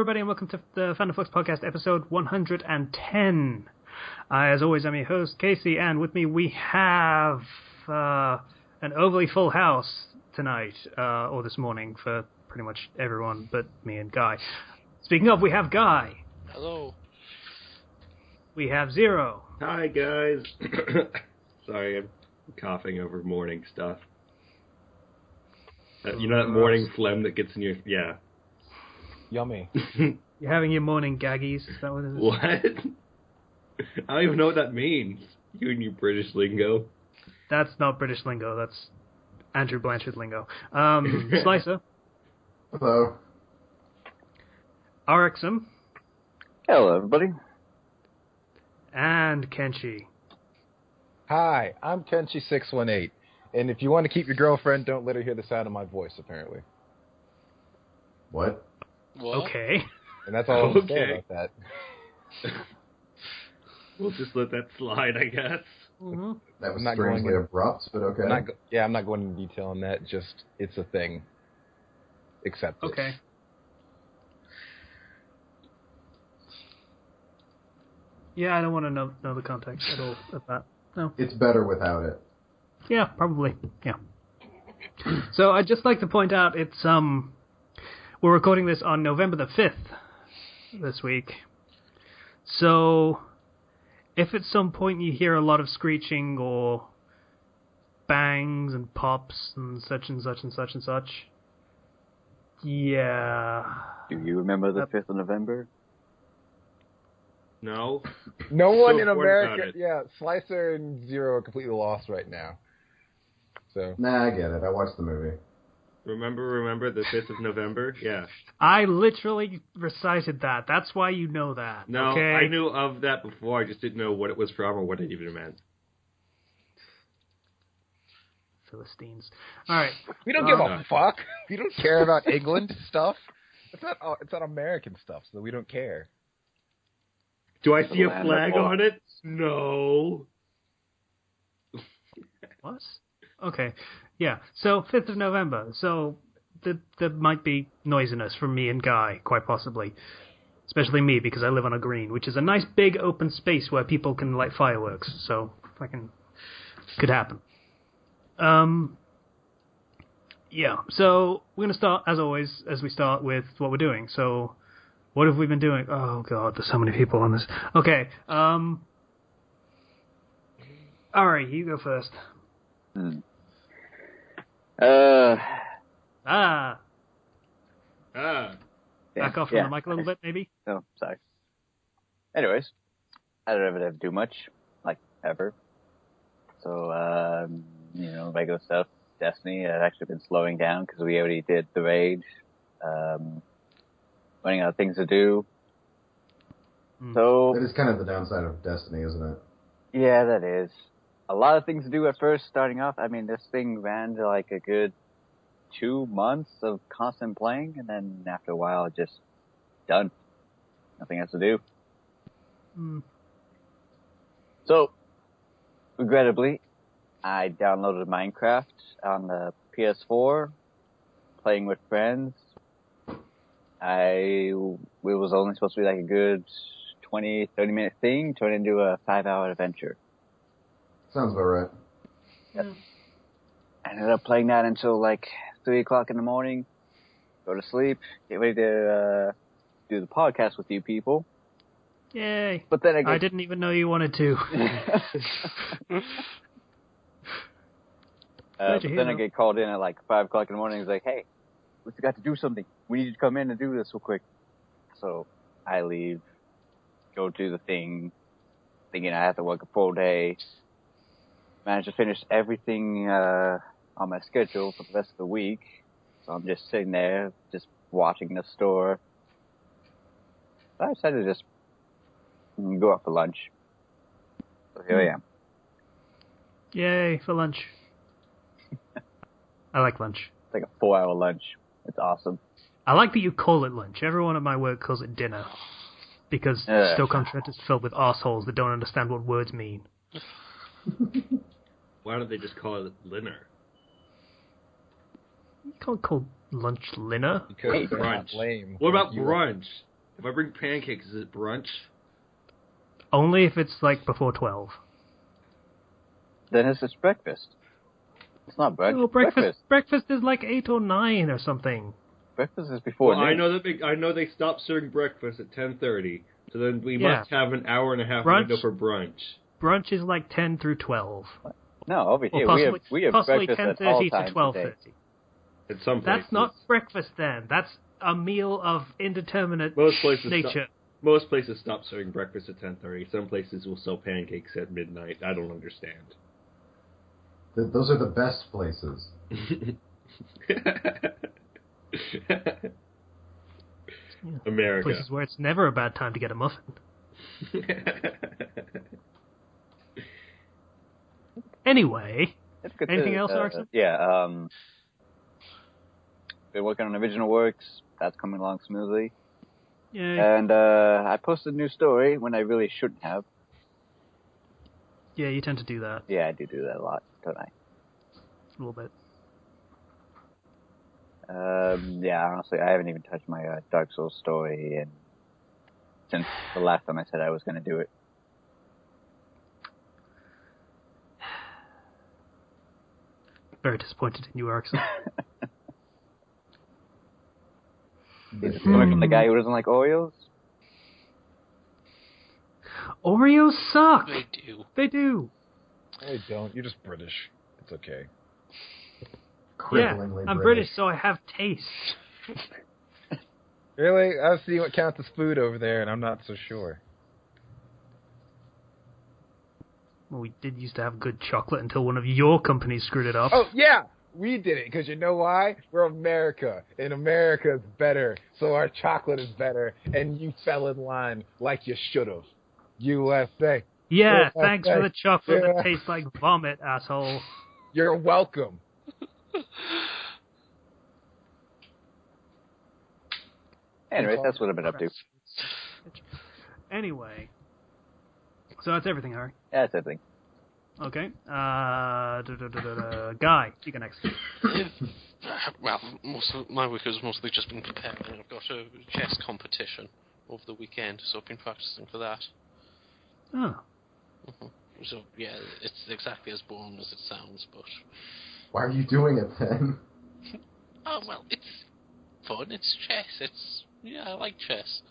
everybody, and welcome to the Fandom Flux Podcast, episode 110. As always, I'm your host, Casey, and with me we have an overly full house tonight, or this morning, for pretty much everyone but me and Guy. Speaking of, we have Guy. Hello. We have Zero. Hi, guys. Sorry, I'm coughing over morning stuff. You know that morning phlegm that gets in your... Yeah. Yummy. You're having your morning gaggies, is that what it is? What? I don't even know what that means. You and your British lingo. That's not British lingo, that's Andrew Blanchard lingo. Slicer. Hello. Arixum. Hello, everybody. And Kenshi. Hi, I'm Kenshi618, and if you want to keep your girlfriend, don't let her hear the sound of my voice, apparently. What? Okay. And that's all I'm going to say about that. We'll just let that slide, I guess. Mm-hmm. That was not strangely abrupt, but okay. I'm not going into detail on that, just, it's a thing. Accept it. Okay. Yeah, I don't want to know the context at all of that. No. It's better without it. Yeah, probably. Yeah. So I'd just like to point out it's we're recording this on November the 5th this week. So if at some point you hear a lot of screeching or bangs and pops and such and such and such and such, yeah. Do you remember the 5th of November? No. No one So in important America, yeah, Slicer and Zero are completely lost right now. So. Nah, I get it. I watched the movie. Remember the 5th of November? Yeah. I literally recited that. That's why you know that. No, okay? I knew of that before. I just didn't know what it was from or what it even meant. Philistines. All right. We don't give a fuck. We don't care about England stuff. It's not American stuff, so we don't care. Do I see a flag on it? No. What? Okay. Yeah. So 5th of November. So there might be noisiness from me and Guy, quite possibly. Especially me, because I live on a green, which is a nice big open space where people can light fireworks. So could happen. Yeah. So we're going to start, as always, as we start with what we're doing. So what have we been doing? Oh, God, there's so many people on this. Okay. Ari, you go first. Back off from the mic a little bit, maybe? Oh, sorry. Anyways, I don't ever do much, like, ever. So, regular stuff. Destiny, I've actually been slowing down because we already did the raid. Running out of things to do. So That is kind of the downside of Destiny, isn't it? Yeah, that is. A lot of things to do at first, starting off. I mean, this thing ran to like a good 2 months of constant playing, and then after a while, just done. Nothing else to do. So, regrettably, I downloaded Minecraft on the PS4, playing with friends. It was only supposed to be like a good 20, 30-minute thing, turned into a 5-hour adventure. Sounds about right. Yep. I ended up playing that until like 3 o'clock in the morning, go to sleep, get ready to do the podcast with you people. Yay. But then I didn't even know you wanted to. But then I get called in at like 5 o'clock in the morning. He's like, hey, we forgot to do something. We need you to come in and do this real quick. So I leave, go do the thing, thinking I have to work a full day. Managed to finish everything on my schedule for the rest of the week. So I'm just sitting there, just watching the store. I decided to just go out for lunch. So here I am. Yay, for lunch. I like lunch. It's like a 4-hour lunch. It's awesome. I like that you call it lunch. Everyone at my work calls it dinner. Because Stoke-on-Trent is filled with assholes that don't understand what words mean. Why don't they just call it dinner? You can't call lunch dinner. Because brunch. lame. What about brunch? If I bring pancakes, is it brunch? Only if it's like before 12. Then it's just breakfast. It's not brunch. No, breakfast is like 8 or 9 or something. Breakfast is before Well, noon. I know they stopped serving breakfast at 10:30, so then we must have an hour and a half window for brunch. Brunch is like 10 through 12. No, over here we have possibly breakfast at all 10:30 to times 12:30. At some places. That's not breakfast then. That's a meal of indeterminate nature. Most places stop serving breakfast at 10:30. Some places will sell pancakes at midnight. I don't understand. Those are the best places. America. Places where it's never a bad time to get a muffin. Anyway, anything else, Erickson? Yeah, been working on original works. That's coming along smoothly. Yay. And I posted a new story when I really shouldn't have. Yeah, you tend to do that. Yeah, I do that a lot, don't I? A little bit. Yeah, honestly, I haven't even touched my Dark Souls story since the last time I said I was going to do it. Very disappointed in you, Erickson. Coming from the guy who doesn't like Oreos? Oreos suck! They do. They do. They don't. You're just British. It's okay. Yeah, I'm British, so I have taste. Really? I've seen what counts as food over there, and I'm not so sure. Well, we did used to have good chocolate until one of your companies screwed it up. Oh, yeah! We did it, because you know why? We're America, and America's better, so our chocolate is better, and you fell in line like you should have. USA. Yeah, USA. thanks for the chocolate that tastes like vomit, asshole. You're welcome. Anyways, that's what I've been up to. Anyway. So that's everything, Harry. Yeah, that's everything. Okay. Guy, you go next. Well, my week has mostly just been preparing. I've got a chess competition over the weekend, so I've been practicing for that. Oh. Mm-hmm. So, yeah, it's exactly as boring as it sounds, but... Why are you doing it, then? Oh, well, it's fun. It's chess. Yeah, I like chess.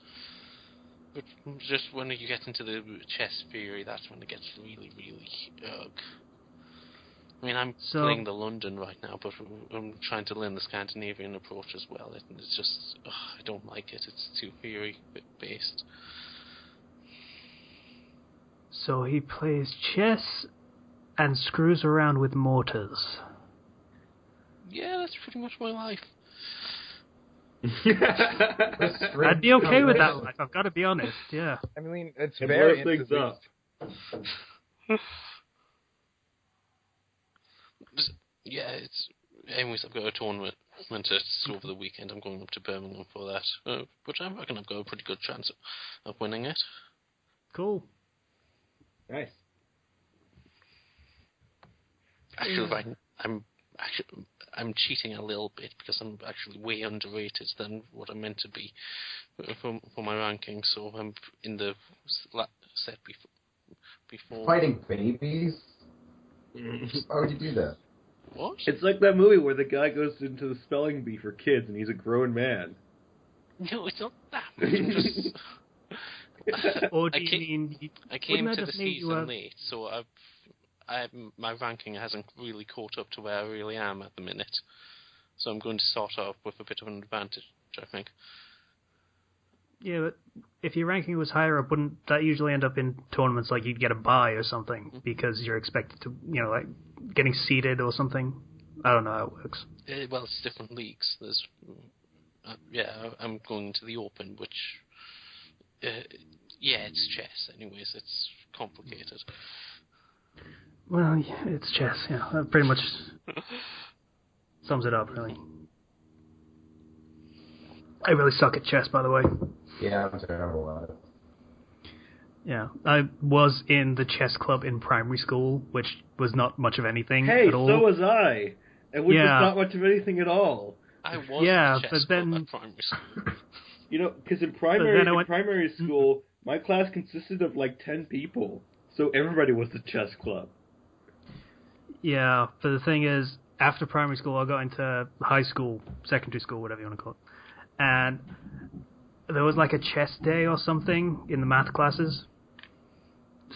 But just when you get into the chess theory, that's when it gets really, really ugh. I mean, I'm playing the London right now, but I'm trying to learn the Scandinavian approach as well. It's just, I don't like it. It's too theory-based. So he plays chess and screws around with mortars. Yeah, that's pretty much my life. I'd be okay with that life, I've got to be honest, yeah. I mean, it's and very things up. Yeah, anyways, I've got a tournament over the weekend. I'm going up to Birmingham for that. But I reckon I've got a pretty good chance of winning it. Cool. Nice. Actually, I'm cheating a little bit because I'm actually way underrated than what I'm meant to be for my ranking. So I'm in the set before. Fighting babies? Why would you do that? What? It's like that movie where the guy goes into the spelling bee for kids and he's a grown man. No, it's not that. I'm just... Or do you mean... I came to the season late, so my ranking hasn't really caught up to where I really am at the minute. So I'm going to start off with a bit of an advantage, I think. Yeah, but if your ranking was higher up, wouldn't that usually end up in tournaments like you'd get a bye or something because you're expected to, like getting seeded or something? I don't know how it works. Well, it's different leagues. There's, I'm going to the Open, which, it's chess. Anyways, it's complicated. Well, yeah, it's chess. Yeah, that pretty much sums it up, really. I really suck at chess, by the way. Yeah, I'm terrible at it. Yeah, I was in the chess club in primary school, which was not much of anything Hey, at all. so was I. And which was not much of anything at all. I was in the chess club at primary school. You know, because in primary school, my class consisted of like 10 people, so everybody was the chess club. Yeah, but the thing is, after primary school, I got into high school, secondary school, whatever you want to call it, and there was like a chess day or something in the math classes.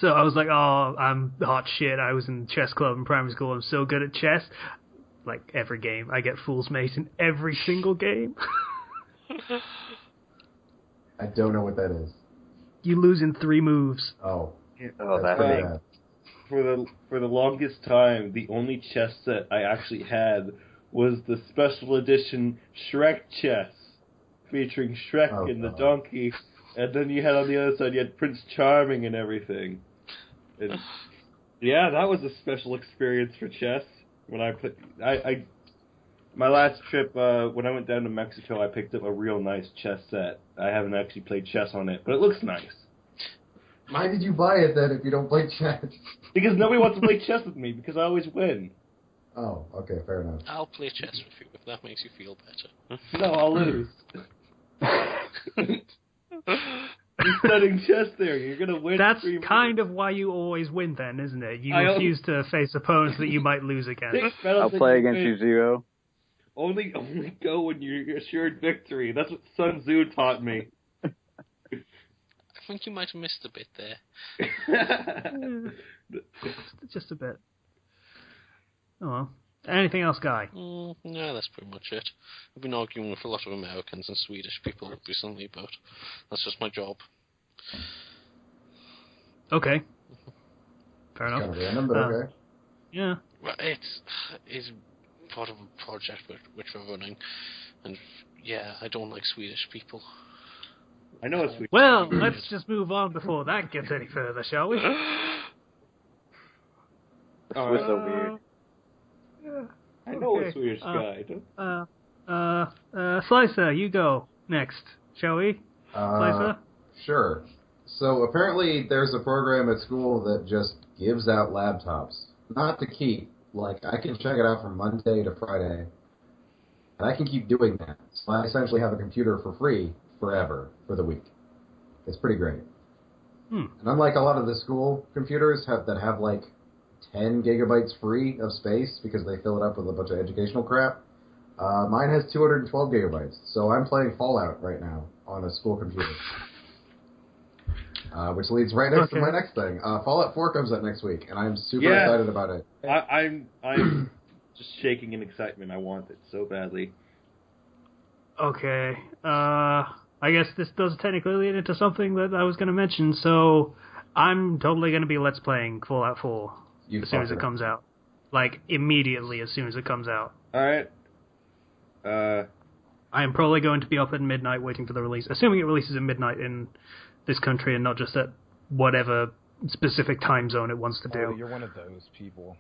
So I was like, oh, I'm hot shit. I was in chess club in primary school. I'm so good at chess. Like, every game. I get fool's mate in every single game. I don't know what that is. You lose in 3 moves. Oh. Oh, that's bad. For the longest time, the only chess set I actually had was the special edition Shrek chess, featuring Shrek and the donkey, and then you had on the other side, you had Prince Charming and everything. And, yeah, that was a special experience for chess. When I put, my last trip, when I went down to Mexico, I picked up a real nice chess set. I haven't actually played chess on it, but it looks nice. Why did you buy it then if you don't play chess? Because nobody wants to play chess with me, because I always win. Oh, okay, fair enough. I'll play chess with you if that makes you feel better. No, I'll lose. You're studying chess theory. You're going to win. That's kind of why you always win then, isn't it? You refuse to face opponents that you might lose against. I'll play against you, Zero. Only go when you're assured victory. That's what Sun Tzu taught me. I think you might have missed a bit there. Just a bit. Oh well. Anything else, Guy? No, that's pretty much it. I've been arguing with a lot of Americans and Swedish people recently about that's just my job. Okay. Fair enough. Kind of random, but okay. Yeah. Well, it's part of a project which we're running, and yeah, I don't like Swedish people. I know it's Swedish. Well, let's just move on before that gets any further, shall we? Swiss are weird. Yeah. I know a Swedish guy. Slicer, you go next, shall we? Slicer? Sure. So apparently there's a program at school that just gives out laptops. Not to keep. Like, I can check it out from Monday to Friday. And I can keep doing that. So I essentially have a computer for free forever for the week. It's pretty great. And unlike a lot of the school computers that have like 10 gigabytes free of space because they fill it up with a bunch of educational crap, mine has 212 gigabytes. So I'm playing Fallout right now on a school computer. Which leads right next to my next thing. Fallout 4 comes out next week, and I'm super excited about it. I'm just shaking in excitement. I want it so badly. Okay. I guess this does technically lead into something that I was going to mention, so I'm totally going to be Let's Playing Fallout 4 as soon as it comes out. Like, immediately as soon as it comes out. Alright. I am probably going to be up at midnight waiting for the release, assuming it releases at midnight in this country and not just at whatever specific time zone it wants to do. Oh, you're one of those people.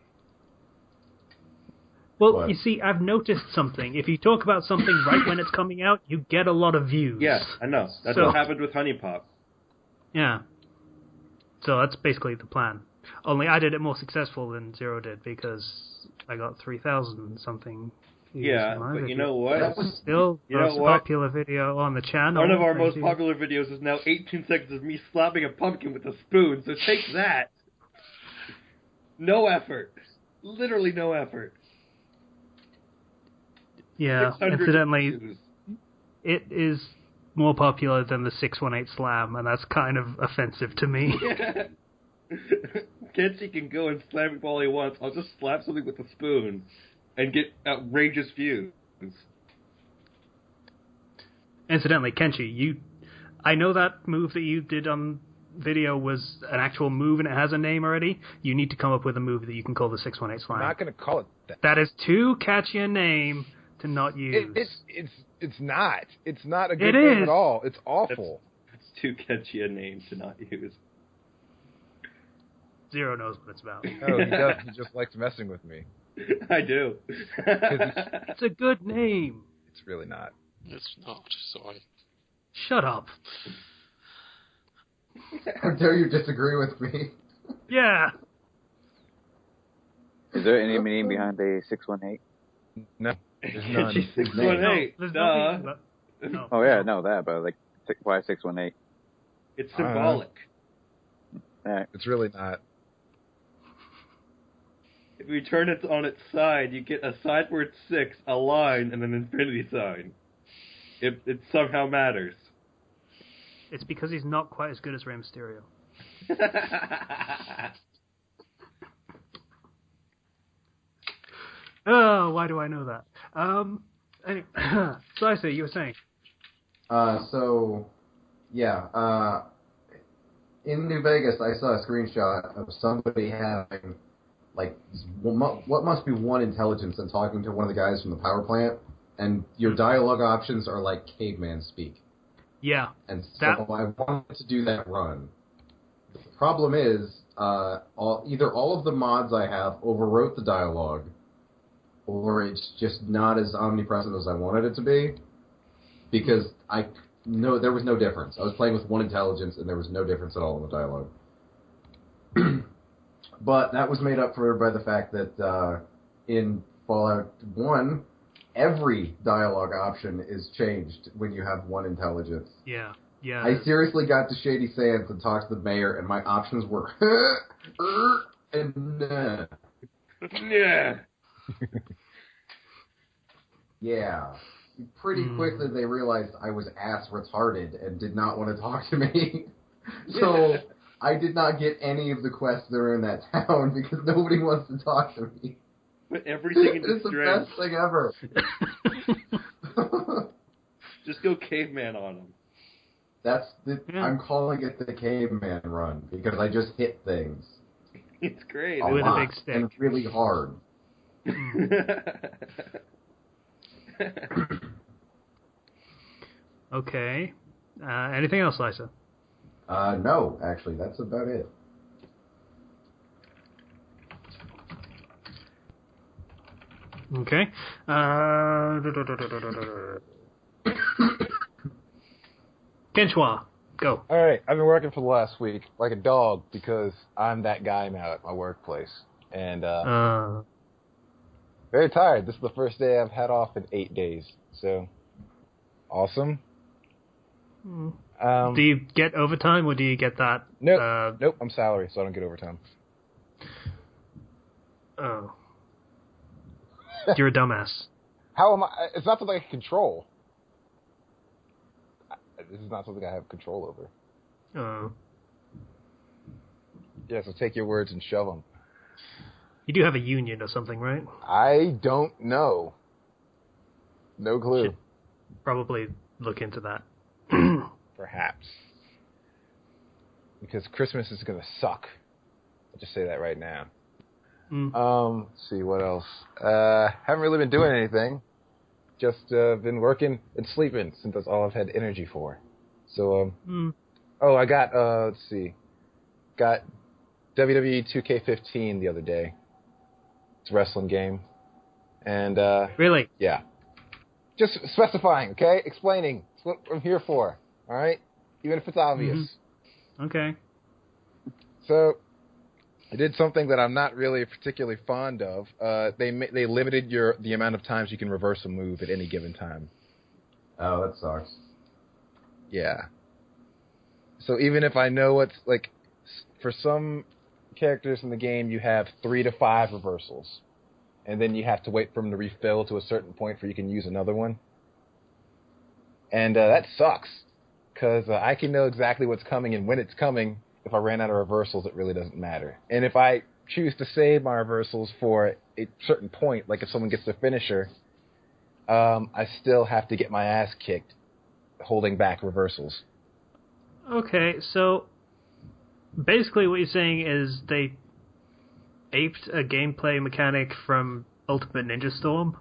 Well, you see, I've noticed something. If you talk about something right when it's coming out, you get a lot of views. Yeah, I know. That's what happened with Honey Pop. Yeah. So that's basically the plan. Only I did it more successful than Zero did because I got 3,000 something views. Yeah, but you know what? That was still the most popular video on the channel. One of our most popular videos is now 18 seconds of me slapping a pumpkin with a spoon, so take that. No effort. Literally no effort. Yeah, incidentally, it is more popular than the 618 Slam, and that's kind of offensive to me. Yeah. Kenshi can go and slam it all he wants. I'll just slap something with a spoon and get outrageous views. Incidentally, Kenshi, I know that move that you did on video was an actual move and it has a name already. You need to come up with a move that you can call the 618 Slam. I'm not going to call it that. That is too catchy a name to not use. It's not. It's not a good name at all. It's awful. It's too catchy a name to not use. Zero knows what it's about. Oh, he does. He just likes messing with me. I do. It's a good name. It's really not. It's not, sorry. Shut up. How dare you disagree with me? Yeah. Is there any meaning behind the 618? No. There's none. 618. There's nothing. No. Oh yeah, no that, but like why 618? It's symbolic. Alright. It's really not. If you turn it on its side, you get a side where it's 6, a line, and an infinity sign. It somehow matters. It's because he's not quite as good as Rey Mysterio. Oh, why do I know that? Anyway, so I say, you were saying. In New Vegas, I saw a screenshot of somebody having, like, what must be one intelligence and talking to one of the guys from the power plant, and your dialogue options are like caveman speak. Yeah. And so I wanted to do that run. The problem is, either all of the mods I have overwrote the dialogue, or it's just not as omnipresent as I wanted it to be, because there was no difference. I was playing with one intelligence, and there was no difference at all in the dialogue. But that was made up for by the fact that in Fallout 1, every dialogue option is changed when you have one intelligence. Yeah. Yeah. I seriously got to Shady Sands and talked to the mayor, and my options were and nah. Yeah. Yeah. Pretty quickly they realized I was ass retarded and did not want to talk to me. So I did not get any of the quests that are in that town because nobody wants to talk to me. Put everything into It's the strength. best thing ever. Just go caveman on them. I'm calling it the caveman run because I just hit things. It's great. With a big stick. And really hard. Okay. Anything else, Lisa? No, actually, that's about it. Okay. Kenchua, go. All right, I've been working for the last week like a dog because I'm that guy now at my workplace, and very tired. This is the first day I've had off in 8 days, so awesome. Do you get overtime, or do you get that? Nope. I'm salary, so I don't get overtime. Oh, you're a dumbass. How am I? It's not something I can control. This is not something I have control over. Oh. Yeah, so take your words and shove them. You do have a union or something, right? I don't know. No clue. Should probably look into that. Perhaps. Because Christmas is going to suck. I'll just say that right now. Let's see, what else? Haven't really been doing anything. Just been working and sleeping since that's all I've had energy for. So, I got, let's see. Got WWE 2K15 the other day. It's a wrestling game. And, Really? Yeah. Just specifying, okay? Explaining. That's what I'm here for. All right? Even if it's obvious. Mm-hmm. Okay. So, I did something that I'm not really particularly fond of. They limited the amount of times you can reverse a move at any given time. Oh, that sucks. Yeah. So even if I know what's, like, for some characters in the game, you have 3 to 5 reversals. And then you have to wait for them to refill to a certain point before you can use another one. And that sucks. Because I can know exactly what's coming and when it's coming. If I ran out of reversals, it really doesn't matter. And if I choose to save my reversals for a certain point, like if someone gets their finisher, I still have to get my ass kicked holding back reversals. Okay, so basically what you're saying is they aped a gameplay mechanic from Ultimate Ninja Storm?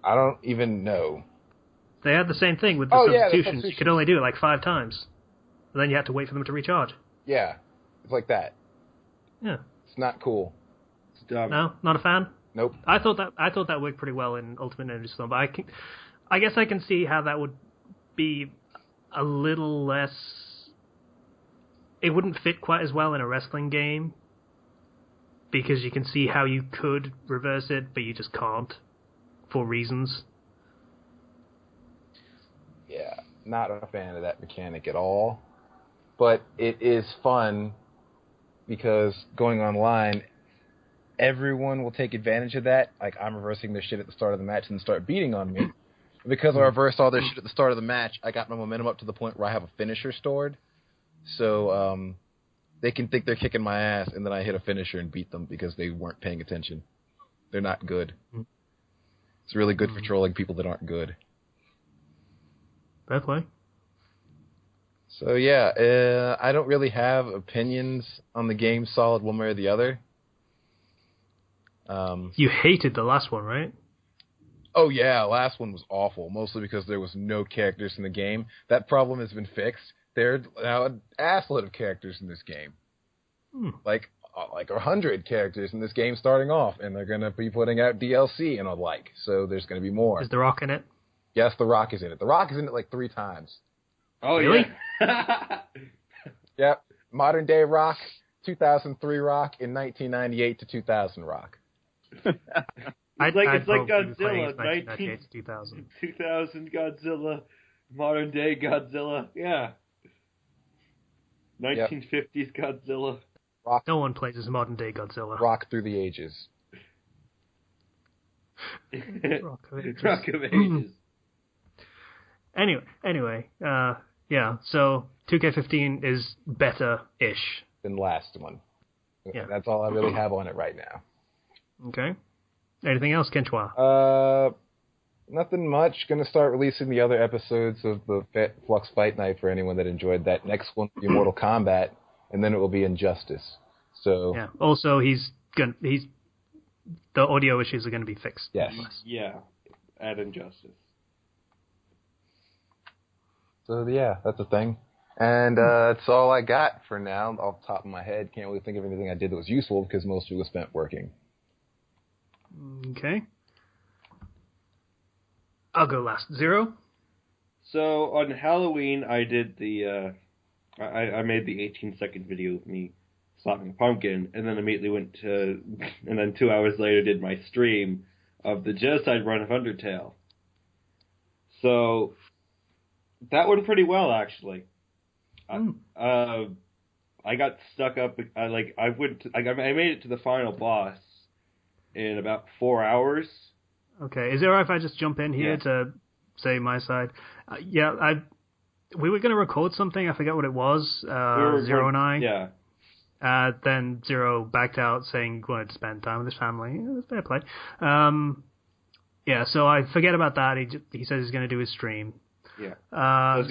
I don't even know. They had the same thing with the substitutions. You could only do it like 5 times. And then you had to wait for them to recharge. Yeah, it's like that. Yeah. It's not cool. It's dumb. No? Not a fan? Nope. I thought that worked pretty well in Ultimate Ninja Storm, but I guess I can see how that would be a little less... It wouldn't fit quite as well in a wrestling game, because you can see how you could reverse it, but you just can't, for reasons. not a fan of that mechanic at all. But it is fun because going online, everyone will take advantage of that. Like, I'm reversing their shit at the start of the match and start beating on me. Because I reversed all their shit at the start of the match, I got my momentum up to the point where I have a finisher stored. So they can think they're kicking my ass, and then I hit a finisher and beat them because they weren't paying attention. They're not good. It's really good for trolling people that aren't good. Fair play. So yeah, I don't really have opinions on the game solid one way or the other. You hated the last one, right? Oh yeah, last one was awful, mostly because there was no characters in the game. That problem has been fixed. There are now an assload of characters in this game. Like 100 characters in this game starting off, and they're going to be putting out DLC and the like, so there's going to be more. Is The Rock in it? Yes, The Rock is in it. The Rock is in it like 3 times. Oh, really? Yeah. Yep. Modern day Rock, 2003 Rock, and 1998 to 2000 Rock. It's like Godzilla, 1998 to 2000. 2000 Godzilla, modern day Godzilla, yeah. 1950s Godzilla. Rock. No one plays as modern day Godzilla. Rock through the ages. Rock of Ages. Rock of Ages. Anyway, yeah, so 2K15 is better-ish. Than last one. Yeah. That's all I really have on it right now. Okay. Anything else, Kenchua? Nothing much. Going to start releasing the other episodes of the Flux Fight Night for anyone that enjoyed that. Next one will be Mortal Kombat, and then it will be Injustice. So yeah. Also, the audio issues are going to be fixed. Yes. Yeah. At Injustice. So yeah, that's a thing. And that's all I got for now. Off the top of my head, can't really think of anything I did that was useful because most of it was spent working. Okay. I'll go last. Zero? So, on Halloween, I did I made the 18-second video of me slapping a pumpkin, and then immediately and then 2 hours later did my stream of the genocide run of Undertale. So, that went pretty well, actually. I got stuck up, I made it to the final boss in about 4 hours. Okay. Is it alright if I just jump in here to say my side? We were going to record something. I forget what it was. Zero and I. Yeah. Then Zero backed out saying he wanted to spend time with his family. It was fair play. Yeah, so I forget about that. He says he's going to do his stream. Yeah. I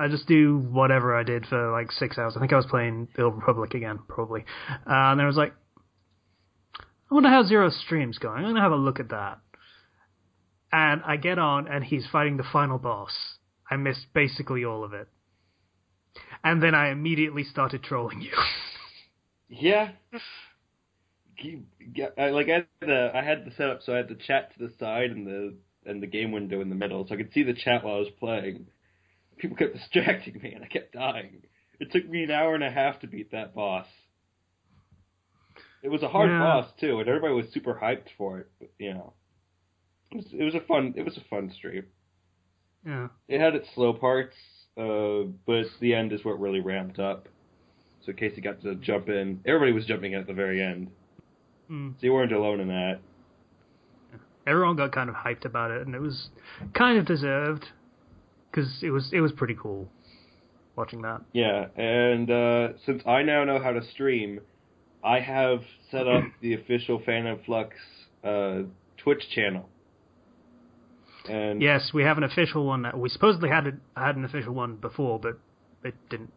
just do whatever I did for like 6 hours. I think I was playing The Old Republic again, probably. And I was like, I wonder how Zero's stream's going. I'm going to have a look at that. And I get on, and he's fighting the final boss. I missed basically all of it. And then I immediately started trolling you. Yeah. I had the setup so I had the chat to the side and the game window in the middle, so I could see the chat while I was playing. People kept distracting me, and I kept dying. It took me an hour and a half to beat that boss. It was a hard boss too, and everybody was super hyped for it. But, it was a fun stream. Yeah. It had its slow parts, but the end is what really ramped up. So Casey got to jump in. Everybody was jumping in at the very end. So you weren't alone in that. Everyone got kind of hyped about it, and it was kind of deserved because it was pretty cool watching that. Yeah, and since I now know how to stream, I have set up the official Fandom Flux Twitch channel. And yes, we have an official one. We supposedly had an official one before, but it didn't.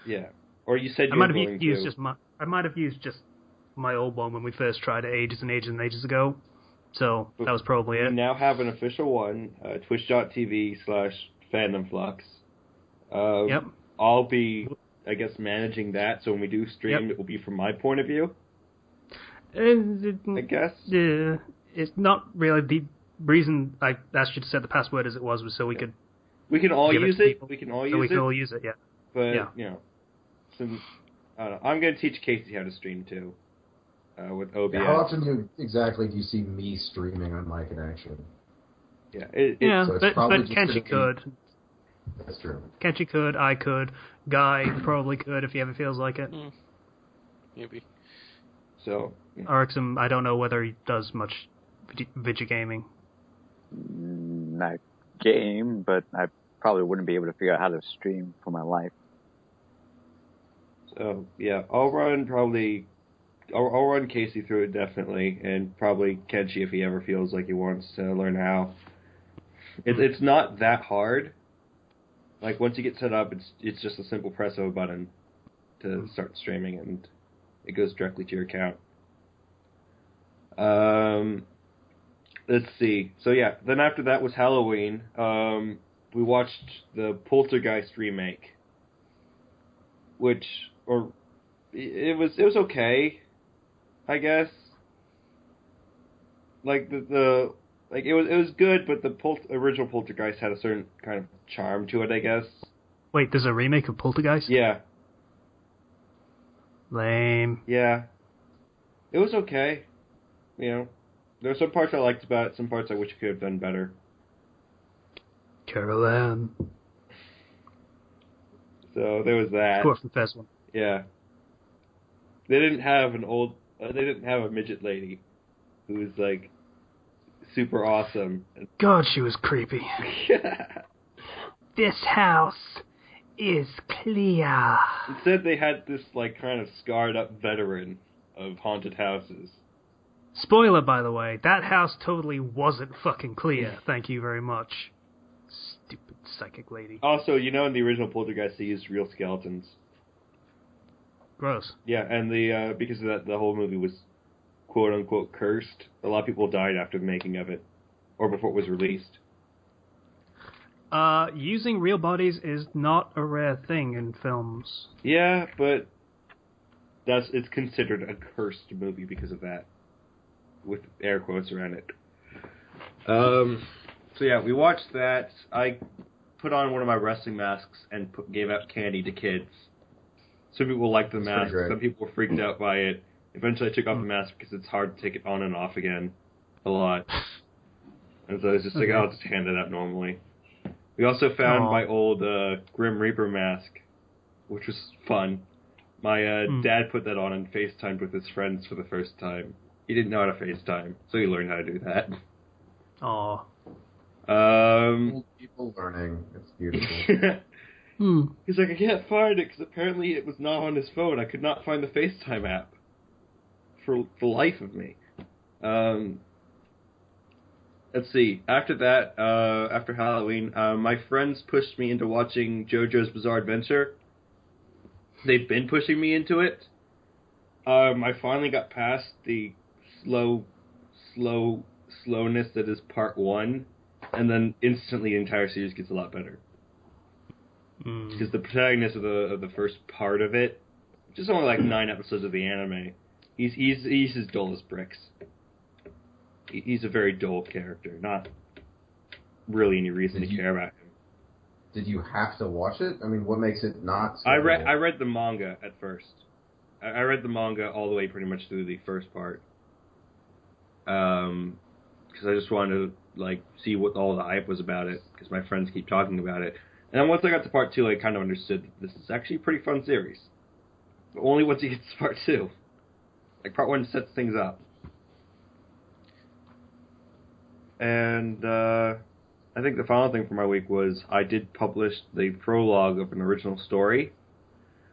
Yeah, or you said I might have used just my old one when we first tried it ages and ages and ages ago. So that was probably it. We now have an official one, twitch.tv/fandomflux. Yep. I'll be, I guess, managing that, so when we do stream, It will be from my point of view. I guess. It's not really the reason I asked you to set the password as it was so we could. We can all use it. We can all use it. Yeah. But since I don't know, I'm going to teach Casey how to stream too. With OBS. How often exactly do you see me streaming on my connection? Yeah, Yeah, So it's but probably just gonna Kenshi be- could. That's true. Kenshi could, I could, Guy probably could if he ever feels like it. Maybe. so yeah. Arixum, I don't know whether he does much video gaming. Not game, but I probably wouldn't be able to figure out how to stream for my life. So yeah, I'll run Casey through it definitely, and probably Kenshi if he ever feels like he wants to learn how. It's not that hard. Like once you get set up, it's just a simple press of a button to start streaming, and it goes directly to your account. Let's see. So yeah, then after that was Halloween. We watched the Poltergeist remake, it was okay, I guess. Like it was good, but the original Poltergeist had a certain kind of charm to it, I guess. Wait, there's a remake of Poltergeist? Yeah. Lame. Yeah. It was okay. You know, there were some parts I liked about it, some parts I wish I could have done better. Carol Ann. So there was that. Score from Fez one. Yeah. They didn't have a midget lady who was like super awesome. God, she was creepy. This house is clear. Instead, they had this like kind of scarred up veteran of haunted houses. Spoiler, by the way, that house totally wasn't fucking clear. Thank you very much. Stupid psychic lady. Also, in the original Poltergeist, they used real skeletons. Gross. Yeah, and because of that, the whole movie was quote unquote cursed. A lot of people died after the making of it, or before it was released. Using real bodies is not a rare thing in films. Yeah, but it's considered a cursed movie because of that, with air quotes around it. So yeah, we watched that. I put on one of my wrestling masks and gave out candy to kids. Some people liked the mask. Some people were freaked out by it. Eventually, I took off the mask because it's hard to take it on and off again a lot. And so I was just like, I'll just hand it out normally. We also found my old Grim Reaper mask, which was fun. My dad put that on and FaceTimed with his friends for the first time. He didn't know how to FaceTime, so he learned how to do that. Aw. Old people learning. It's beautiful. He's like, I can't find it because apparently it was not on his phone. I could not find the FaceTime app for the life of me. Let's see. After that, after Halloween, my friends pushed me into watching JoJo's Bizarre Adventure. They've been pushing me into it. I finally got past the slowness that is part 1, and then instantly the entire series gets a lot better. Because the protagonist of the first part of it, which is only like 9 episodes of the anime, he's as dull as bricks. He's a very dull character, not really any reason to care about him. Did you have to watch it? I mean, what makes it not? So I read the manga at first. I read the manga all the way pretty much through the first part. Because I just wanted to see what all the hype was about it, because my friends keep talking about it. And then once I got to part 2, I kind of understood that this is actually a pretty fun series. But only once you get to part 2. Part 1 sets things up. And I think the final thing for my week was I did publish the prologue of an original story.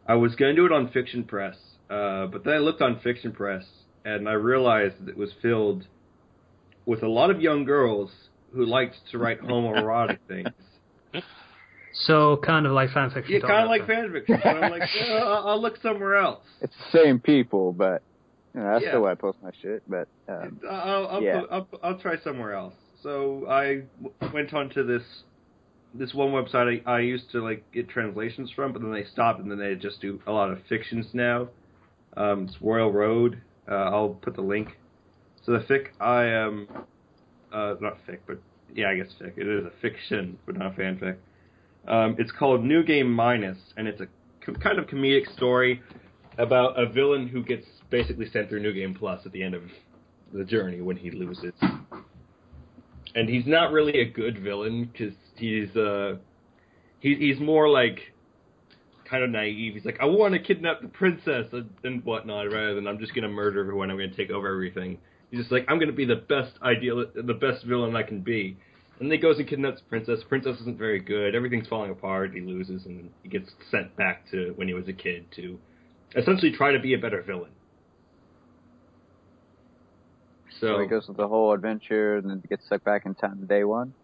I was going to do it on Fiction Press, but then I looked on Fiction Press, and I realized that it was filled with a lot of young girls who liked to write homoerotic things. So, kind of like fanfiction. Yeah, kind of like fanfiction. So I'm like, I'll look somewhere else. It's the same people, but that's still where I post my shit. But I'll try somewhere else. So I went on to this one website I used to get translations from, but then they stopped, and then they just do a lot of fictions now. It's Royal Road. I'll put the link. So the fic I am, not fic, but yeah, I guess fic. It is a fiction, but not a fanfic. It's called New Game Minus, and it's a kind of comedic story about a villain who gets basically sent through New Game Plus at the end of the journey when he loses. and he's not really a good villain because he's more like kind of naive. He's like, I want to kidnap the princess and whatnot, rather than I'm just going to murder everyone. I'm going to take over everything. He's just like, I'm going to be the best villain I can be. And then he goes and kidnaps the princess. The princess isn't very good. Everything's falling apart. He loses, and he gets sent back to when he was a kid to essentially try to be a better villain. So he goes through the whole adventure and then gets sucked back in time to day one?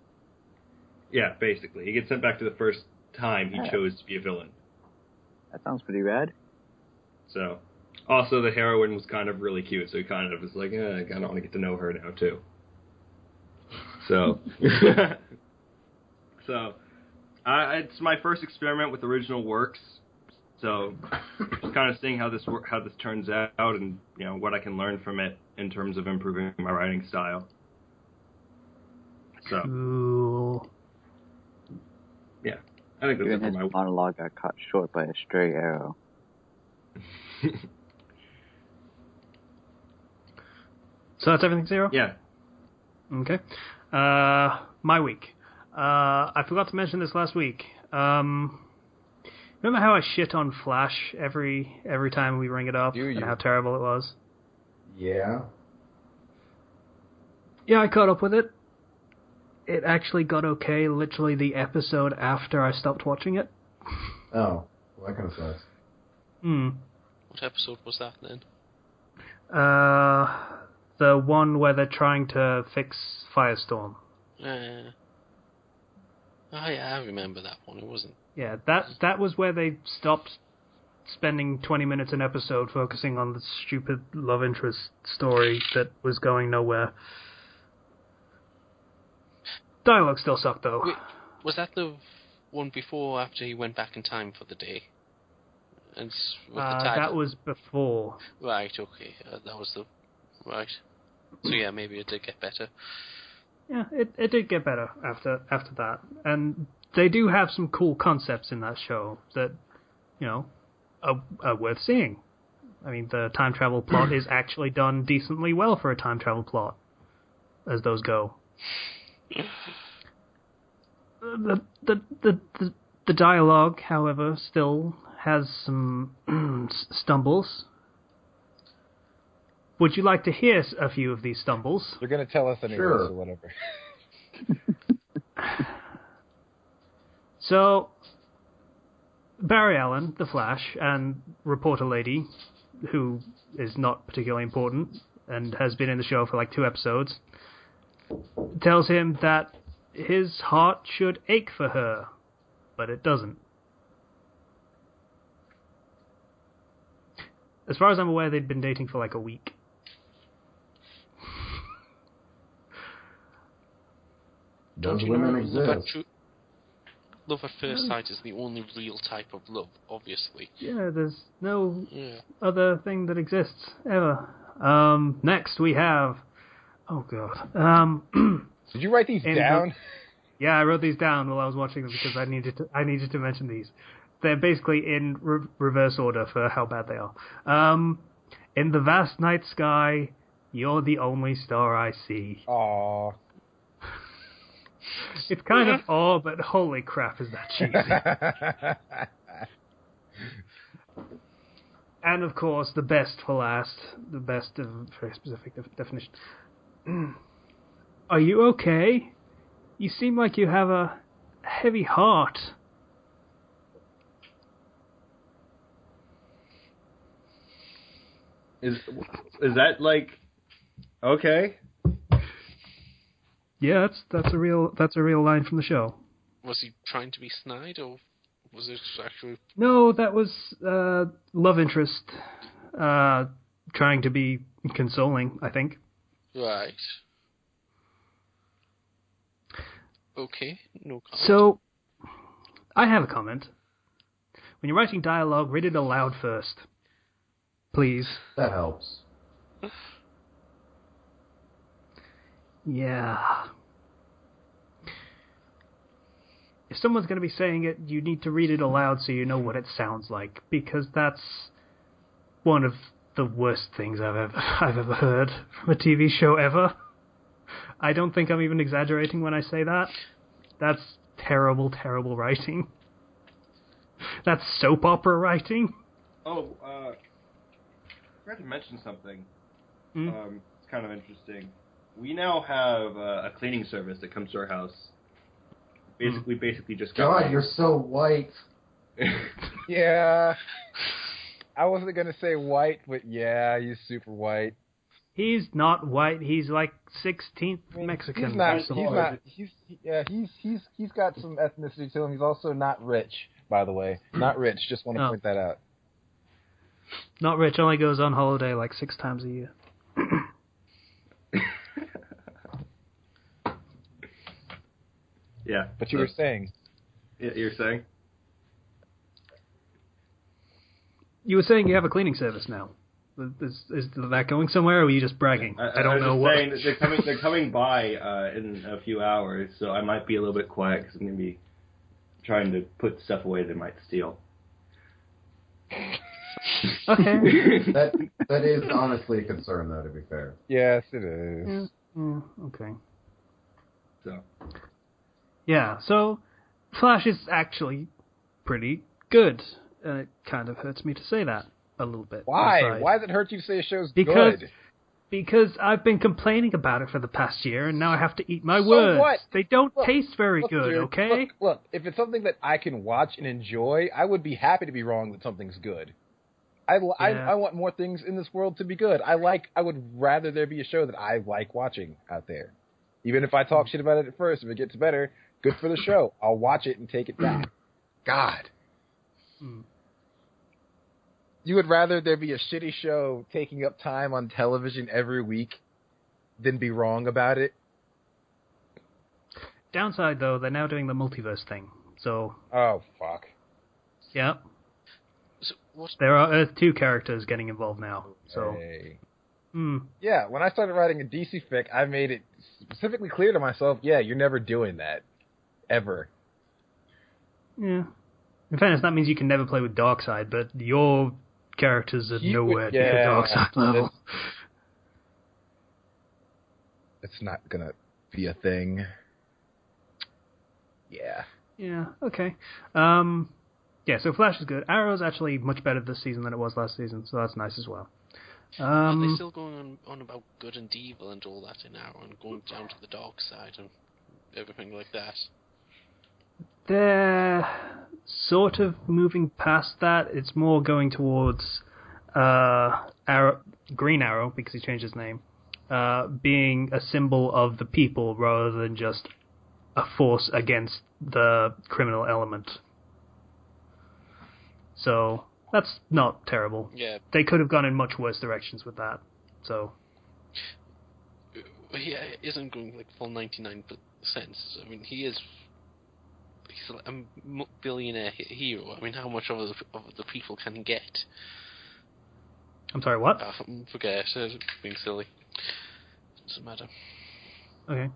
Yeah, basically. He gets sent back to the first time he chose to be a villain. That sounds pretty rad. So, also the heroine was kind of really cute, so he kind of was like, I kind of want to get to know her now, too. So, it's my first experiment with original works, so just kind of seeing how this turns out, and what I can learn from it in terms of improving my writing style. So, cool. Yeah, I think that's even his monologue got cut short by a stray arrow. So that's everything, Zero? Yeah. Okay. My week. I forgot to mention this last week. Remember how I shit on Flash every time we bring it up and how terrible it was? Yeah. Yeah, I caught up with it. It actually got okay literally the episode after I stopped watching it. Oh, well, that kind of sucks. What episode was that then? The one where they're trying to fix Firestorm. Oh yeah, I remember that one. It wasn't... Yeah, that was where they stopped spending 20 minutes an episode focusing on the stupid love interest story that was going nowhere. Dialogue still sucked, though. Wait, was that the one before or after he went back in time for the day? And with the title? That was before. Right, okay. That was the... Right. So yeah, maybe it did get better. Yeah, it did get better after that. And they do have some cool concepts in that show that, are worth seeing. I mean, the time travel plot is actually done decently well for a time travel plot, as those go. The dialogue, however, still has some stumbles. Would you like to hear a few of these stumbles? You're going to tell us anyway, Sure. so whatever. So, Barry Allen, the Flash, and reporter lady, who is not particularly important and has been in the show for like 2 episodes, tells him that his heart should ache for her, but it doesn't. As far as I'm aware, they'd been dating for like a week. Those women exist. Love at first sight is the only real type of love, obviously. Yeah, there's no other thing that exists, ever. Next we have... Oh, God. Did you write these down? Yeah, I wrote these down while I was watching them because I needed to mention these. They're basically in reverse order for how bad they are. In the vast night sky, you're the only star I see. Aww. It's kind of but holy crap, is that cheesy. And of course, the best for last, the best of very specific definition. Are you okay? You seem like you have a heavy heart. Is that like okay? Yeah, that's a real line from the show. Was he trying to be snide, or was it actually... No, that was love interest trying to be consoling, I think. Right. Okay, no comment. So, I have a comment. When you're writing dialogue, read it aloud first. Please. That helps. Yeah. If someone's going to be saying it, you need to read it aloud so you know what it sounds like, because that's one of the worst things I've ever heard from a TV show ever. I don't think I'm even exaggerating when I say that. That's terrible, terrible writing. That's soap opera writing. Oh, I forgot to mention something. It's kind of interesting. We now have a cleaning service that comes to our house. We basically just got... God, you're so white. Yeah. I wasn't going to say white, but yeah, he's super white. He's not white. He's like 16th Mexican. He's got some ethnicity to him. He's also not rich, by the way. Not rich. Just want to point that out. Not rich. Only goes on holiday like 6 times a year. Yeah. But you were saying. Yeah, you're saying? You were saying you have a cleaning service now. Is that going somewhere, or were you just bragging? I don't know what. Saying that they're coming by in a few hours, so I might be a little bit quiet because I'm going to be trying to put stuff away they might steal. Okay. That is honestly a concern, though, to be fair. Yes, it is. Okay. So. Yeah, so Flash is actually pretty good. And it kind of hurts me to say that a little bit. Why? Why does it hurt you to say a show's good? Because I've been complaining about it for the past year, and now I have to eat my so words. What? They don't taste very good, dude, okay? Look, if it's something that I can watch and enjoy, I would be happy to be wrong that something's good. I want more things in this world to be good. I would rather there be a show that I like watching out there. Even if I talk shit about it at first, if it gets better, good for the show. I'll watch it and take it back. God. You would rather there be a shitty show taking up time on television every week than be wrong about it? Downside, though, they're now doing the multiverse thing. So. Oh, fuck. Yeah. So there are 2 characters getting involved now. So. Hey. Yeah, when I started writing a DC fic, I made it specifically clear to myself, yeah, you're never doing that. Ever. Yeah. In fairness, that means you can never play with Darkseid, but your characters are nowhere near Darkseid level. It's not gonna be a thing. Yeah. Yeah, okay. Yeah, so Flash is good. Arrow's actually much better this season than it was last season, so that's nice as well. Are they still going on about good and evil and all that in Arrow and going down to the dark side and everything like that? They're sort of moving past that. It's more going towards Green Arrow, because he changed his name, being a symbol of the people rather than just a force against the criminal element. So that's not terrible. Yeah. They could have gone in much worse directions with that. So. He isn't going like full 99%. I mean, he's a billionaire hero. I mean, how much of the people can he get? I'm sorry, what? Forget it. Being silly. Doesn't matter. Okay.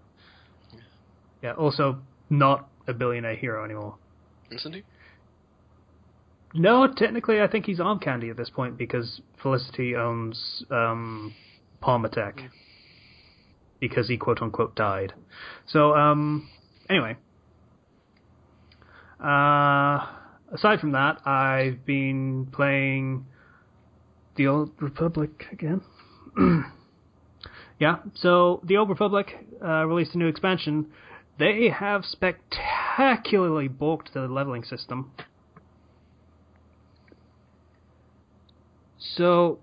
Yeah, also not a billionaire hero anymore. Isn't he? No, technically I think he's arm candy at this point because Felicity owns Palmatech. Yeah. Because he quote-unquote died. So, anyway. Aside from that, I've been playing The Old Republic again. Yeah, so The Old Republic released a new expansion. They have spectacularly balked the leveling system. So,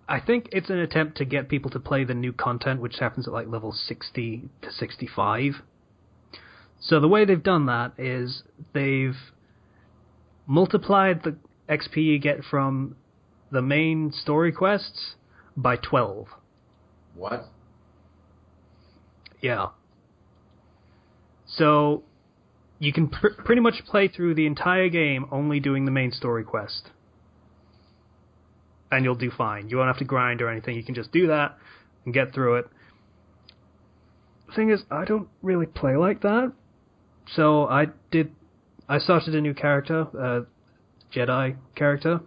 I think it's an attempt to get people to play the new content, which happens at like level 60 to 65. So the way they've done that is they've multiplied the XP you get from the main story quests by 12. What? Yeah. So you can pretty much play through the entire game only doing the main story quest. And you'll do fine. You won't have to grind or anything. You can just do that and get through it. The thing is, I don't really play like that. So I started a new character, a Jedi character,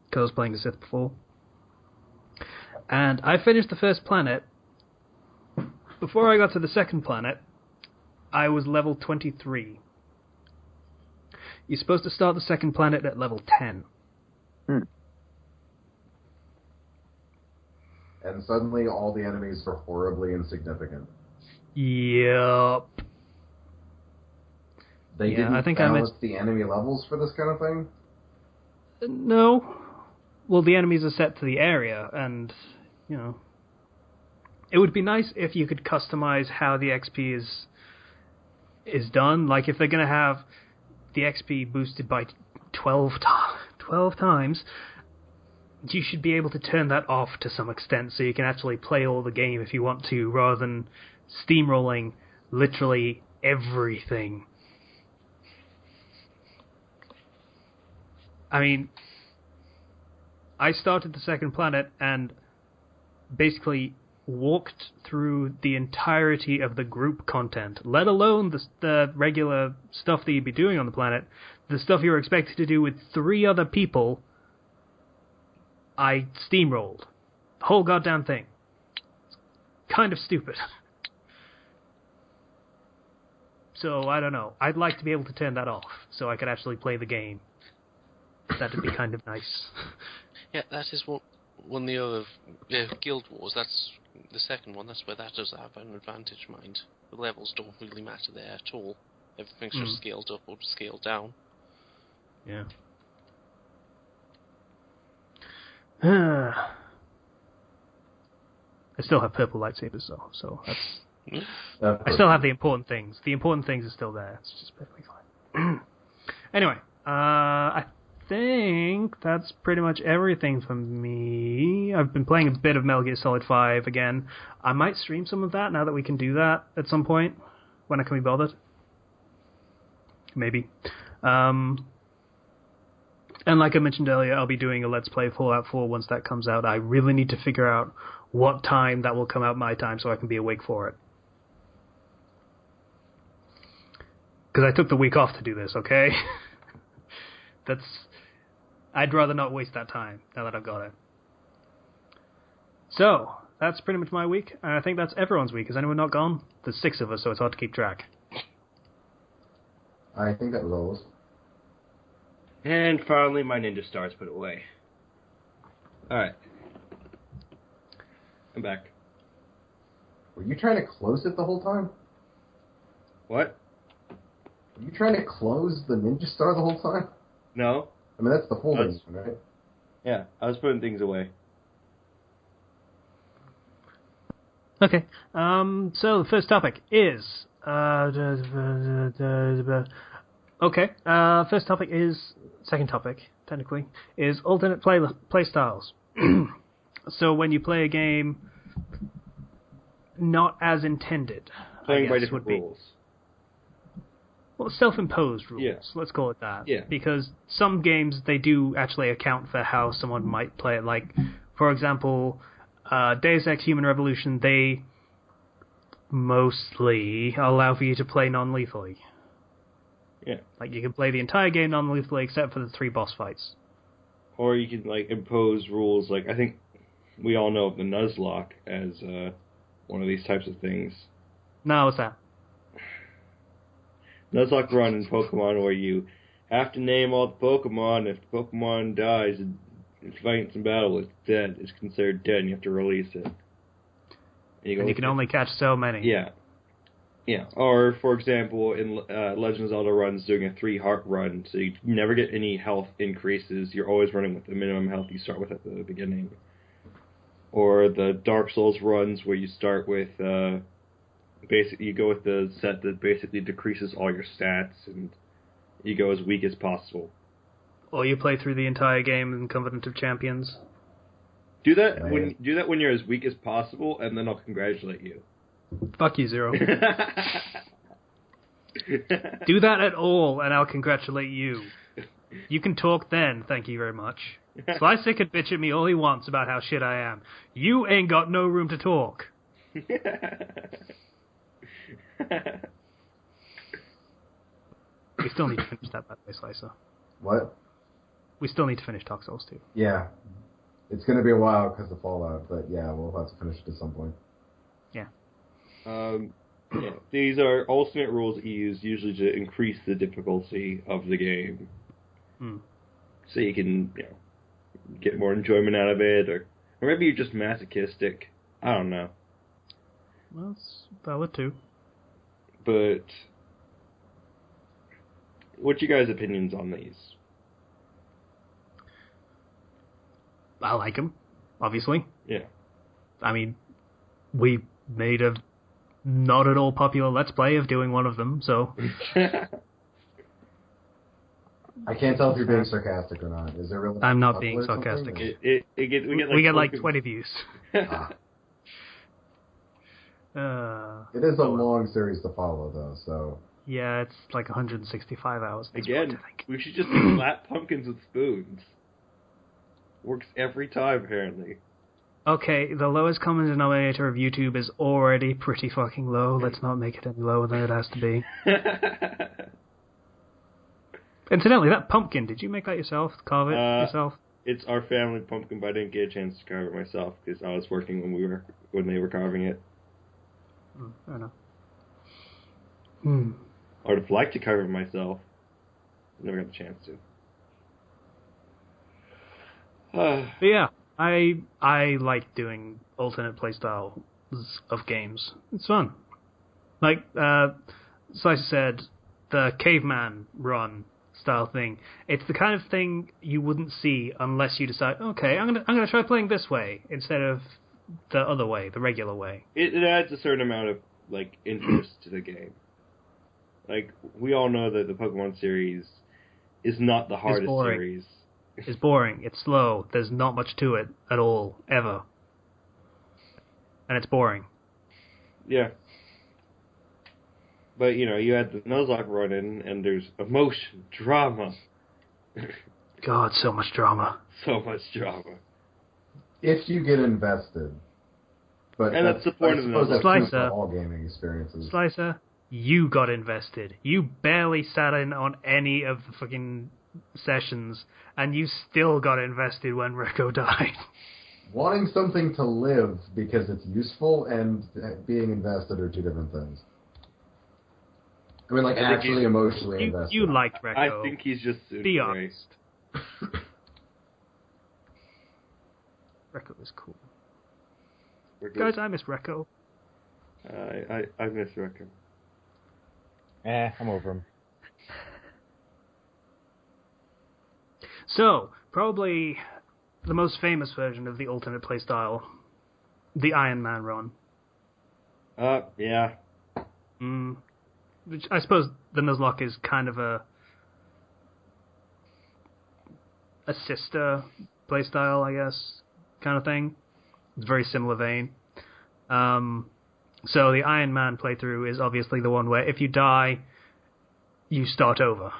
because I was playing the Sith before. And I finished the first planet Before I got to the second planet, I was level 23. You're supposed to start the second planet at level 10. And suddenly all the enemies are horribly insignificant. Yep. They didn't balance the enemy levels for this kind of thing? No. Well, the enemies are set to the area, and, you know... It would be nice if you could customize how the XP is done. Like, if they're going to have the XP boosted by 12 times, you should be able to turn that off to some extent so you can actually play all the game if you want to, rather than steamrolling literally everything. I mean, I started the second planet and basically walked through the entirety of the group content, let alone the regular stuff that you'd be doing on the planet. The stuff you were expected to do with 3 other people, I steamrolled. The whole goddamn thing. It's kind of stupid. So, I don't know. I'd like to be able to turn that off, so I could actually play the game. That'd be kind of nice. Yeah, that is one of the other Guild Wars. That's the second one. That's where that does have an advantage, mind. The levels don't really matter there at all. Everything's just scaled up or scaled down. Yeah. I still have purple lightsabers, though, so that's... I still have the important things. The important things are still there. It's just perfectly fine. Anyway, I think that's pretty much everything from me. I've been playing a bit of Metal Gear Solid 5 again. I might stream some of that now that we can do that at some point, when I can be bothered. Maybe. And like I mentioned earlier, I'll be doing a Let's Play Fallout 4 once that comes out. I really need to figure out what time that will come out my time so I can be awake for it. Because I took the week off to do this, okay? I'd rather not waste that time, now that I've got it. So, that's pretty much my week. And I think that's everyone's week. Is anyone not gone? There's 6 of us, so it's hard to keep track. I think that was always. And finally, my Ninja Stars put away. Alright. I'm back. Were you trying to close it the whole time? What? Were you trying to close the Ninja Star the whole time? No. I mean, that's the holding one, right? Yeah, I was putting things away. Okay. So the first topic is... Okay. First topic is... Second topic, technically, is alternate playstyles. So when you play a game not as intended, playing by different rules. Well, self-imposed rules, yeah. Let's call it that. Yeah. Because some games, they do actually account for how someone might play it. Like, for example, Deus Ex Human Revolution, they mostly allow for you to play non-lethally. Yeah. Like, you can play the entire game non-lethally except for the 3 boss fights. Or you can, like, impose rules, like, I think we all know of the Nuzlocke as one of these types of things. No, what's that? Nuzlocke Run in Pokemon, where you have to name all the Pokemon. If the Pokemon dies and it's fighting some battle, it's dead. It's considered dead, and you have to release it. And you can only catch so many. Yeah. Yeah. Or, for example, in Legend of Zelda runs, doing a 3-heart run, so you never get any health increases. You're always running with the minimum health you start with at the beginning. Or the Dark Souls runs, where you start with... you go with the set that basically decreases all your stats, and you go as weak as possible. Or you play through the entire game in Covenant of Champions. Do that when you're as weak as possible, and then I'll congratulate you. Fuck you, Zero. Do that at all, and I'll congratulate you. You can talk then, thank you very much. Slicer can bitch at me all he wants about how shit I am. You ain't got no room to talk. We still need to finish that, by the way, Slicer. What? We still need to finish Dark Souls 2. Yeah. It's going to be a while because of Fallout, but yeah, we'll have to finish it at some point. Yeah. Yeah, these are alternate rules that you use usually to increase the difficulty of the game. So you can, get more enjoyment out of it, or maybe you're just masochistic. I don't know. Well, it's valid too. But what's your guys' opinions on these? I like them, obviously. Yeah. I mean, we made a not at all popular Let's Play of doing one of them, so... I can't tell if you're being sarcastic or not. Is there really? I'm not being sarcastic. We get like 20 views. Ah. It is a long series to follow, though, so... Yeah, it's like 165 hours. Again, we should just slap pumpkins with spoons. Works every time, apparently. Okay, the lowest common denominator of YouTube is already pretty fucking low. Let's not make it any lower than it has to be. Incidentally, that pumpkin, did you make that yourself? Carve it yourself? It's our family pumpkin, but I didn't get a chance to carve it myself because I was working when they were carving it. Fair enough. I would have liked to carve it myself. Never got the chance to. But yeah, I like doing alternate playstyles of games. It's fun. Like Slicer said, the caveman run style thing. It's the kind of thing you wouldn't see unless you decide, okay, I'm gonna try playing this way instead of the other way, the regular way. It adds a certain amount of interest to the game. Like, we all know that the Pokemon series is not the hardest series. It's boring. It's slow. There's not much to it at all, ever. And it's boring. Yeah. But, you had the Nuzlocke run in, and there's emotion, drama. God, so much drama. So much drama. If you get invested. But and that's the point of the Nuzlocke. Slicer, all gaming experiences. Slicer, you got invested. You barely sat in on any of the fucking sessions, and you still got invested when Rekko died. Wanting something to live because it's useful and being invested are two different things. I mean, actually emotionally invested. You liked Rekko. I think he's just... Be honest. Rekko was cool. Guys, I miss Rekko. I miss Rekko. I'm over him. So, probably the most famous version of the alternate playstyle, the Iron Man run. Yeah. Which I suppose the Nuzlocke is kind of a sister playstyle, I guess, kind of thing. It's a very similar vein. So the Iron Man playthrough is obviously the one where if you die, you start over.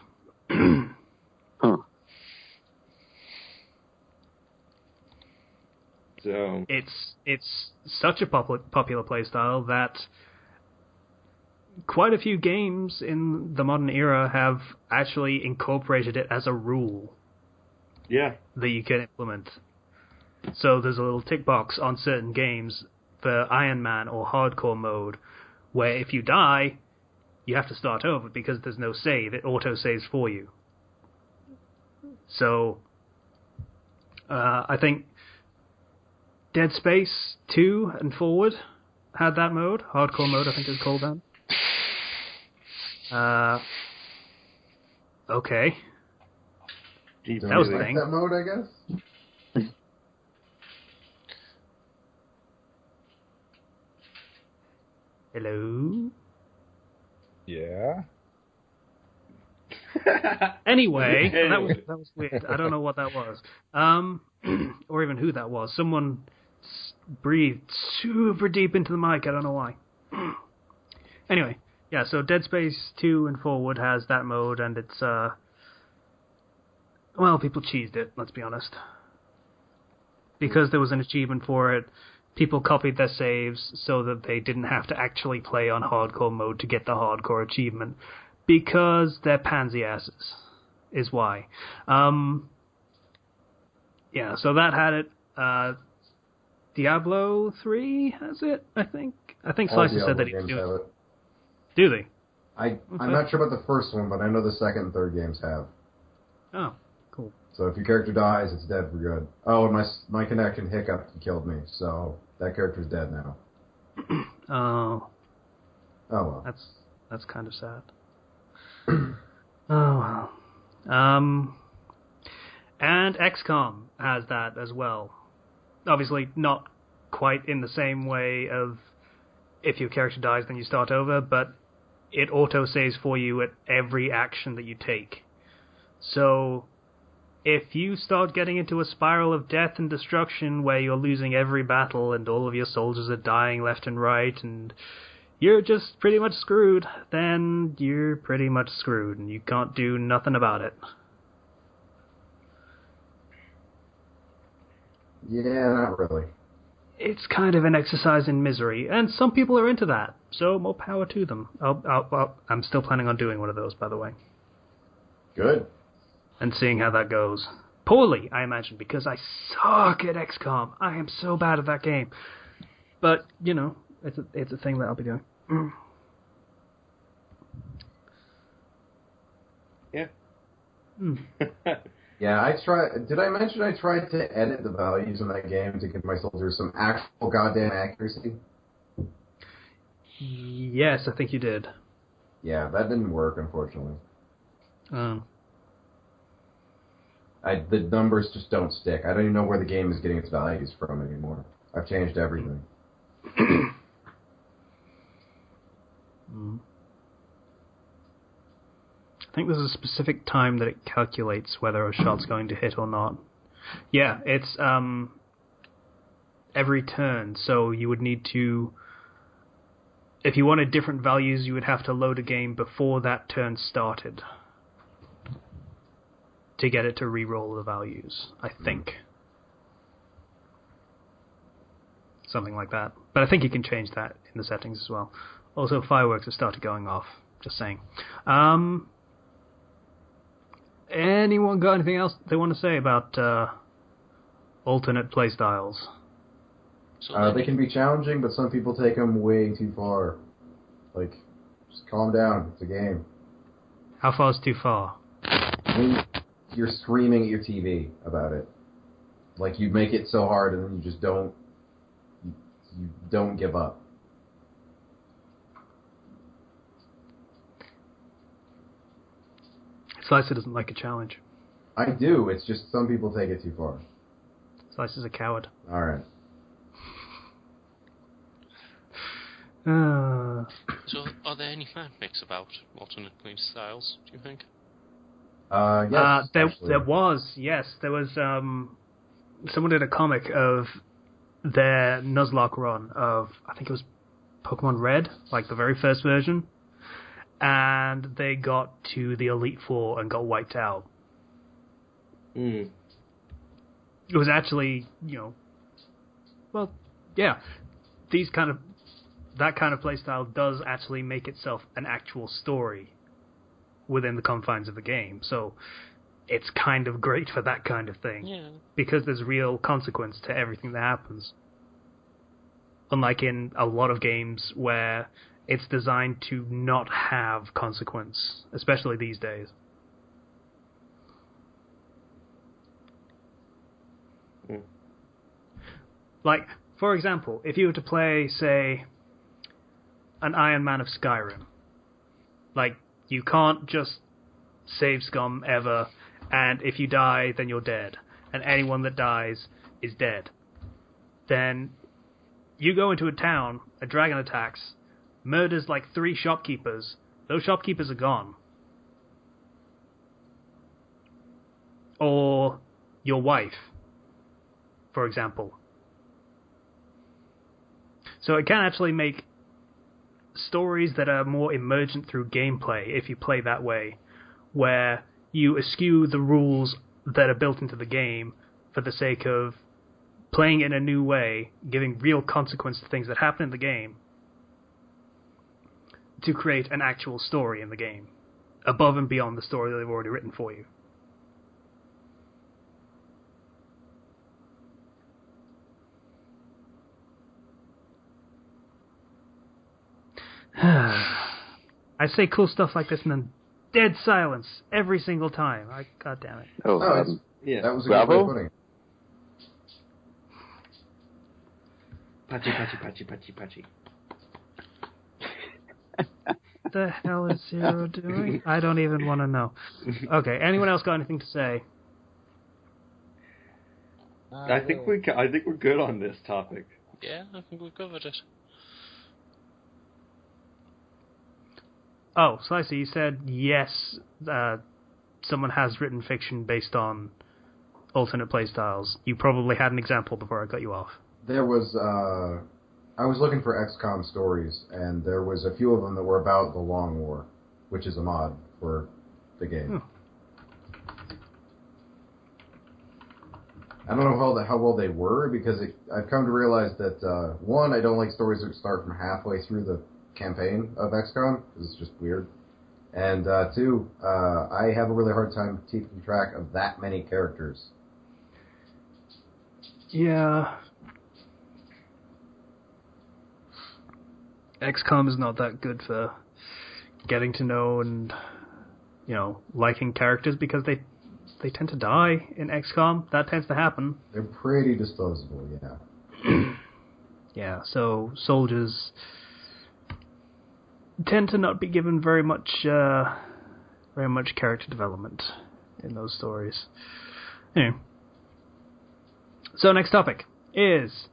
So it's such a popular playstyle that quite a few games in the modern era have actually incorporated it as a rule. Yeah. That you can implement. So there's a little tick box on certain games for Iron Man or hardcore mode where if you die, you have to start over because there's no save. It auto-saves for you. So I think Dead Space 2 and forward had that mode. Hardcore mode, I think it's called then. Okay. That was the thing. That mode, I guess? Hello? Yeah? Anyway, that was weird. I don't know what that was. Or even who that was. Someone breathed super deep into the mic. I don't know why. Anyway, yeah, so Dead Space 2 and forward has that mode, and it's, well, people cheesed it, let's be honest. Because there was an achievement for it, people copied their saves so that they didn't have to actually play on hardcore mode to get the hardcore achievement. Because they're pansy asses, is why. Yeah, so that had it. Diablo 3 has it, I think. I think All Slicer said Diablo that he games do have it. it. Do they? I'm not sure about the first one, but I know the second and third games have. Oh, cool. So if your character dies, it's dead for good. Oh, and my connection hiccuped and killed me, so that character's dead now. Oh, Oh well. that's kind of sad. Oh well. And XCOM has that as well. Obviously, not quite in the same way of if your character dies, then you start over, but it auto-saves for you at every action that you take. So, if you start getting into a spiral of death and destruction where you're losing every battle and all of your soldiers are dying left and right and you're just pretty much screwed, then you're pretty much screwed and you can't do nothing about it. Yeah, not really. It's kind of an exercise in misery, and some people are into that, so more power to them. I'm still planning on doing one of those, by the way. Good. And seeing how that goes. Poorly, I imagine, because I suck at XCOM. I am so bad at that game. But, you know, it's a thing that I'll be doing. Yeah. Yeah, did I mention I tried to edit the values in that game to give my soldiers some actual goddamn accuracy? Yes, I think you did. Yeah, that didn't work, unfortunately. The numbers just don't stick. I don't even know where the game is getting its values from anymore. I've changed everything. I think there's a specific time that it calculates whether a shot's going to hit or not. Yeah, it's every turn, so you would need to... If you wanted different values, you would have to load a game before that turn started to get it to re-roll the values, I think. Something like that. But I think you can change that in the settings as well. Also, fireworks have started going off. Just saying. Anyone got anything else they want to say about alternate playstyles? So They can be challenging, but some people take them way too far. Like, just calm down. It's a game. How far is too far? I mean, you're screaming at your TV about it. Like, you make it so hard and then you just don't... You don't give up. Slicer doesn't like a challenge. I do. It's just some people take it too far. Slicer's a coward. All right. So, are there any fanfics about alternate play styles, do you think? Yes, there was, yes. There was, someone did a comic of their Nuzlocke run of, I think it was Pokemon Red, like the very first version. And they got to the Elite Four and got wiped out. It was actually, you know, well, yeah, that kind of playstyle does actually make itself an actual story within the confines of the game. So it's kind of great for that kind of thing. Yeah. Because there's real consequence to everything that happens. Unlike in a lot of games where it's designed to not have consequence, especially these days. Like, for example, if you were to play, say, an Iron Man of Skyrim, like, you can't just save scum ever, and if you die, then you're dead, and anyone that dies is dead. Then you go into a town, a dragon attacks, murders like 3 shopkeepers. Those shopkeepers are gone. Or your wife, for example. So it can actually make stories that are more emergent through gameplay, if you play that way, where you eschew the rules that are built into the game for the sake of playing in a new way, giving real consequence to things that happen in the game, to create an actual story in the game, above and beyond the story that they've already written for you. I say cool stuff like this and then dead silence every single time. God damn it. Oh, Yeah. That was a good way Bravo? of putting it. Patchy, patchy, patchy, patchy, patchy. What the hell is Zero doing? I don't even want to know. Okay, anyone else got anything to say? I think we're good on this topic. Yeah, I think we covered it. Oh, Slicey, you said yes, someone has written fiction based on alternate playstyles. You probably had an example before I cut you off. There was, I was looking for XCOM stories, and there was a few of them that were about the Long War, which is a mod for the game. I don't know how well they were, because I've come to realize that, one, I don't like stories that start from halfway through the campaign of XCOM, because it's just weird. And two, I have a really hard time keeping track of that many characters. Yeah. XCOM is not that good for getting to know and, liking characters because they tend to die in XCOM. That tends to happen. They're pretty disposable, yeah. Yeah, so soldiers tend to not be given very much character development in those stories. Anyway. So next topic is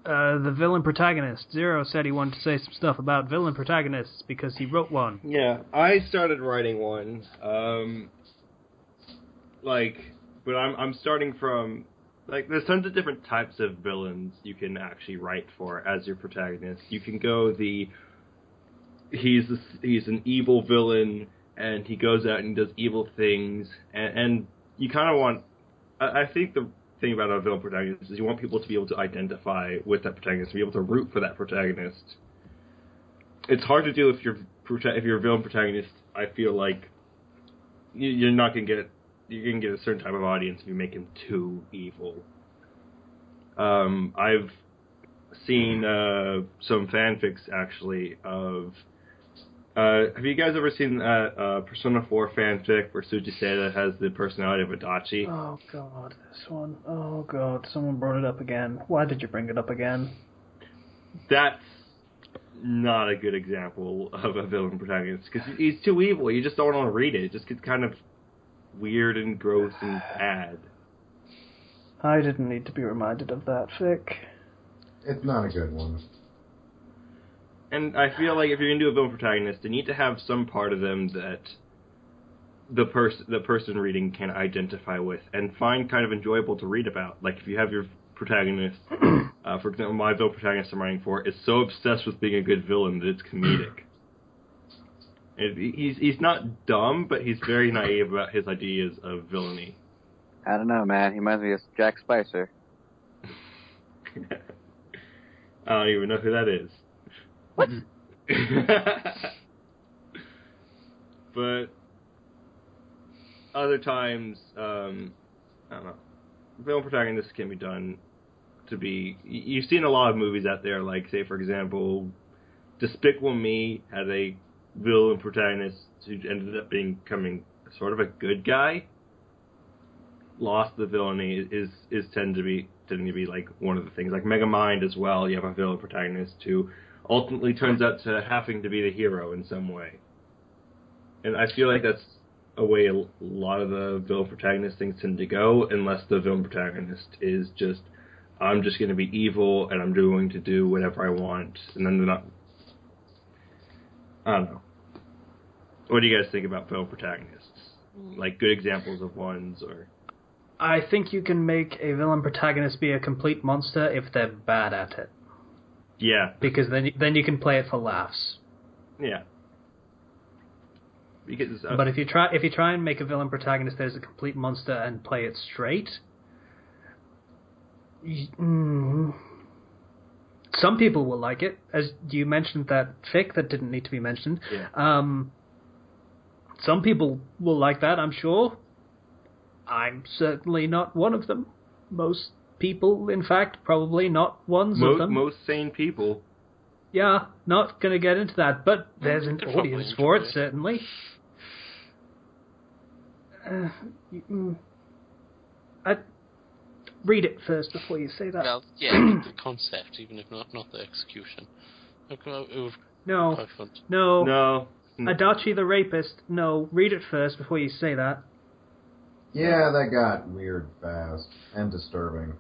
the villain protagonist. Zero said he wanted to say some stuff about villain protagonists because he wrote one. Yeah, I started writing one. But I'm starting from, there's tons of different types of villains you can actually write for as your protagonist. You can go he's an evil villain, and he goes out and does evil things, and you kind of want, I think the thing about a villain protagonist is you want people to be able to identify with that protagonist, to be able to root for that protagonist. It's hard to do if you're a villain protagonist. I feel like you're not going to get you're going to get a certain type of audience if you make him too evil. I've seen some fanfics, actually, of... have you guys ever seen that Persona 4 fanfic where Sujiseta has the personality of Adachi? Oh, God, this one. Oh, God, someone brought it up again. Why did you bring it up again? That's not a good example of a villain protagonist, because he's too evil. You just don't want to read it. It just gets kind of weird and gross and bad. I didn't need to be reminded of that fic. It's not a good one. And I feel like if you're going to do a villain protagonist, you need to have some part of them that the person reading can identify with and find kind of enjoyable to read about. Like if you have your protagonist, for example, my villain protagonist I'm writing for is so obsessed with being a good villain that it's comedic. And he's not dumb, but he's very naive about his ideas of villainy. I don't know, man. He reminds me of Jack Spicer. I don't even know who that is. What? But other times, I don't know. Villain protagonists can be done to be... You've seen a lot of movies out there, like, say, for example, Despicable Me had a villain protagonist who ended up becoming sort of a good guy. Lost the villainy is tending to be like one of the things. Like Megamind as well, you have a villain protagonist who ultimately turns out to having to be the hero in some way. And I feel like that's a way a lot of the villain protagonist things tend to go, unless the villain protagonist is just, I'm just going to be evil and I'm going to do whatever I want, and then they're not... I don't know. What do you guys think about villain protagonists? Like good examples of ones, or... I think you can make a villain protagonist be a complete monster if they're bad at it. Yeah. Because then you can play it for laughs. Yeah. Because, but if you try and make a villain protagonist that is a complete monster and play it straight, some people will like it. As you mentioned that fic that didn't need to be mentioned. Yeah. Some people will like that, I'm sure. I'm certainly not one of them. Most people, in fact, probably not ones of them. Most sane people. Yeah, not going to get into that, but there's an Could probably audience for enjoy it, it. certainly. I'd read it first before you say that. Well, yeah, the concept, even if not the execution. It was No, quite fun. no, No. Adachi the Rapist, no, read it first before you say that. Yeah, that got weird fast and disturbing.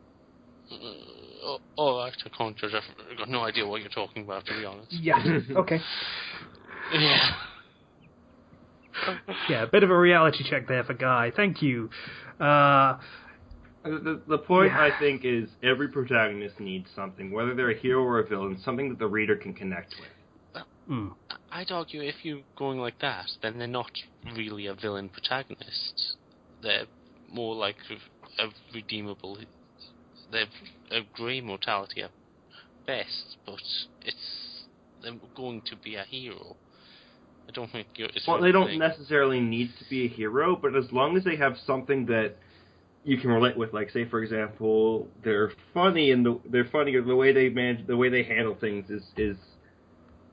Actually, I can't judge. I've got no idea what you're talking about, to be honest. Yeah, okay. Yeah. Yeah, a bit of a reality check there for Guy. Thank you. The point, Yeah. I think, is every protagonist needs something, whether they're a hero or a villain, something that the reader can connect with. I'd argue if you're going like that, then they're not really a villain protagonist. They're more like a redeemable. They're a grey mortality at best, but they're going to be a hero. I don't think it's. Well, they don't necessarily need to be a hero, but as long as they have something that you can relate with, like, say, for example, they're funny and they're funny, or the way they manage, the way they handle things is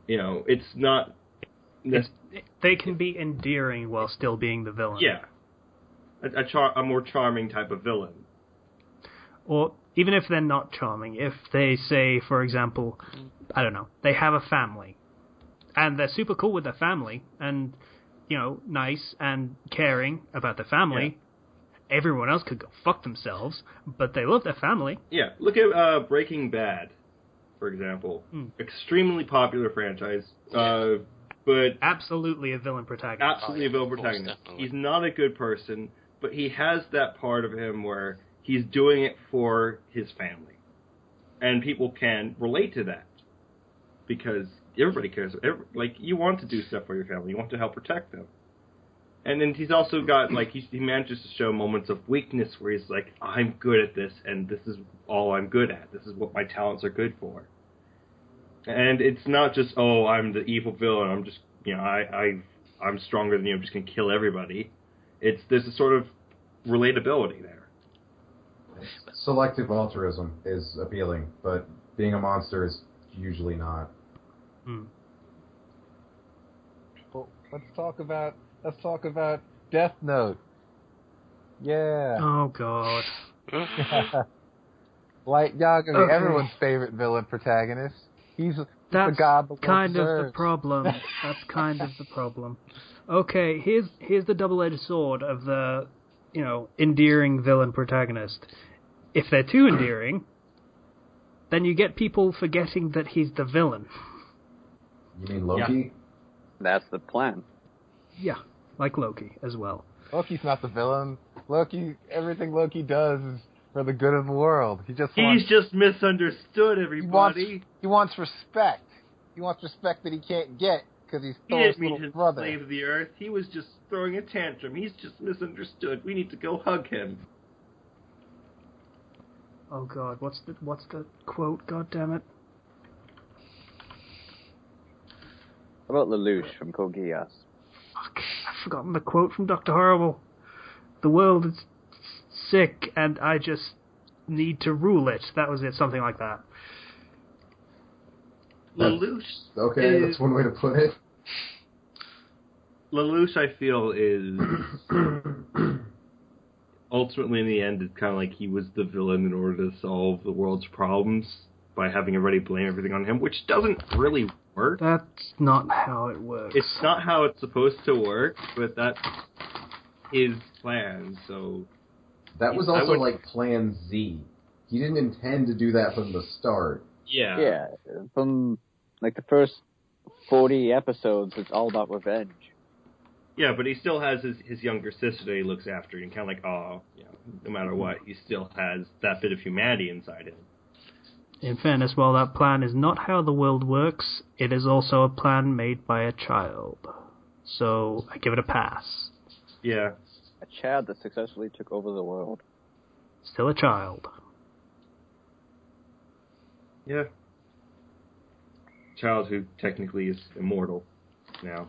you know, it's not. They can be endearing while still being the villain. Yeah, a more charming type of villain. Or even if they're not charming, if they say, for example, I don't know, they have a family, and they're super cool with their family, and, you know, nice and caring about their family. Yeah. Everyone else could go fuck themselves, but they love their family. Yeah, look at Breaking Bad, for example. Extremely popular franchise, but absolutely a villain protagonist. Absolutely a villain protagonist. He's not a good person, but he has that part of him where he's doing it for his family. And people can relate to that. Because everybody cares. Like, you want to do stuff for your family. You want to help protect them. And then he's also got, like, he manages to show moments of weakness where he's like, I'm good at this, and this is all I'm good at. This is what my talents are good for. And it's not just, oh, I'm the evil villain. I'm just, you know, I'm stronger than you. I'm just going to kill everybody. There's a sort of relatability there. Selective altruism is appealing, but being a monster is usually not. Well, let's talk about Death Note. Yeah. Oh God. Light Yagami, everyone's favorite villain protagonist. He's the god the world kind deserves. of the problem. That's kind of the problem. Okay, here's the double-edged sword of the, you know, endearing villain protagonist. If they're too endearing, then you get people forgetting that he's the villain. You mean Loki? Yeah. That's the plan. Yeah, like Loki as well. Loki's not the villain. Everything Loki does is for the good of the world. He's just misunderstood, everybody. He wants respect. He wants respect that he can't get because he's Thor's little brother. He didn't mean to save the Earth. He was just throwing a tantrum. He's just misunderstood. We need to go hug him. Oh God, what's the quote? God damn it! How about Lelouch from Code Geass? Fuck, I've forgotten the quote from Dr. Horrible. The world is sick, and I just need to rule it. That was it, something like that. Lelouch. Okay, that's one way to put it. Lelouch, I feel, is ultimately, in the end, it's kind of like he was the villain in order to solve the world's problems by having everybody blame everything on him, which doesn't really work. That's not how it works. It's not how it's supposed to work, but that's his plan, so... That was also like Plan Z. He didn't intend to do that from the start. Yeah. Yeah, from like the first 40 episodes, it's all about revenge. Yeah, but he still has his younger sister that he looks after, and kind of like, you know, no matter what, he still has that bit of humanity inside him. In fairness, while that plan is not how the world works, it is also a plan made by a child. So, I give it a pass. Yeah. A child that successfully took over the world. Still a child. Yeah. Child who technically is immortal now.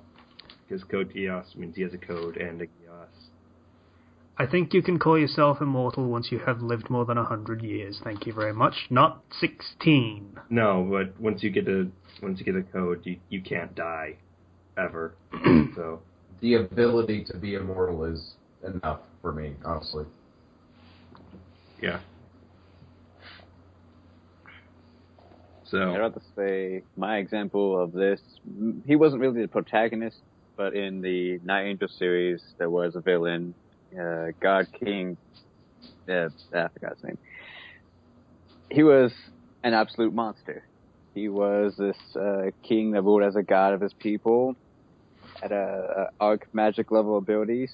Because Code Geass means he has a code and a Geass. I think you can call yourself immortal once you have lived more than 100 years. Thank you very much. Not 16. No, but once you get a code, you can't die ever. So The ability to be immortal is enough for me, honestly. yeah. So I'd rather say my example of this, he wasn't really the protagonist, but in the Night Angel series, there was a villain, God King, I forgot his name. He was an absolute monster. He was this king that ruled as a god of his people, had a arc magic level abilities.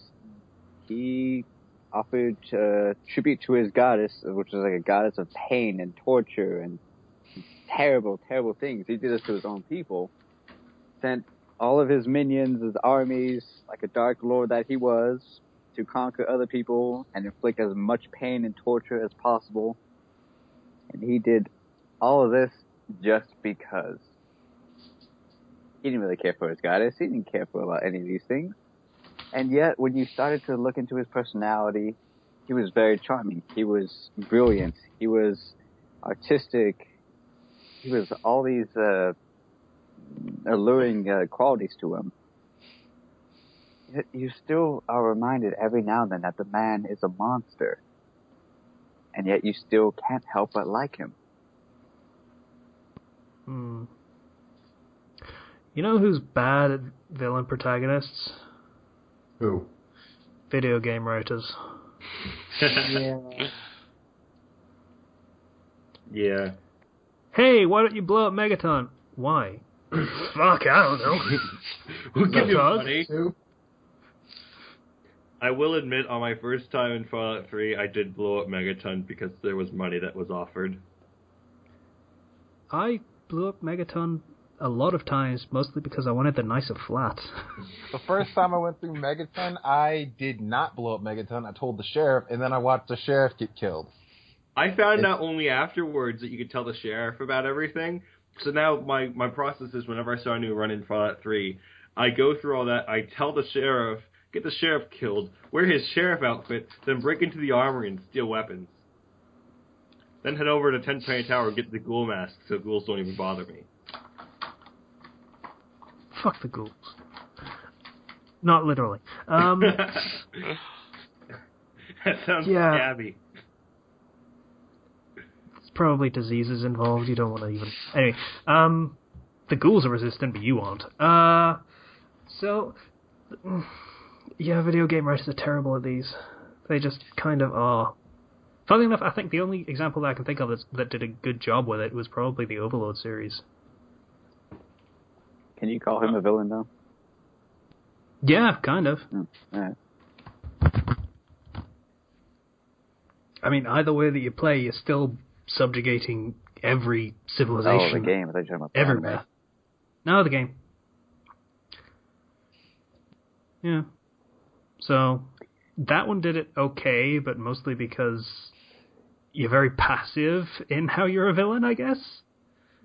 He offered tribute to his goddess, which was like a goddess of pain and torture and terrible, terrible things. He did this to his own people. Sent all of his minions, his armies, like a dark lord that he was, to conquer other people and inflict as much pain and torture as possible. And he did all of this just because. He didn't really care for his goddess. He didn't care for about any of these things. And yet, when you started to look into his personality, he was very charming. He was brilliant. He was artistic. He was all these alluring qualities to him. You still are reminded every now and then that the man is a monster. And yet you still can't help but like him. You know who's bad at villain protagonists? Who? Video game writers. yeah. Hey, why don't you blow up Megaton? Why? Fuck, I don't know. We'll give you Because? money. Who? I will admit, on my first time in Fallout 3, I did blow up Megaton because there was money that was offered. I blew up Megaton a lot of times, mostly because I wanted the nicer flat. The first time I went through Megaton, I did not blow up Megaton. I told the sheriff, and then I watched the sheriff get killed. I found out only afterwards that you could tell the sheriff about everything. So now my process is whenever I start a new run in Fallout 3, I go through all that, I tell the sheriff, get the sheriff killed, wear his sheriff outfit, then break into the armory and steal weapons. Then head over to 10 Penny Tower and get the ghoul mask so ghouls don't even bother me. Fuck the ghouls. Not literally. That sounds Yeah. scabby. There's probably diseases involved, you don't want to even... Anyway, the ghouls are resistant, but you aren't. So... Yeah, video game writers are terrible at these. They just kind of are. Funnily enough, I think the only example that I can think of that did a good job with it was probably the Overlord series. Can you call him a villain, though? Yeah, kind of. Alright. I mean, either way that you play, you're still subjugating every civilization. Oh, the game. I thought you were talking about the everywhere. anime. No, the game. Yeah. So, that one did it okay, but mostly because you're very passive in how you're a villain, I guess.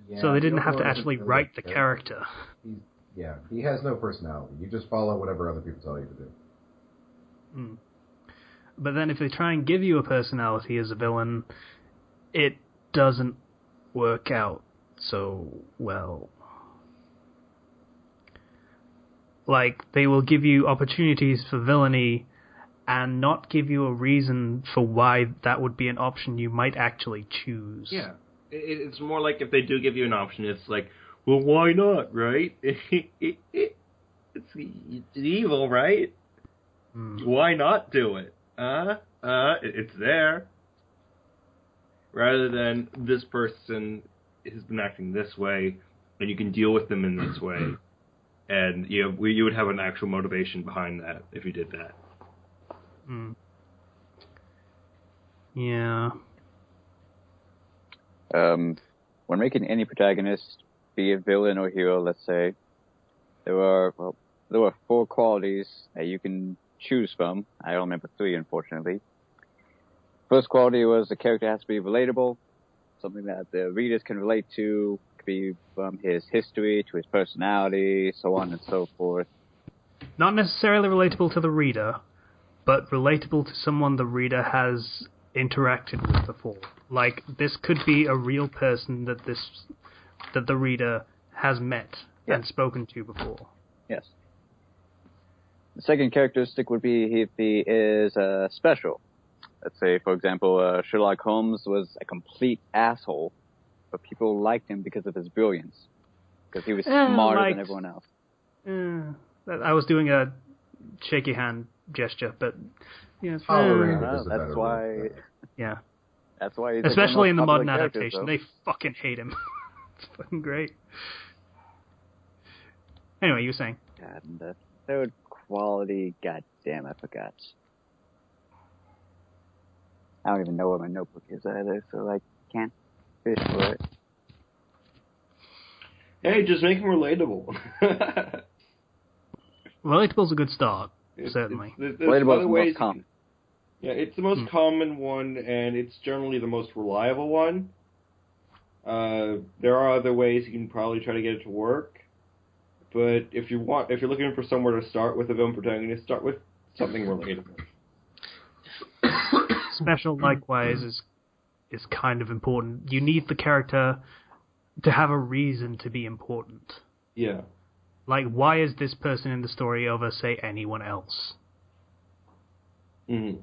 Yeah, So they didn't the have to Overlord actually isn't really write the a character. He has no personality. You just follow whatever other people tell you to do. But then if they try and give you a personality as a villain, it doesn't work out so well. Like, they will give you opportunities for villainy and not give you a reason for why that would be an option you might actually choose. Yeah. It's more like if they do give you an option, it's like, well, why not, right? It's evil, right? Why not do it? It's there. Rather than this person has been acting this way, and you can deal with them in this way. And you would have an actual motivation behind that if you did that. Yeah. When making any protagonist, be it villain or hero, let's say, there were 4 qualities that you can choose from. I only remember 3, unfortunately. First quality was the character has to be relatable, something that the readers can relate to, could be from his history to his personality, so on and so forth. Not necessarily relatable to the reader, but relatable to someone the reader has interacted with before. Like, this could be a real person that the reader has met and spoken to before. Yes. The second characteristic would be if he is special. Let's say, for example, Sherlock Holmes was a complete asshole, but people liked him because of his brilliance. Because he was smarter than everyone else. I was doing a shaky hand gesture, but... Yeah, tolerated is a that's better why. word. Yeah. That's why he's especially in the modern characters, adaptation, though. they fucking hate him. It's fucking great. Anyway, you were saying? God, and the third quality, goddamn, I forgot. I don't even know where my notebook is either, so I can't fish for it. Hey, just make him relatable. Relatable is a good start, certainly. There's Relatable is other the ways most common. Yeah, it's the most common one, and it's generally the most reliable one. There are other ways you can probably try to get it to work, but if you're looking for somewhere to start with a villain protagonist, start with something relatable. Special, likewise, is kind of important. You need the character to have a reason to be important. Yeah. Like, why is this person in the story over, say, anyone else? Mm-hmm.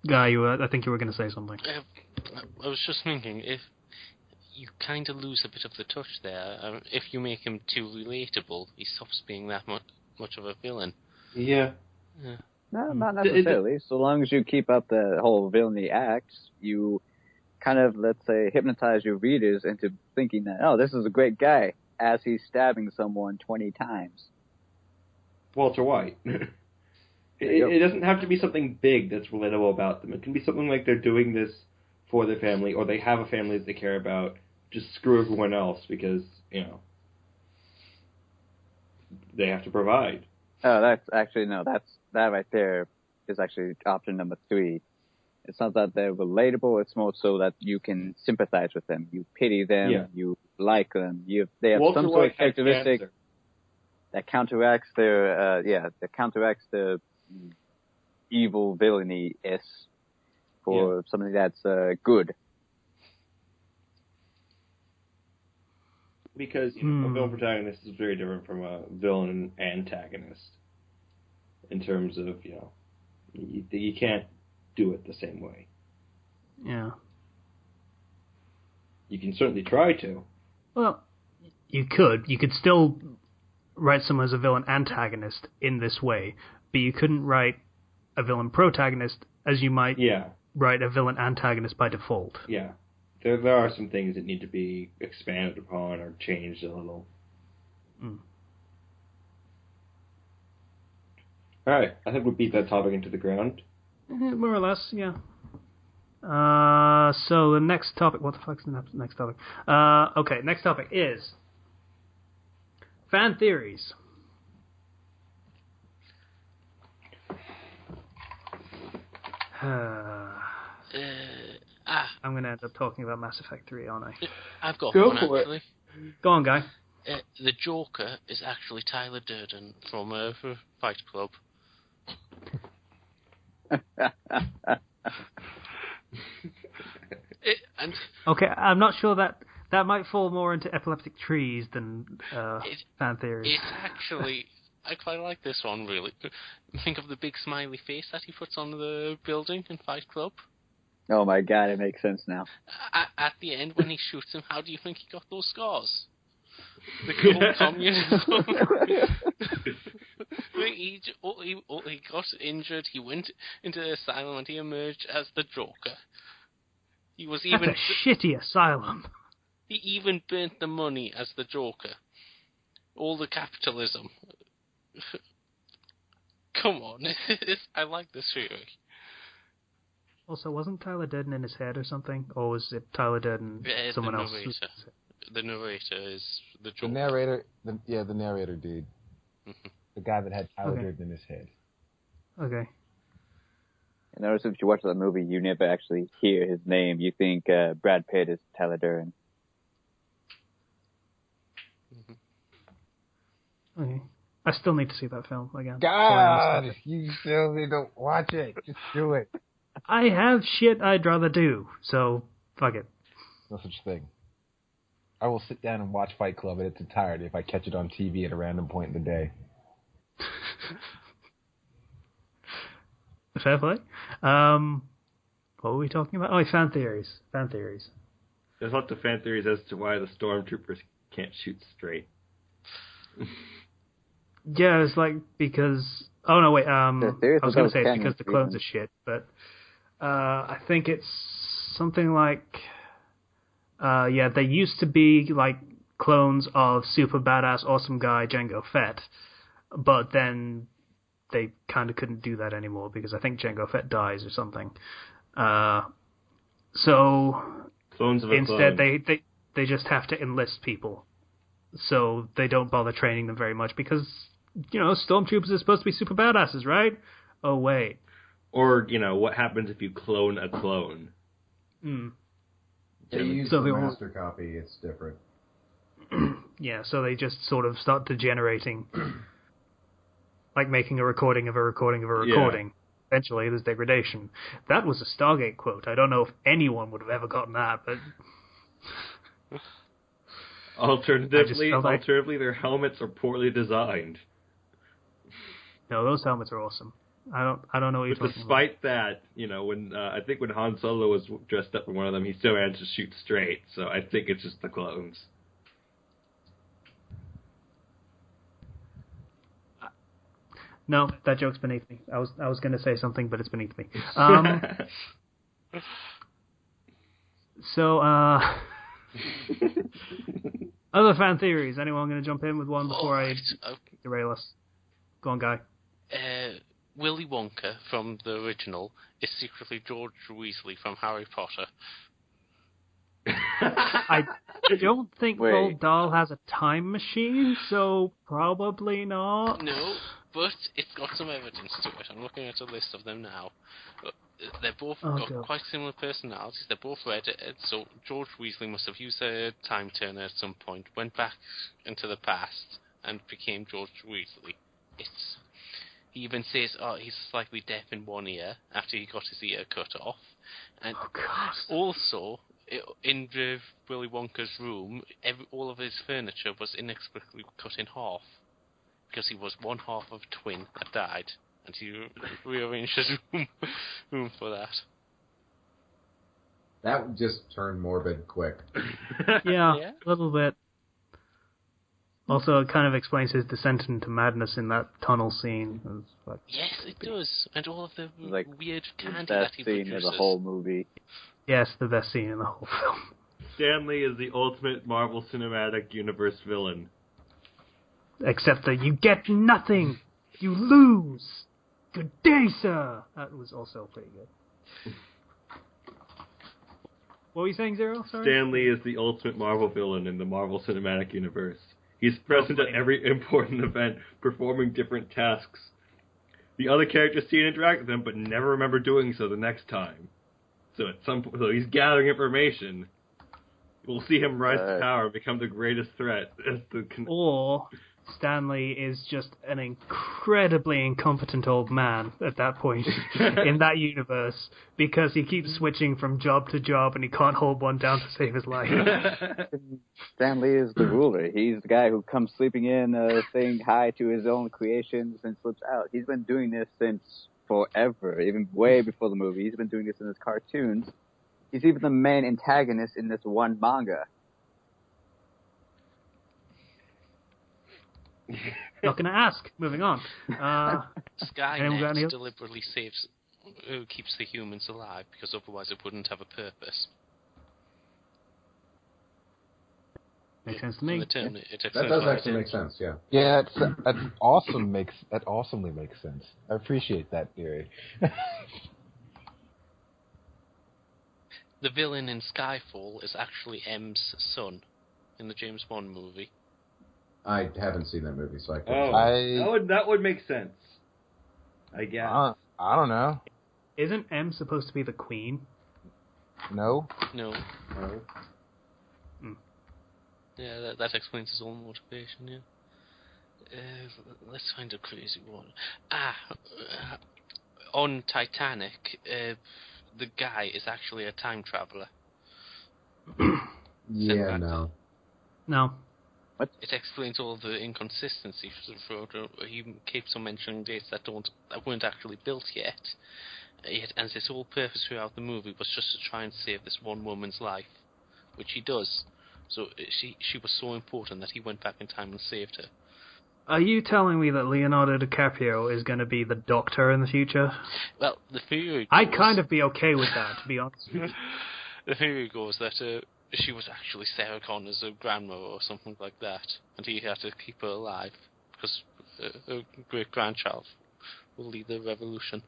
Guy, I think you were going to say something. I was just thinking, if you kind of lose a bit of the touch there, if you make him too relatable, he stops being that much of a villain. Yeah. No, not necessarily. So long as you keep up the whole villainy act, you kind of, let's say, hypnotize your readers into thinking that, oh, this is a great guy, as he's stabbing someone 20 times. Walter White. It doesn't have to be something big that's relatable about them. It can be something like they're doing this for their family, or they have a family that they care about. Just screw everyone else because, they have to provide. Oh, that's actually, no, that right there is actually option number 3. It's not that they're relatable, it's more so that you can sympathize with them. You pity them, you like them, they have Walter some White sort of characteristic cancer. that counteracts their, evil villainy-is for something that's good. Because a villain protagonist is very different from a villain antagonist in terms of, you can't do it the same way. Yeah. You can certainly try to. Well, you could. You could still write someone as a villain antagonist in this way, but you couldn't write a villain protagonist as you might write a villain antagonist by default. Yeah. There are some things that need to be expanded upon or changed a little. Alright, I think we beat that topic into the ground. More or less, yeah. So the next topic... What the fuck's the next topic? Okay, next topic is... fan theories. I'm going to end up talking about Mass Effect 3, aren't I? I've got Go one, for actually. Go on, Guy. The Joker is actually Tyler Durden from Fight Club. Okay, I'm not sure that might fall more into epileptic trees than fan theories. It's actually... I quite like this one, really. Think of the big smiley face that he puts on the building in Fight Club. Oh my god, it makes sense now. At the end, when he shoots him, how do you think he got those scars? The cool communism. he got injured, he went into the asylum, and he emerged as the Joker. He was even... That's a shitty asylum. He even burnt the money as the Joker. All the capitalism. Come on, I like this theory. Also, wasn't Tyler Durden in his head or something? Or was it Tyler Durden someone else? The narrator is the Joker. The narrator dude. The guy that had Tyler Durden in his head. Okay. I notice if you watch that movie, you never actually hear his name. You think Brad Pitt is Tyler Durden. Okay. I still need to see that film again. God, you still need to watch it. Just do it. I have shit I'd rather do, so fuck it. No such thing. I will sit down and watch Fight Club in its entirety if I catch it on TV at a random point in the day. Fair play. What were we talking about? Oh, fan theories. Fan theories. There's lots of fan theories as to why the stormtroopers can't shoot straight. Yeah, it's like because... Oh, no, wait. I was going to say it's because the clones are shit, but I think it's something like... they used to be like clones of super badass, awesome guy Jango Fett, but then they kind of couldn't do that anymore because I think Jango Fett dies or something. So Clones of a instead, clone. they just have to enlist people, so they don't bother training them very much because stormtroopers are supposed to be super badasses, right? Oh wait. Or what happens if you clone a clone? They use the master copy. It's different. Yeah, so they just sort of start degenerating, like making a recording of a recording of a recording. Yeah. Eventually, there's degradation. That was a Stargate quote. I don't know if anyone would have ever gotten that, but... Alternatively, their helmets are poorly designed. No, those helmets are awesome. I don't know what you're talking Despite that, when I think when Han Solo was dressed up in one of them, he still managed to shoot straight. So I think it's just the clones. No, that joke's beneath me. I was going to say something, but it's beneath me. So, other fan theories. Anyone going to jump in with one before I derail us? Go on, Guy. Willy Wonka from the original is secretly George Weasley from Harry Potter. I don't think Roald Dahl has a time machine, so probably not. No, but it's got some evidence to it. I'm looking at a list of them now. They're both got quite similar personalities. They're both redheaded, so George Weasley must have used a time turner at some point, went back into the past, and became George Weasley. He even says, he's slightly deaf in one ear after he got his ear cut off. And also, in Willy Wonka's room, all of his furniture was inexplicably cut in half. Because he was one half of a twin that died. And he rearranged his room for that. That would just turn morbid quick. Yeah, a little bit. Also, it kind of explains his descent into madness in that tunnel scene. Yes, it does. And all of the weird candy that he scene produces. in the whole movie. Yes, the best scene in the whole film. Stan Lee is the ultimate Marvel Cinematic Universe villain. Except that you get nothing! You lose! Good day, sir! That was also pretty good. What were you saying, Zero? Sorry? Stan Lee is the ultimate Marvel villain in the Marvel Cinematic Universe. He's present at every important event, performing different tasks. The other characters see and interact with him, but never remember doing so the next time. So at some point, he's gathering information. We'll see him rise to power and become the greatest threat. Or Stanley is just an incredibly incompetent old man at that point in that universe because he keeps switching from job to job and he can't hold one down to save his life. Stanley is the ruler. He's the guy who comes sleeping in, saying hi to his own creations and slips out. He's been doing this since forever, even way before the movie. He's been doing this in his cartoons. He's even the main antagonist in this one manga. Not going to ask. Moving on. Skynet deliberately keeps the humans alive because otherwise it wouldn't have a purpose. Makes sense to me. That does actually make sense. Yeah. Yeah, that awesomely makes sense. I appreciate that theory. The villain in Skyfall is actually M's son in the James Bond movie. I haven't seen that movie, so I can't. That would make sense. I guess. I don't know. Isn't M supposed to be the queen? No. Yeah, that explains his own motivation. Yeah. let's find a crazy one. On Titanic, the guy is actually a time traveler. Yeah, no. No. It explains all the inconsistencies throughout. He keeps on mentioning dates that weren't actually built yet. And his whole purpose throughout the movie was just to try and save this one woman's life, which he does. So she was so important that he went back in time and saved her. Are you telling me that Leonardo DiCaprio is going to be the Doctor in the future? Well, the theory goes... I'd kind of be okay with that, to be honest. The theory goes that she was actually Sarah Connor's grandmother or something like that, and he had to keep her alive because her great-grandchild will lead the revolution.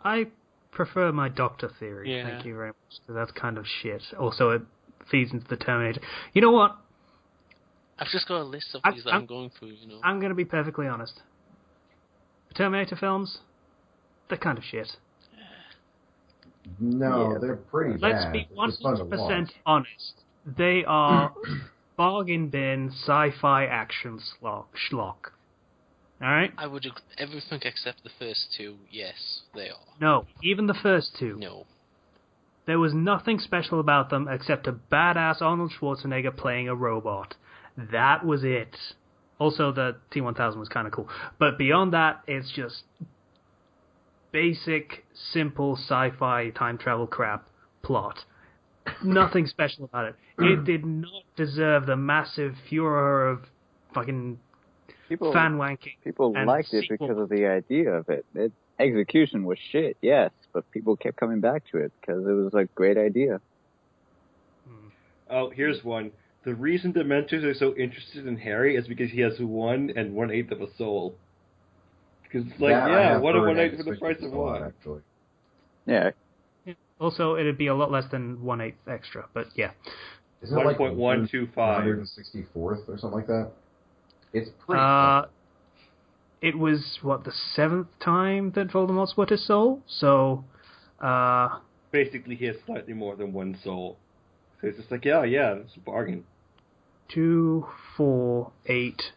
I prefer my Doctor theory, Yeah. Thank you very much. That's kind of shit. Also, it feeds into the Terminator. You know what? I've just got a list of these that I'm going through, you know. I'm going to be perfectly honest. The Terminator films, they're kind of shit. No, they're pretty Let's bad. be It's just fun to 100% watch. honest. They are bargain bin sci-fi action schlock. Alright? I would agree, everything except the first two, yes, they are. No, even the first two. No. There was nothing special about them except a badass Arnold Schwarzenegger playing a robot. That was it. Also, the T-1000 was kind of cool. But beyond that, it's just basic, simple sci-fi time travel crap plot. Nothing special about it. It did not deserve the massive furor of fucking fan wanking. People liked it because of the idea of it. Execution was shit, yes, but people kept coming back to it because it was a great idea. Oh, here's one. The reason Dementors are so interested in Harry is because he has 1 1/8 of a soul. Because it's like, That I yeah, have 1 heard 1/8 for the extra price of a lot, 1. actually. Yeah. Also, it'd be a lot less than 1/8 extra, but yeah. Isn't it like 1.125? 164th or something like that? It's pretty. It was, the 7th time that Voldemort split his soul? So, Basically, he has slightly more than 1 soul. So it's just like, yeah, it's a bargain. 2, 4, 8,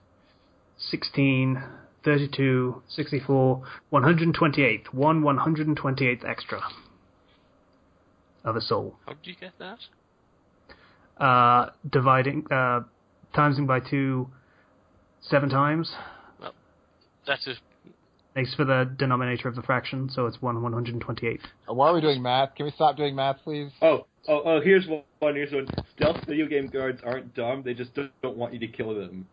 16, 32, 64, 128th. 128th extra of a soul. How did you get that? Timesing by 2 7 times. Well, that's a... Makes for the denominator of the fraction, so it's 128th. Why are we doing math? Can we stop doing math, please? Oh, here's one. Stealth video game guards aren't dumb, they just don't want you to kill them.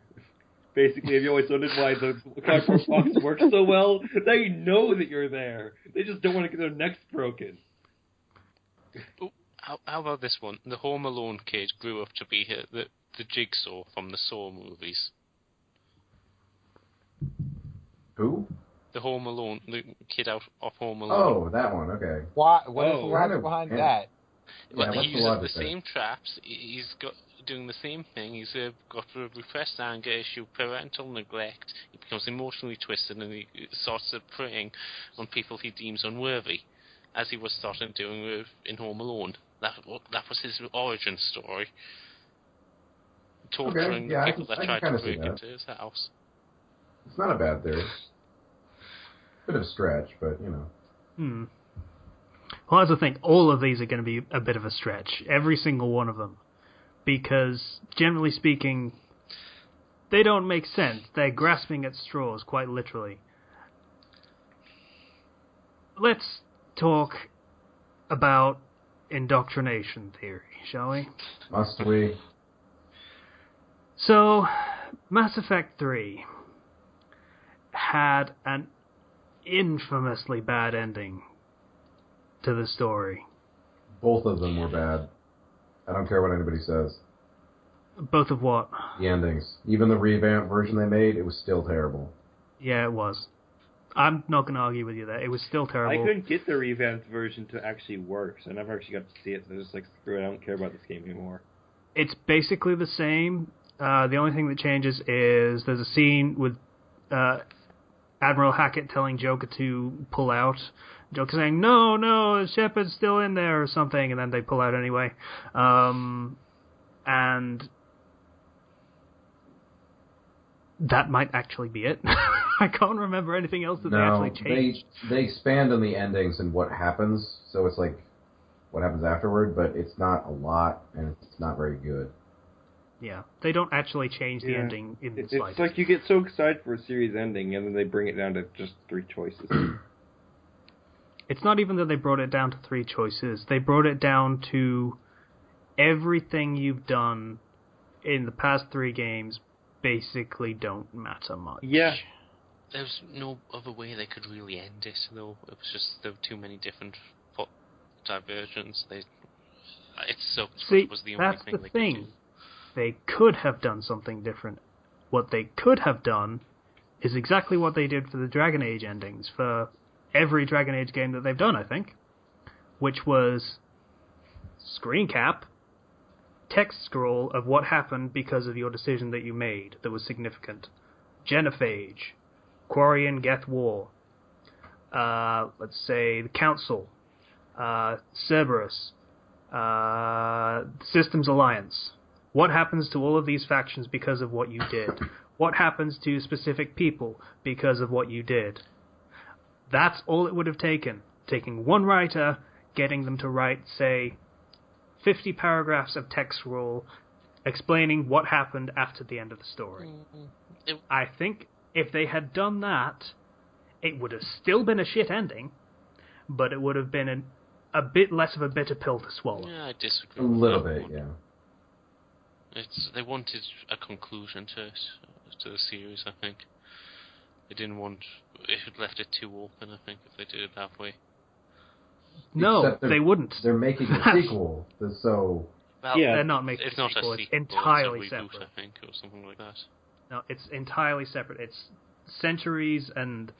Basically, have you always wondered why the cardboard box works so well? They know that you're there. They just don't want to get their necks broken. Oh, how about this one? The Home Alone kid grew up to be the Jigsaw from the Saw movies. Who? The Home Alone, the kid out of Home Alone. Oh, that one, okay. Why? What is the Oh, logic behind that? Well, what's he the uses logic the there? same traps. He's doing the same thing. He's got a repressed anger issue, parental neglect. He becomes emotionally twisted, and he starts preying on people he deems unworthy, as he was starting doing in Home Alone. That was his origin story. Torturing the people that tried to break into his house. It's not a bad theory. Bit of a stretch, but, you know. Well, that's the thing. All of these are going to be a bit of a stretch. Every single one of them. Because, generally speaking, they don't make sense. They're grasping at straws, quite literally. Let's talk about indoctrination theory, shall we? Must we? So, Mass Effect 3 had an infamously bad ending to the story. Both of them were bad. I don't care what anybody says. Both of what? The endings. Even the revamped version they made, it was still terrible. Yeah, it was. I'm not going to argue with you there. It was still terrible. I couldn't get the revamped version to actually work, so I never actually got to see it. So I was just like, screw it, I don't care about this game anymore. It's basically the same. The only thing that changes is there's a scene with Admiral Hackett telling Joker to pull out. Joker saying, no, Shepard's still in there or something, and then they pull out anyway. And that might actually be it. I can't remember anything else that they actually changed. They expand on the endings and what happens, so it's like what happens afterward, but it's not a lot, and it's not very good. Yeah, they don't actually change the ending in the slightest. It's like you get so excited for a series ending, and then they bring it down to just 3 choices. It's not even that they brought it down to 3 choices. They brought it down to everything you've done in the past 3 games basically don't matter much. Yeah. There's no other way they could really end it, though. It was just there were too many different diversions. It sucked. See, it was the only that's thing the they thing. could do. They could have done something different. What they could have done is exactly what they did for the Dragon Age endings, for every Dragon Age game that they've done, I think, which was screen cap, text scroll of what happened because of your decision that you made that was significant. Genophage, Quarian Geth War, let's say the Council, Cerberus, Systems Alliance. What happens to all of these factions because of what you did? What happens to specific people because of what you did? That's all it would have taken. Taking one writer, getting them to write, say, 50 paragraphs of text roll explaining what happened after the end of the story. I think if they had done that, it would have still been a shit ending, but it would have been a bit less of a bitter pill to swallow. Yeah, I disagree. A little bit, yeah. They wanted a conclusion to the series, I think. They didn't want... It had left it too open, I think, if they did it that way. No, they wouldn't. They're making a sequel, so... Well, they're not making it's a not sequel. a sequel. It's entirely it's a reboot, separate. I think, or something like that. No, it's entirely separate. It's centuries and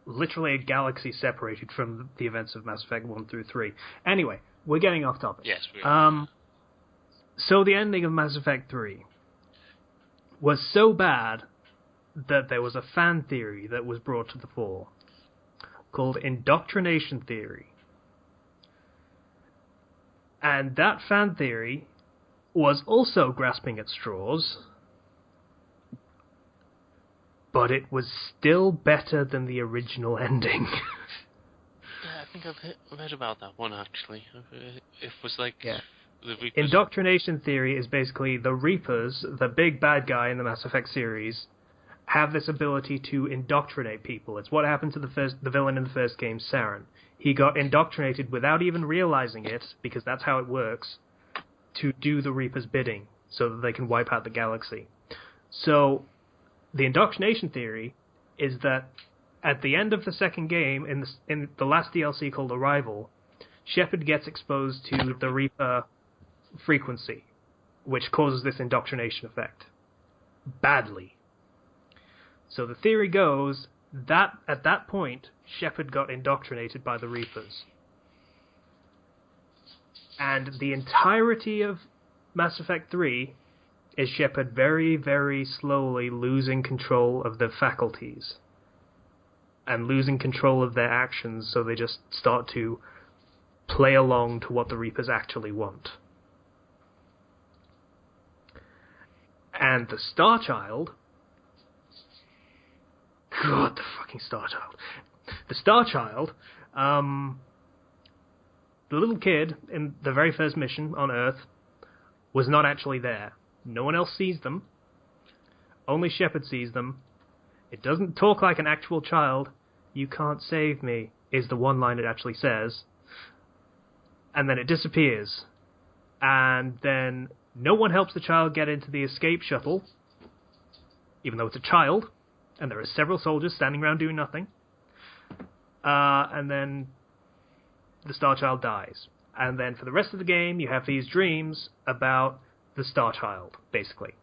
literally a galaxy separated from the events of Mass Effect 1 through 3. Anyway, we're getting off topic. Yes, we are. So the ending of Mass Effect 3 was so bad that there was a fan theory that was brought to the fore called indoctrination theory. And that fan theory was also grasping at straws, but it was still better than the original ending. Yeah, I think I've read about that one, actually. It was like... Yeah. The Reapers... Indoctrination theory is basically the Reapers, the big bad guy in the Mass Effect series, have this ability to indoctrinate people. It's what happened to the villain in the first game, Saren. He got indoctrinated without even realizing it, because that's how it works, to do the Reapers' bidding, so that they can wipe out the galaxy. So, the indoctrination theory is that at the end of the second game, in the last DLC called Arrival, Shepard gets exposed to the Reaper frequency, which causes this indoctrination effect. Badly. So the theory goes that at that point, Shepard got indoctrinated by the Reapers. And the entirety of Mass Effect 3 is Shepard very, very slowly losing control of their faculties. And losing control of their actions, so they just start to play along to what the Reapers actually want. And the Star Child... God, the fucking Star Child. The Star Child, the little kid in the very first mission on Earth was not actually there. No one else sees them. Only Shepard sees them. It doesn't talk like an actual child. You can't save me, is the one line it actually says. And then it disappears. And then no one helps the child get into the escape shuttle, even though it's a child, and there are several soldiers standing around doing nothing. And then the Star Child dies. And then for the rest of the game, you have these dreams about the Star Child, basically.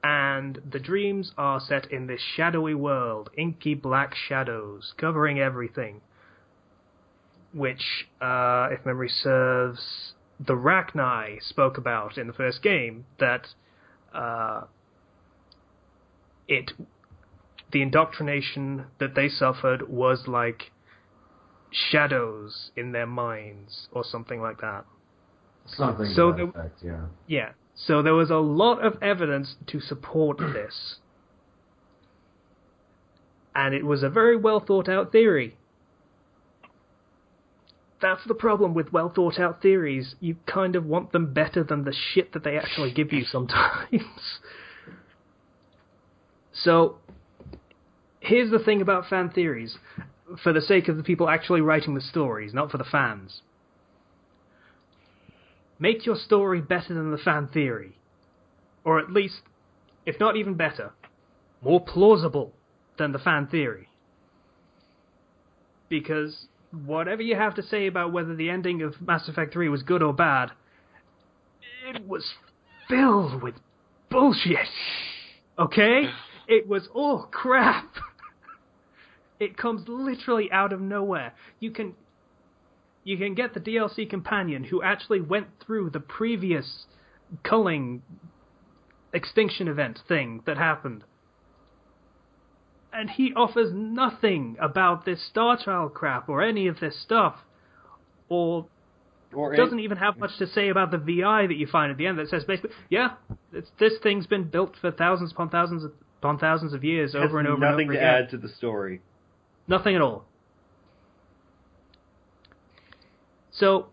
And the dreams are set in this shadowy world, inky black shadows, covering everything. Which, if memory serves, the Rachni spoke about in the first game, that the indoctrination that they suffered was like shadows in their minds, or something like that. Something So to that effect, yeah. Yeah. So there was a lot of evidence to support this. And it was a very well thought out theory. That's the problem with well thought out theories. You kind of want them better than the shit that they actually give you sometimes. So, here's the thing about fan theories, for the sake of the people actually writing the stories, not for the fans. Make your story better than the fan theory. Or at least, if not even better, more plausible than the fan theory. Because whatever you have to say about whether the ending of Mass Effect 3 was good or bad, it was filled with bullshit. Okay? It was all crap. It comes literally out of nowhere. You can get the DLC companion who actually went through the previous culling extinction event thing that happened. And he offers nothing about this Star Child crap or any of this stuff. Or doesn't even have much to say about the VI that you find at the end that says basically, yeah, this thing's been built for thousands upon thousands of years over and over and over again. Nothing to add to the story. Nothing at all. So,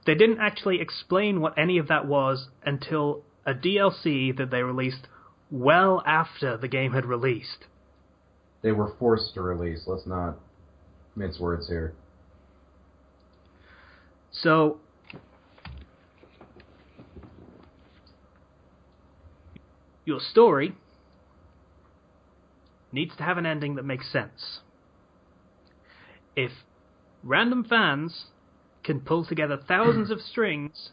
they didn't actually explain what any of that was until a DLC that they released well after the game had released. They were forced to release. Let's not mince words here. So, your story needs to have an ending that makes sense. If random fans can pull together thousands of strings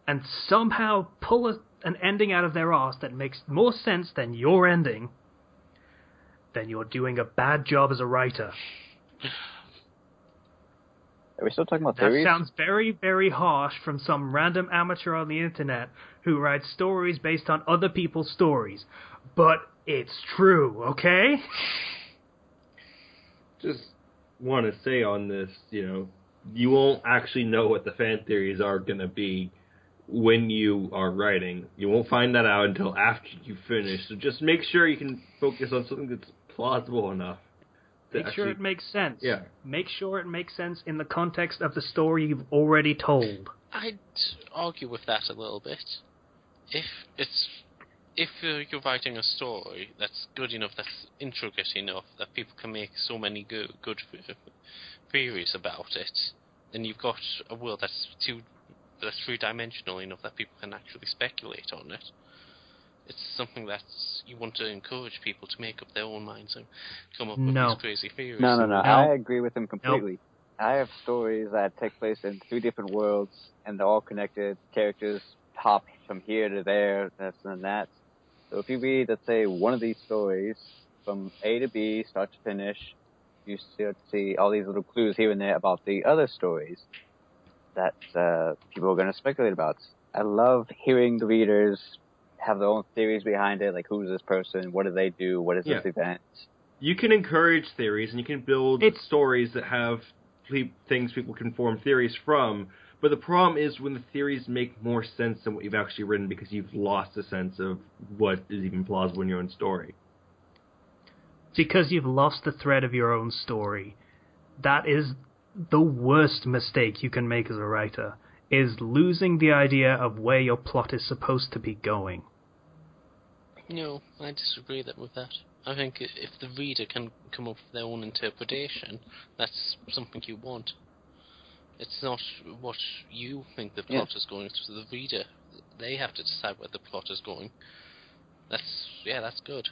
and somehow pull an ending out of their arse that makes more sense than your ending, then you're doing a bad job as a writer. Are we still talking about theories? That sounds very, very harsh from some random amateur on the internet who writes stories based on other people's stories. But it's true, okay? Just want to say on this, you won't actually know what the fan theories are going to be when you are writing. You won't find that out until after you finish. So just make sure you can focus on something that's plausible enough. Make sure it makes sense. Yeah. Make sure it makes sense in the context of the story you've already told. I'd argue with that a little bit. If you're writing a story that's good enough, that's intricate enough, that people can make so many good theories about it, then you've got a world that's three-dimensional enough that people can actually speculate on it. It's something that you want to encourage people to make up their own minds and come up with these crazy theories. No. I agree with him completely. I have stories that take place in 3 different worlds, and they're all connected. Characters hop from here to there, this and that. So if you read, let's say, one of these stories from A to B, start to finish, you start to see all these little clues here and there about the other stories that people are going to speculate about. I love hearing the readers have their own theories behind it, like who's this person, what do they do, what is this event. You can encourage theories, and you can build stories that have things people can form theories from, but the problem is when the theories make more sense than what you've actually written because you've lost a sense of what is even plausible in your own story. Because you've lost the thread of your own story. That is the worst mistake you can make as a writer, is losing the idea of where your plot is supposed to be going. No, I disagree with that. I think if the reader can come up with their own interpretation, that's something you want. It's not what you think the plot is going to the reader. They have to decide where the plot is going. That's good.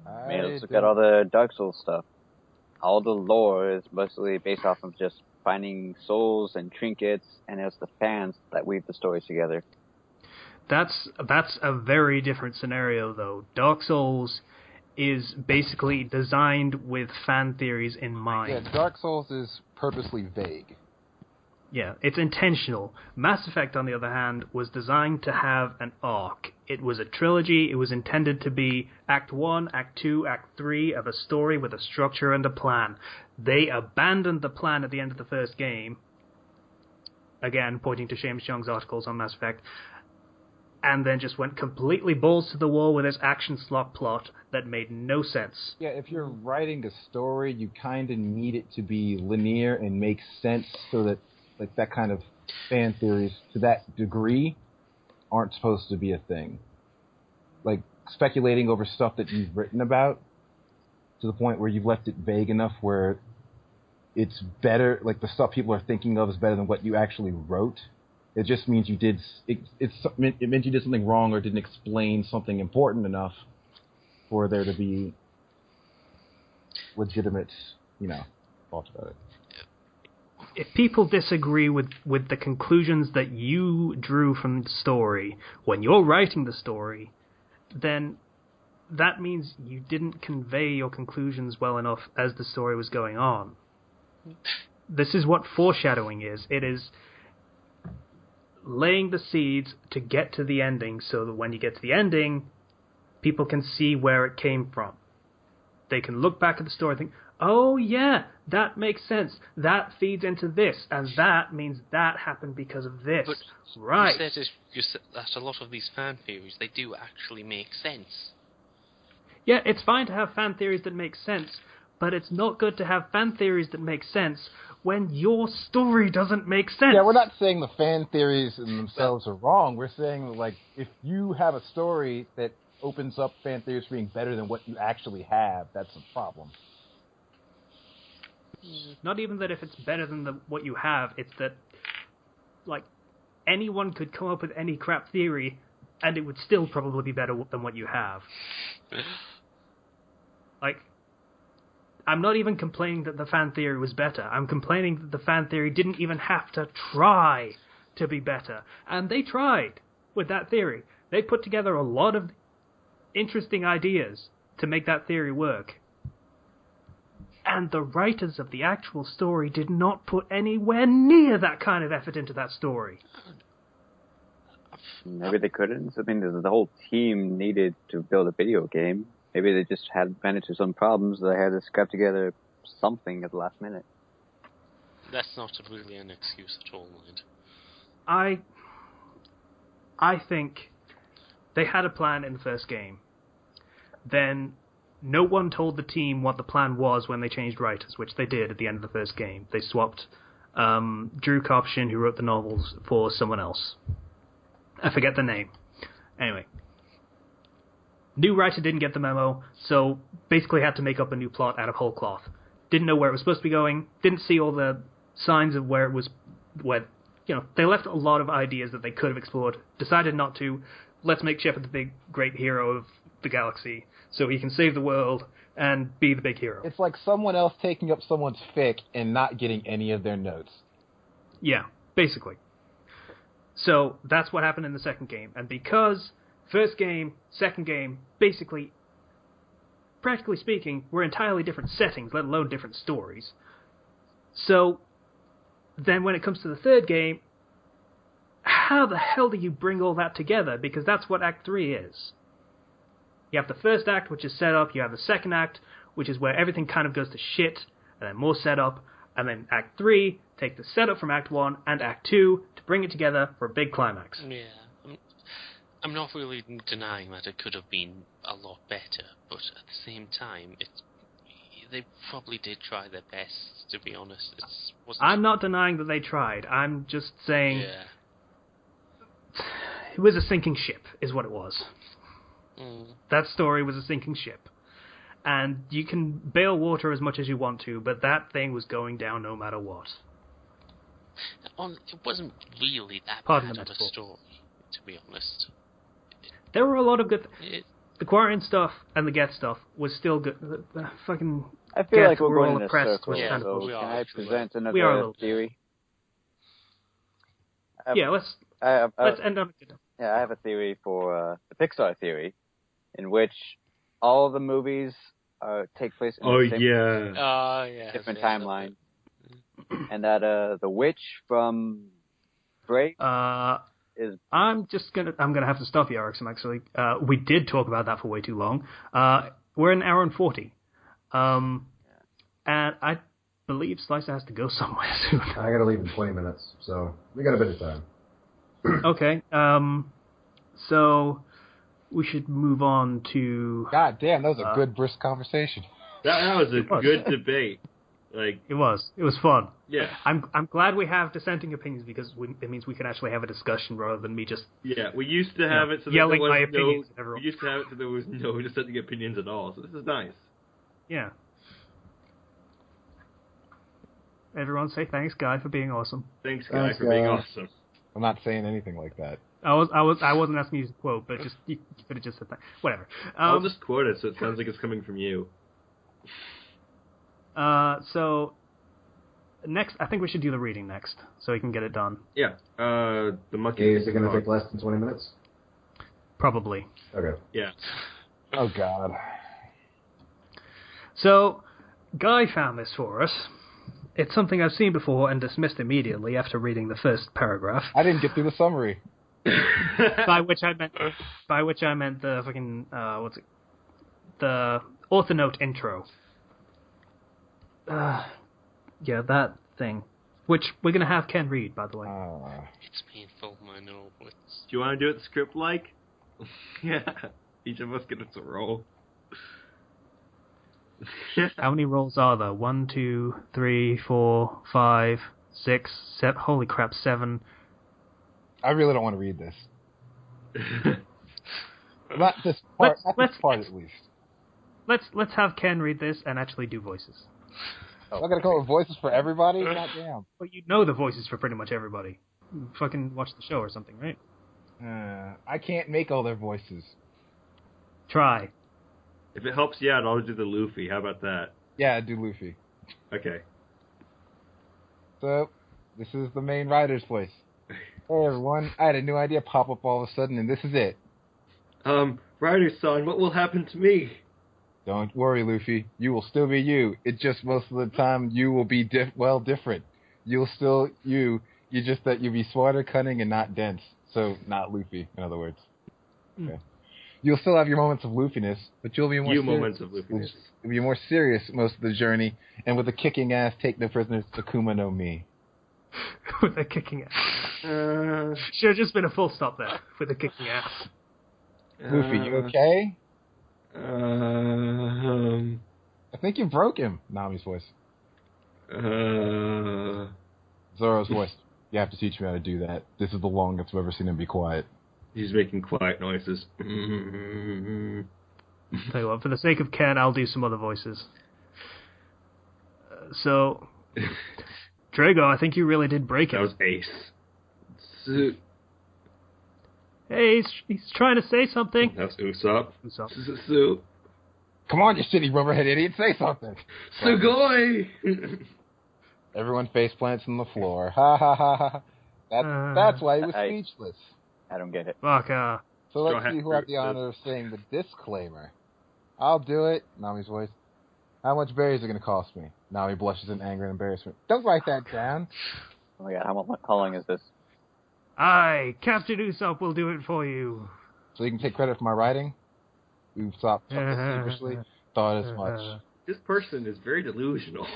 I mean, let's look at all the Dark Souls stuff. All the lore is mostly based off of just finding souls and trinkets, and it's the fans that weave the stories together. That's a very different scenario, though. Dark Souls is basically designed with fan theories in mind. Yeah, Dark Souls is purposely vague. Yeah, it's intentional. Mass Effect, on the other hand, was designed to have an arc. It was a trilogy. It was intended to be Act 1, Act 2, Act 3 of a story with a structure and a plan. They abandoned the plan at the end of the first game again, pointing to James Young's articles on Mass Effect, and then just went completely balls to the wall with this action slot plot that made no sense. Yeah, if you're writing a story, you kind of need it to be linear and make sense so that, like, that kind of fan theories, to that degree, aren't supposed to be a thing. Like, speculating over stuff that you've written about to the point where you've left it vague enough where it's better, like, the stuff people are thinking of is better than what you actually wrote. It just means you did, it meant you did something wrong or didn't explain something important enough for there to be legitimate, thoughts about it. If people disagree with the conclusions that you drew from the story when you're writing the story, then that means you didn't convey your conclusions well enough as the story was going on. This is what foreshadowing is. It is laying the seeds to get to the ending so that when you get to the ending, people can see where it came from. They can look back at the story and think, oh yeah, that makes sense. That feeds into this, and that means that happened because of this. But right. You said that a lot of these fan theories, they do actually make sense. Yeah, it's fine to have fan theories that make sense, but it's not good to have fan theories that make sense when your story doesn't make sense. Yeah, we're not saying the fan theories in themselves are wrong. We're saying that, like, if you have a story that opens up fan theories being better than what you actually have, that's a problem. Not even that if it's better than what you have, it's that, like, anyone could come up with any crap theory, and it would still probably be better than what you have. Like, I'm not even complaining that the fan theory was better. I'm complaining that the fan theory didn't even have to try to be better. And they tried with that theory. They put together a lot of interesting ideas to make that theory work. And the writers of the actual story did not put anywhere near that kind of effort into that story. Maybe they couldn't. I mean, the whole team needed to build a video game. Maybe they just had ran into some problems. They had to scrap together something at the last minute. That's not really an excuse at all, mind. I think they had a plan in the first game. Then no one told the team what the plan was when they changed writers, which they did at the end of the first game. They swapped Drew Karpshin, who wrote the novels, for someone else. I forget the name. Anyway. New writer didn't get the memo, so basically had to make up a new plot out of whole cloth. Didn't know where it was supposed to be going, didn't see all the signs of where it was, they left a lot of ideas that they could have explored, decided not to. Let's make Shepard the big, great hero of the galaxy, so he can save the world and be the big hero. It's like someone else taking up someone's fic and not getting any of their notes. Yeah, basically. So that's what happened in the second game, and because first game, second game, basically, practically speaking, were entirely different settings, let alone different stories. So, then when it comes to the third game, how the hell do you bring all that together? Because that's what Act 3 is. You have the first act, which is set up, you have the second act, which is where everything kind of goes to shit, and then more setup, and then Act 3, take the setup from Act 1 and Act 2 to bring it together for a big climax. Yeah. I'm not really denying that it could have been a lot better, but at the same time, they probably did try their best, to be honest. I'm not denying that they tried. I'm just saying it was a sinking ship, is what it was. That story was a sinking ship. And you can bail water as much as you want to, but that thing was going down no matter what. It wasn't really that Pardon bad of a story, to be honest. There were a lot of good... The Quarian stuff and the Geth stuff was still good. The fucking I feel Geth like we're were all going in a oppressed. circle. Yeah, So we can are, I actually. present We are a another little theory? Let's end on a good note. Yeah, I have a theory for the Pixar theory, in which all the movies take place in the same different timeline, and that the witch from Brave is. I'm gonna have to stop you, Erickson. Actually, we did talk about that for way too long. We're in hour and 40, and believe Slicer has to go somewhere soon. I gotta leave in 20 minutes, so we got a bit of time. Okay, so we should move on to... God damn, that was a good, brisk conversation. That was a good debate. Like, It was fun. yeah. I'm glad we have dissenting opinions because it means we can actually have a discussion rather than me just Yeah, we used to have it so that yelling there my was opinions at no. everyone. We used to have it so there was no dissenting opinions at all. So this is nice. Yeah. Everyone say thanks, Guy, for being awesome. Thanks, Guy, Thanks, for being Guy. awesome. I'm not saying anything like that. I wasn't asking you to quote, but just you could have just said that. Whatever. I'll just quote it so it sounds like it's coming from you. So next, I think we should do the reading next, so we can get it done. Yeah. The monkey. Is it going to take less than 20 minutes? Probably. Okay. Yeah. Oh, God. So, Guy found this for us. It's something I've seen before and dismissed immediately after reading the first paragraph. I didn't get through the summary. by which I meant the fucking the author note intro. Yeah, that thing. Which we're gonna have Ken read, by the way. It's painful, I know. Do you want to do it script like? Yeah. Each of us gets a roll. How many rolls are there? 1, 2, 3, 4, 5, 6, 7. Holy crap, 7. I really don't want to read this. Not this part. Not this part, at least. Let's have Ken read this and actually do voices. I'm not gonna come up with voices for everybody. God damn. Well, you know the voices for pretty much everybody. You fucking watch the show or something, right? I can't make all their voices. Try. If it helps you out, I'll do the Luffy. How about that? Yeah, do Luffy. Okay. So, this is the main writer's voice. Hey everyone, I had a new idea pop up all of a sudden, and this is it. Writer-son, what will happen to me? Don't worry, Luffy. You will still be you. It's just most of the time you will be different. You'll still you. You just that you'll be smarter, cunning, and not dense. So, not Luffy, in other words. Okay. You'll still have your moments of Luffy-ness, but you'll be more moments of Luffy-ness. You'll be more serious most of the journey, and with a kicking ass, take no prisoners, Akuma no Mi. With a kicking ass. Should have just been a full stop there. With a kicking ass. Luffy, you okay? I think you broke him. Nami's voice. Zoro's voice. You have to teach me how to do that. This is the longest I've ever seen him be quiet. He's making quiet noises. Tell you what, for the sake of Ken, I'll do some other voices. So, Drago, I think you really did break it. That was Ace. Hey, he's trying to say something. That's Usopp. Usopp. Come on, you shitty rubberhead idiot, say something. Sugoi! Everyone face plants on the floor. Ha ha ha ha. That's why he was speechless. I don't get it. Fuck, So let's see who had the honor of saying the disclaimer. I'll do it. Nami's voice. How much berries are going to cost me? Nami blushes in anger and embarrassment. Don't write that down. Oh my god, how long is this? Aye, Captain Usopp will do it for you. So you can take credit for my writing? Usopp sheepishly thought as much. This person is very delusional.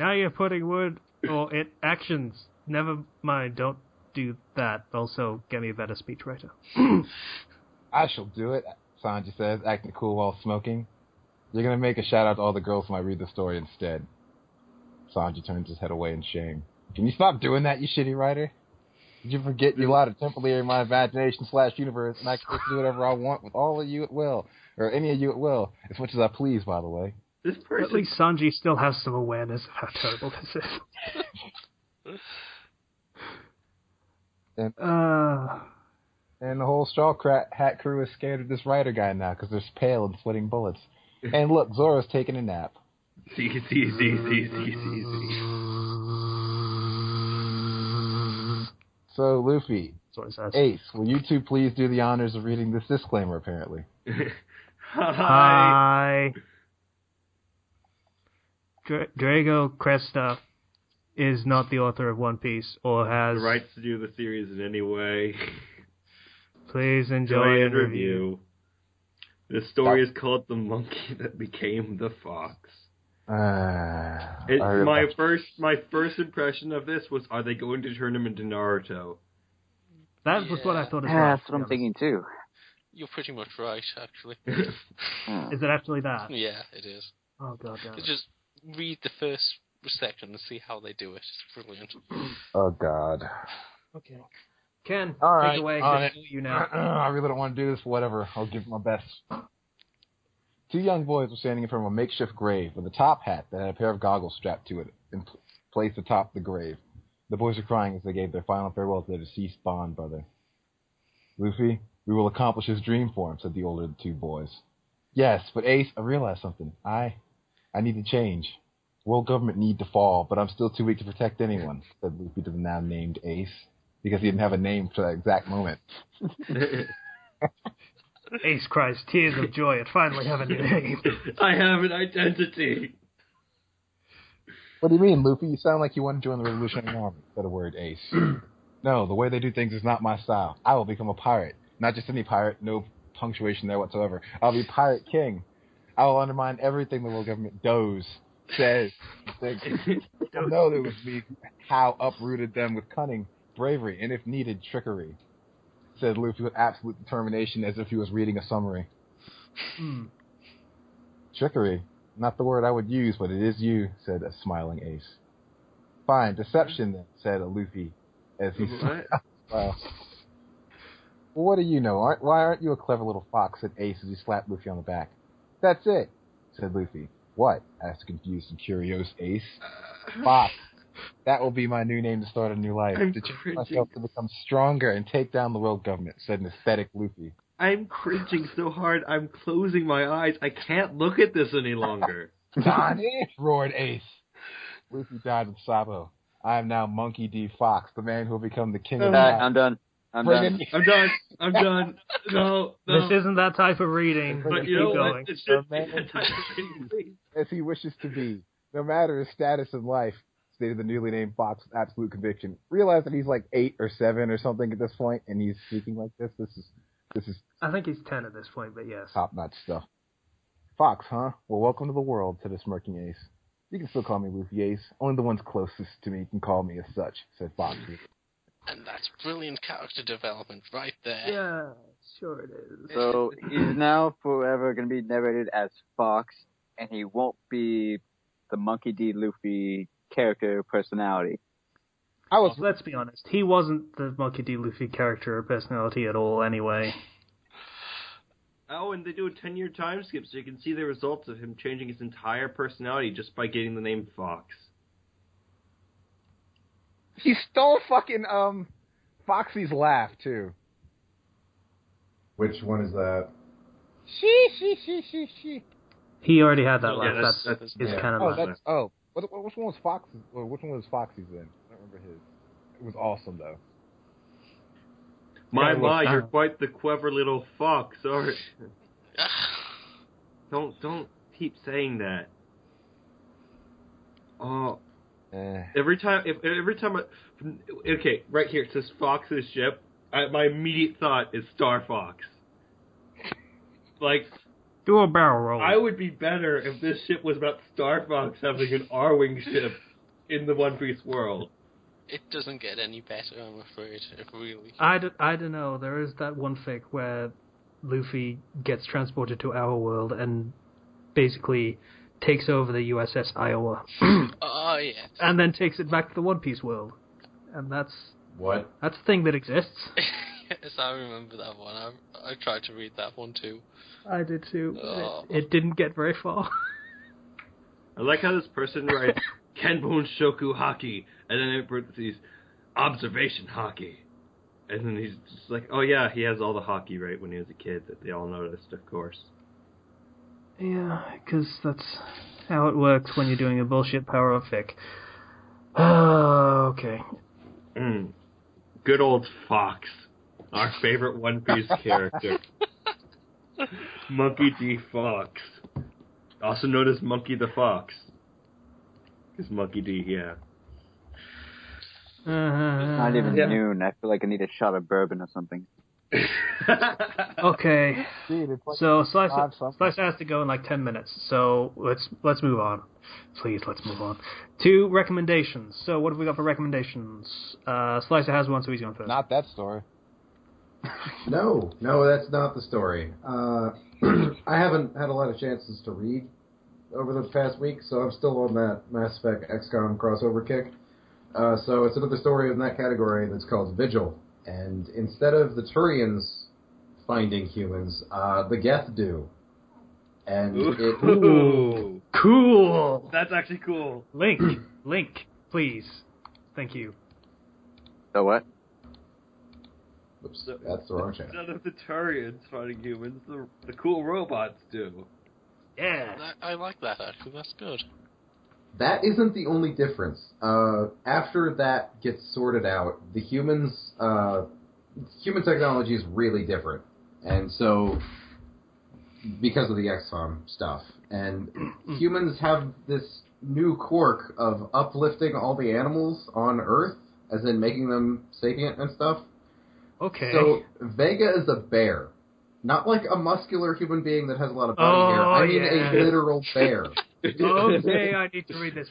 Now you're putting word or actions. Never mind, don't do that. Also, get me a better speechwriter. I shall do it, Sanji says, acting cool while smoking. You're going to make a shout-out to all the girls who might read the story instead. Sanji turns his head away in shame. Can you stop doing that, you shitty writer? Did you forget you allowed a temporary in my imagination/universe, and I can do whatever I want with all of you at will, or any of you at will, as much as I please, by the way. This person... At least Sanji still has some awareness of how terrible this is. And the whole Straw Hat crew is scared of this writer guy now because they're pale and sweating bullets. And look, Zoro's taking a nap. See. So, Luffy, Ace, will you two please do the honors of reading this disclaimer, apparently? Hi. Drago Cresta is not the author of One Piece or has... the rights to do the series in any way. Please enjoy and review. This story is called The Monkey That Became the Fox. My first impression of this was, are they going to turn him into Naruto? That was what I thought as well. Yeah, that's what I'm thinking too. You're pretty much right, actually. Is it actually that? Yeah, it is. Oh, God. Just read the first section and see how they do it. It's brilliant. Oh, God. Okay. Ken, All right, take away. on it. You now. I really don't want to do this, but whatever. I'll give it my best. Two young boys were standing in front of a makeshift grave with a top hat that had a pair of goggles strapped to it in place atop the grave. The boys were crying as they gave their final farewell to their deceased Bond brother. Luffy, we will accomplish his dream for him, said the older of the two boys. Yes, but Ace, I realized something. I need to change. World government need to fall, but I'm still too weak to protect anyone, said Luffy to the now named Ace, because he didn't have a name for that exact moment. Ace cries tears of joy at finally having a name. I have an identity. What do you mean, Luffy? You sound like you want to join the Revolutionary Army, said a word Ace. No, the way they do things is not my style. I will become a pirate. Not just any pirate, no punctuation there whatsoever. I'll be Pirate King. I will undermine everything the world government does, says. People know it was me how uprooted them with cunning, bravery, and if needed, trickery, said Luffy with absolute determination as if he was reading a summary. Trickery. Not the word I would use, but it is you, said a smiling Ace. Fine, deception then, said Luffy as he smiled. Well, what do you know? Why aren't you a clever little fox, said Ace as he slapped Luffy on the back. That's it, said Luffy. What? asked confused and curious Ace. Fox. That will be my new name to start a new life. I'm to change cringing. myself to become stronger and take down the world government, said an aesthetic Luffy. I'm cringing so hard, I'm closing my eyes. I can't look at this any longer. Darn it, roared Ace. Luffy died with Sabo. I am now Monkey D. Fox, the man who will become the king of I'm done. I'm done. I'm done. No. This isn't that type of reading. But you Keep know going. what? It's just it's a type of reading, please. as he wishes to be, no matter his status in life, stated the newly named Fox with absolute conviction. Realize that he's like 8 or 7 or something at this point, and he's speaking like this. This is I think he's 10 at this point, but yes. top-notch stuff. Fox, huh? Well, welcome to the world, said a smirking Ace. You can still call me Luffy Ace. Only the ones closest to me can call me as such, said Fox. And that's brilliant character development right there. Yeah, sure it is. So he's now forever going to be narrated as Fox, and he won't be the Monkey D. Luffy character personality. Let's be honest. He wasn't the Monkey D. Luffy character or personality at all anyway. Oh, and they do a 10-year time skip so you can see the results of him changing his entire personality just by getting the name Fox. He stole fucking, Foxy's laugh, too. Which one is that? She. He already had that Yeah, laugh. That's his kind of laugh. Which one was Fox's, or which one was Foxy's then? I don't remember his. It was awesome, though. My, you're quite the clever little fox, aren't you? Don't keep saying that. Oh. Every time, okay, right here it says Fox's ship. My immediate thought is Star Fox. Like, do a barrel roll. I would be better if this ship was about Star Fox having an R-wing ship in the One Piece world. It doesn't get any better, I'm afraid. It really. I don't know. There is that one fic where Luffy gets transported to our world and basically takes over the USS Iowa. Oh, yes. And then takes it back to the One Piece world. And that's What? a thing that exists. Yes, I remember that one. I tried to read that one too. I did too. Oh. It didn't get very far. I like how this person writes Kenbun Shoku Hockey, and then in parentheses, observation hockey. And then he's just like, oh yeah, he has all the hockey right when he was a kid that they all noticed, of course. Yeah, because that's how it works when you're doing a bullshit power up fic. Okay. Good old Fox, our favorite One Piece character. Monkey D. Fox. Also known as Monkey the Fox. Because Monkey D, yeah. It's not even noon. I feel like I need a shot of bourbon or something. Okay. Dude, it's like So odd something. Slicer has to go in like 10 minutes. So let's move on. Please, let's move on. 2 recommendations. So what have we got for recommendations? Slicer has one, so he's going first. Not that story. No, that's not the story. I haven't had a lot of chances to read over the past week, so I'm still on that Mass Effect XCOM crossover kick. So it's another story in that category that's called Vigil. And instead of the Turians finding humans, the Geth do. And Ooh. Cool. That's actually cool. Link, please. Thank you. So what? Oops, that's the wrong channel. Instead of the Turians finding humans, the cool robots do. Yeah. I like that, actually. That's good. That isn't the only difference. After that gets sorted out, the human technology is really different. And so, because of the XCOM stuff, and humans have this new quirk of uplifting all the animals on Earth, as in making them sapient and stuff. Okay. So, Vega is a bear. Not like a muscular human being that has a lot of body hair. I mean yeah. a literal bear. Okay, I need to read this.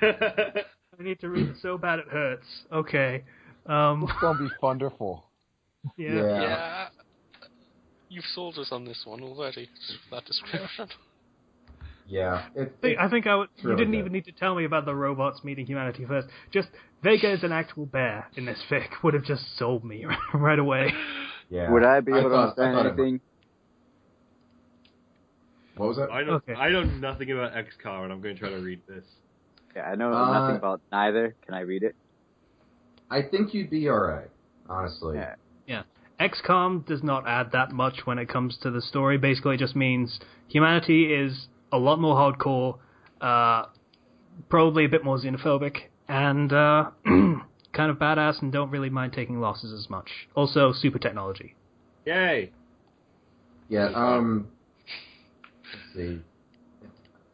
I need to read it so bad it hurts. Okay. It's gonna be wonderful. Yeah. Yeah. You've sold us on this one already, that description. Yeah. I think you really didn't good. even need to tell me about the robots meeting humanity first. Just Vega is an actual bear in this fic would have just sold me right away. Yeah. Would I be able to thought understand it- anything? What was that? I know nothing about XCOM, and I'm going to try to read this. Yeah, I know nothing about neither. Can I read it? I think you'd be alright, honestly. Yeah. Yeah. XCOM does not add that much when it comes to the story. Basically, it just means humanity is a lot more hardcore, probably a bit more xenophobic, and kind of badass and don't really mind taking losses as much. Also, super technology. Yay! Yeah, let's see.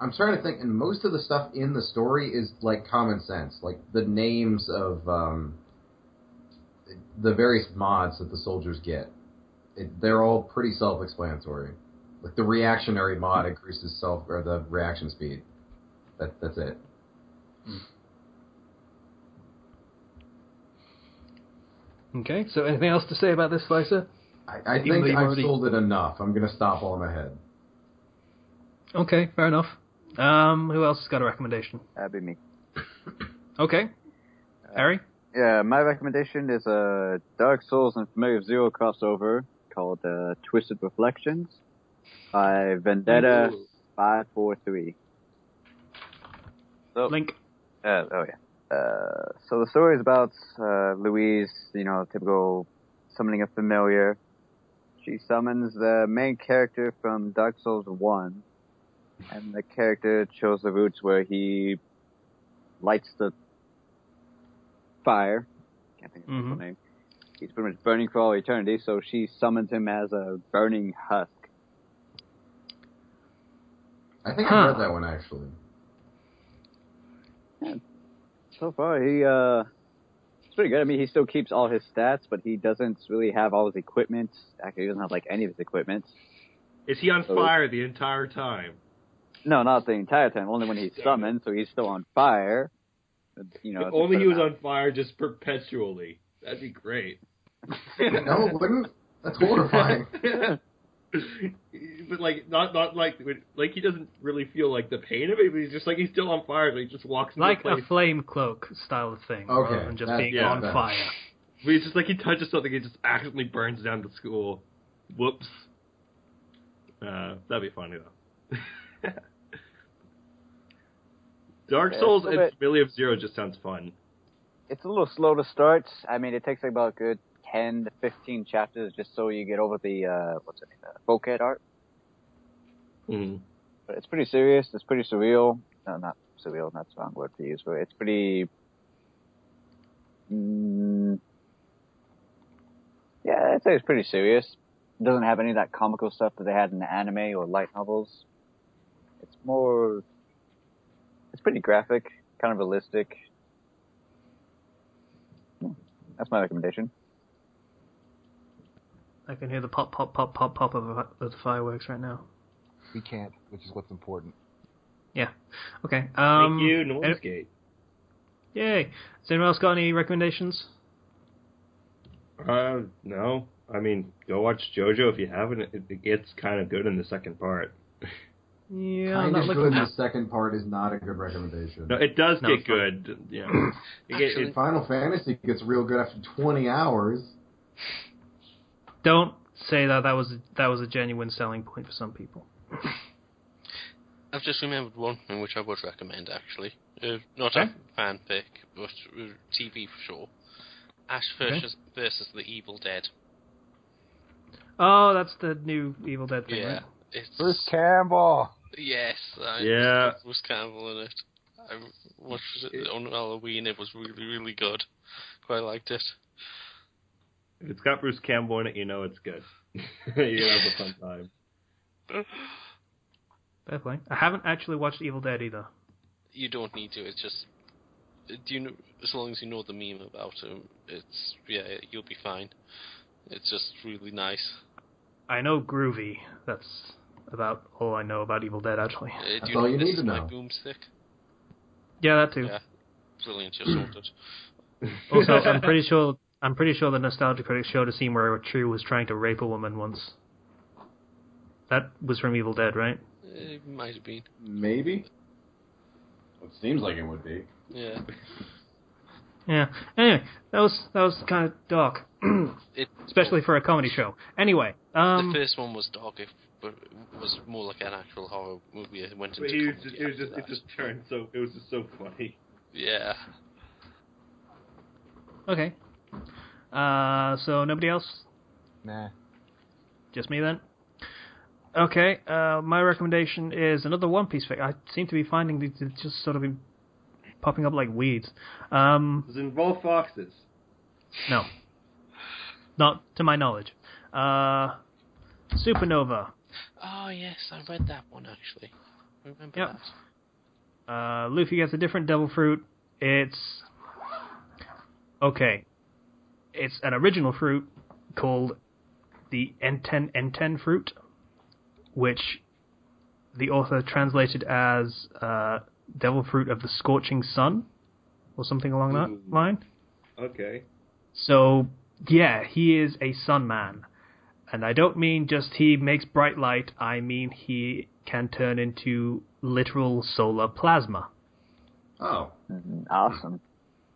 I'm trying to think, and most of the stuff in the story is, like, common sense. Like, the names of, the various mods that the soldiers get. They're all pretty self-explanatory. Like, the reactionary mod increases the reaction speed. That's it. Okay, so anything else to say about this, Slicer? I Even though think you've I've already- sold it enough. I'm going to stop while I'm ahead. Okay, fair enough. Who else has got a recommendation? That'd be me. Okay. Harry? Yeah, my recommendation is a Dark Souls and Familiar Zero crossover called Twisted Reflections by Vendetta 543. So, Link. so the story is about Louise, typical summoning a familiar. She summons the main character from Dark Souls 1, and the character chose the routes where he lights the fire. Can't think of his full name. He's pretty much burning for all eternity, so she summons him as a burning husk. I think I read that one, actually. Yeah. So far, it's pretty good. I mean, he still keeps all his stats, but he doesn't really have all his equipment. Actually, he doesn't have, like, any of his equipment. Is he on fire the entire time? No, not the entire time. Only when he's summoned, so he's still on fire. If only he was on fire just perpetually. That'd be great. No, it wouldn't. That's horrifying. But not like he doesn't really feel like the pain of it, but he's just like he's still on fire, so he just walks into Like place. a flame cloak style of thing, Okay, rather than just that- being yeah, on that- fire. But he's just like he touches something, it just accidentally burns down the school. Whoops. That'd be funny though. Dark Souls and Familiar Zero just sounds fun. It's a little slow to start. I mean, it takes like about a good 10 to 15 chapters just so you get over the, bokeh art. Mm. But it's pretty serious. It's pretty surreal. No, not surreal. That's the wrong word to use. But it's pretty... yeah, I'd say it's pretty serious. It doesn't have any of that comical stuff that they had in the anime or light novels. It's more... It's pretty graphic, kind of realistic. That's my recommendation. I can hear the pop, pop, pop, pop, pop of the fireworks right now. We can't, which is what's important. Yeah. Okay. Thank you, Northgate. Yay. Has anyone else got any recommendations? No. I mean, go watch JoJo if you haven't. It gets kind of good in the second part. Yeah, Kind not of like good. The second part is not a good recommendation. No, it does No, get it's fine. good. Yeah. Actually, Final Fantasy gets real good after 20 hours. Don't say that. That was a genuine selling point for some people. I've just remembered one thing which I would recommend, actually. Not Okay. a fanfic, but TV for sure. Ash Okay. versus the Evil Dead. Oh, that's the new Evil Dead thing, Yeah. right? It's, Bruce Campbell. Yes. Yeah. Bruce Campbell in it. I watched it on Halloween. It was really, really good. Quite liked it. If it's got Bruce Campbell in it, you know it's good. You're gonna have a fun time. Fair play. I haven't actually watched Evil Dead either. You don't need to. It's just, do you know? As long as you know the meme about him, you'll be fine. It's just really nice. I know Groovy. That's about all I know about Evil Dead, actually. Do you all know you This need Is to My know. Boomstick? Yeah, that too. Yeah, brilliant. You're sorted. Also, I'm pretty sure the Nostalgia Critics showed a scene where a tree was trying to rape a woman once. That was from Evil Dead, right? It might have been. Maybe. It seems like it would be. Yeah. Yeah. Anyway, that was kind of dark, especially for a comedy show. Anyway, The first one was dark, but it was more like an actual horror movie. It went into comedy after that. It just turned so. It was just so funny. Yeah. okay. So nobody else? Nah. Just me then? Okay, my recommendation is another One Piece fic. I seem to be finding these just sort of been popping up like weeds. Does it involve foxes? No. Not to my knowledge. Supernova. Oh yes, I read that one actually. I remember Yep. that. Luffy gets a different devil fruit. It's... Okay. It's an original fruit called the Enten fruit, which the author translated as devil fruit of the scorching sun, or something along that line. Okay. So, yeah, he is a sun man. And I don't mean just he makes bright light, I mean he can turn into literal solar plasma. Oh. Awesome.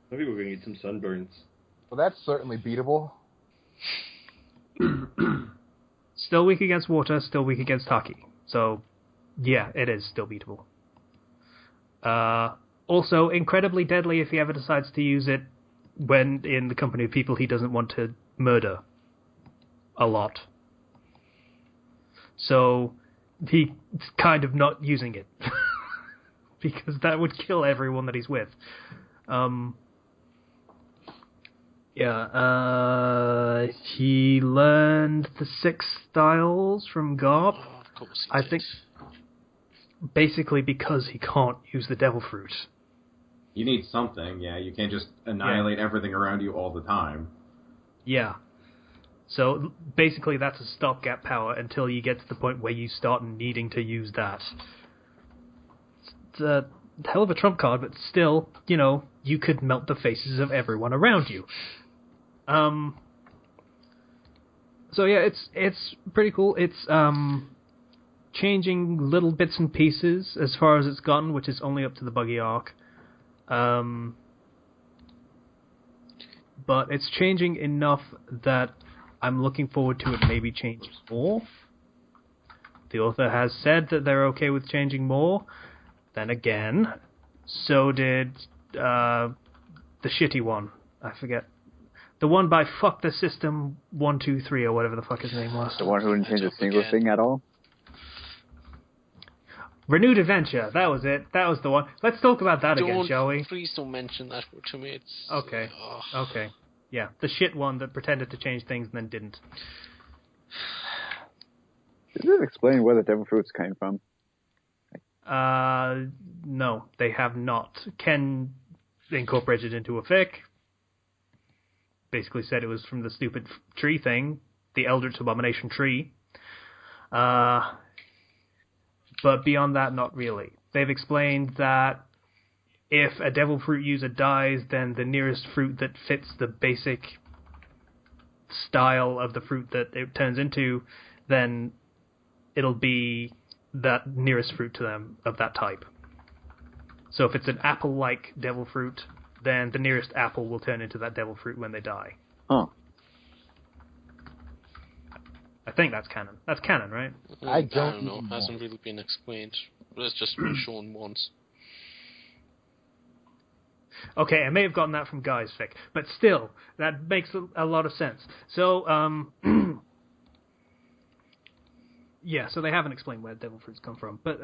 Some people are gonna get some sunburns. Well, that's certainly beatable. Still weak against water, still weak against Taki. So, yeah, it is still beatable. Also, incredibly deadly if he ever decides to use it when in the company of people he doesn't want to murder a lot. So, he's kind of not using it. Because that would kill everyone that he's with. He learned the 6 styles from Garp. Oh, of course he I did. think basically because he can't use the devil fruit. You need something, yeah. You can't just annihilate everything around you all the time. Yeah. So basically that's a stopgap power until you get to the point where you start needing to use that. It's a hell of a trump card, but still, you know, you could melt the faces of everyone around you. So yeah, it's pretty cool. It's changing little bits and pieces as far as it's gotten, which is only up to the buggy arc. But it's changing enough that I'm looking forward to it maybe changing more. The author has said that they're okay with changing more. Then again, so did the shitty one. I forget. The one by Fuck the System 123 or whatever the fuck his name was. The one who didn't change a single thing at all? Renewed Adventure. That was it. That was the one. Let's talk about that again, shall we? Please don't mention that to me. It's Okay. Okay. Yeah, the shit one that pretended to change things and then didn't. Does it explain where the devil fruits came from? No, they have not. Ken incorporated it into a fic. Basically said it was from the stupid tree thing. the Eldritch Abomination tree. But beyond that, not really. They've explained that if a Devil Fruit user dies, then the nearest fruit that fits the basic style of the fruit that it turns into, then it'll be that nearest fruit to them of that type. So if it's an apple-like Devil Fruit, then the nearest apple will turn into that Devil Fruit when they die. Oh. I think that's canon. That's canon, right? I don't know. It hasn't really been explained. It's just been shown once. Okay, I may have gotten that from Guy's fic, but still, that makes a lot of sense. So, yeah, so they haven't explained where Devil Fruits come from. But,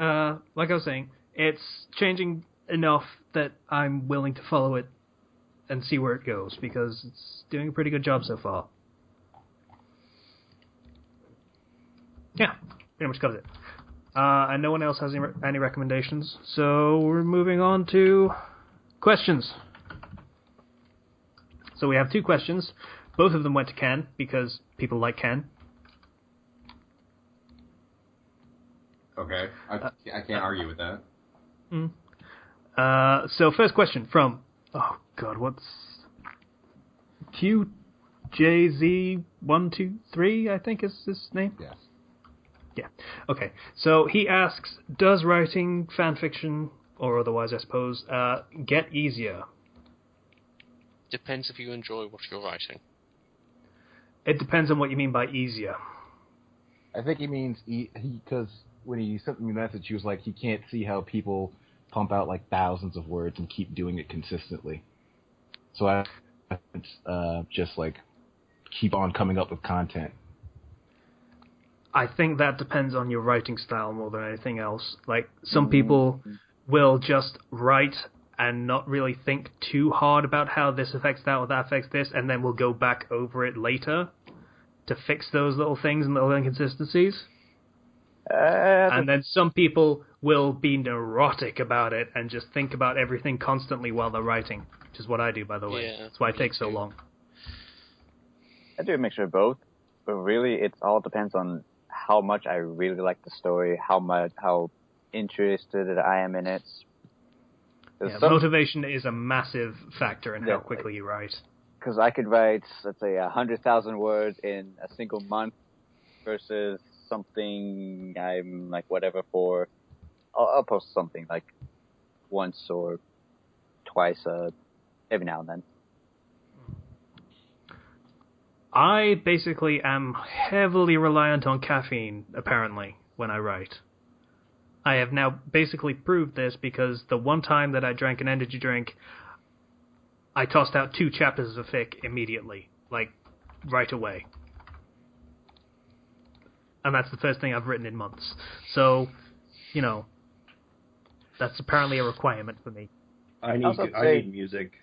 like I was saying, it's changing enough that I'm willing to follow it and see where it goes, because it's doing a pretty good job so far. Yeah, pretty much covers it. And no one else has any recommendations, so we're moving on to questions. So we have 2 questions. Both of them went to Ken, because people like Ken. Okay, I can't argue with that. So first question from, oh god, what's QJZ123, I think is his name? Yes. Yeah. Okay. So he asks, does writing fanfiction, or otherwise I suppose, get easier? Depends if you enjoy what you're writing. It depends on what you mean by easier. I think he means because when he sent me a message, he was like, he can't see how people pump out like thousands of words and keep doing it consistently. So I just like keep on coming up with content. I think that depends on your writing style more than anything else. Like, some people will just write and not really think too hard about how this affects that or that affects this, and then will go back over it later to fix those little things and little inconsistencies. And then some people will be neurotic about it and just think about everything constantly while they're writing, which is what I do, by the way. Yeah, that's why it takes so long. I do a mixture of both, but really it all depends on how much I really like the story, how interested I am in it. Yeah, motivation is a massive factor in how quickly you write. Because I could write, let's say, 100,000 words in a single month versus something I'm like whatever for. I'll post something like once or twice every now and then. I basically am heavily reliant on caffeine, apparently, when I write. I have now basically proved this because the one time that I drank an energy drink, I tossed out 2 chapters of fic immediately, like, right away. And that's the first thing I've written in months. So, you know, that's apparently a requirement for me. I need music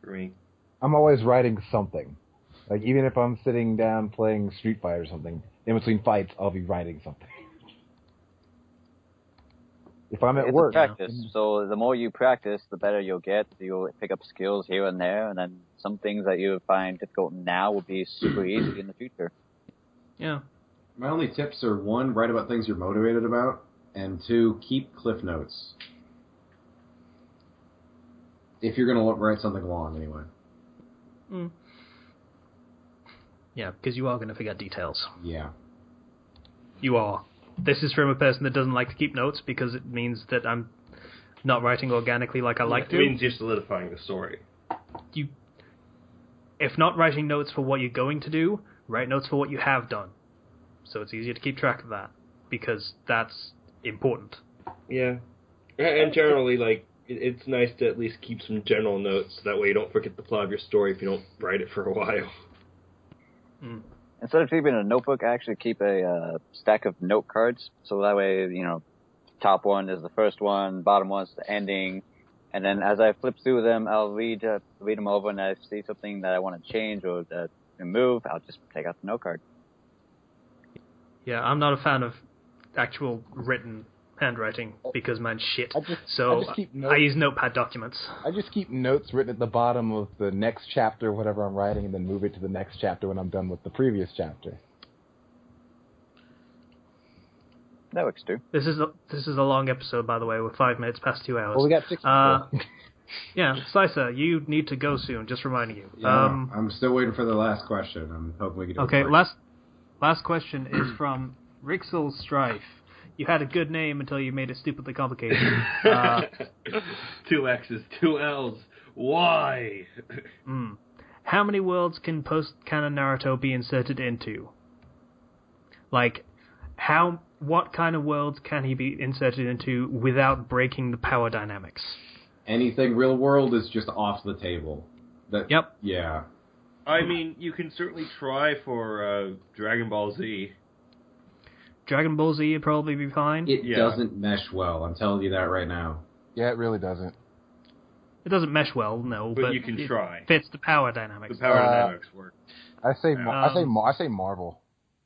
for me. I'm always writing something. Like, even if I'm sitting down playing Street Fighter or something, in between fights, I'll be writing something. If I'm at work... It's a practice, so the more you practice, the better you'll get. You'll pick up skills here and there, and then some things that you find difficult now will be super easy in the future. Yeah. My only tips are, 1, write about things you're motivated about, and 2, keep cliff notes. If you're going to write something long, anyway. Mm. Yeah, because you are going to forget details. Yeah. You are. This is from a person that doesn't like to keep notes because it means that I'm not writing organically like I like to. It means you're solidifying the story. If not writing notes for what you're going to do, write notes for what you have done. So it's easier to keep track of that, because that's important. Yeah. And generally, like, it's nice to at least keep some general notes, so that way you don't forget the plot of your story if you don't write it for a while. Mm. Instead of keeping a notebook, I actually keep a stack of note cards, so that way, you know, top one is the first one, bottom one is the ending, and then as I flip through them, I'll read them over, and if I see something that I want to change or remove, I'll just take out the note card. Yeah, I'm not a fan of actual written handwriting because mine's shit. I just keep I notes. use notepad documents. I just keep notes written at the bottom of the next chapter, whatever I'm writing, and then move it to the next chapter when I'm done with the previous chapter. That works too. This is a long episode, by the way. We're 5 minutes past 2 hours. Well, we got 6 people. Yeah, Slicer, you need to go soon. Just reminding you. Yeah, I'm still waiting for the last question. I'm hoping we can do it. Okay, quick. last question is from Rixel Strife. You had a good name until you made it stupidly complicated. 2 X's, 2 L's. Why? How many worlds can post-canon Naruto be inserted into? Like, what kind of worlds can he be inserted into without breaking the power dynamics? Anything real world is just off the table. Yep. Yeah. I mean, you can certainly try for Dragon Ball Z. Dragon Ball Z would probably be fine. It doesn't mesh well. I'm telling you that right now. Yeah, it really doesn't. It doesn't mesh well, no, But but you can try. fits the power dynamics. The power dynamics work. I say Marvel.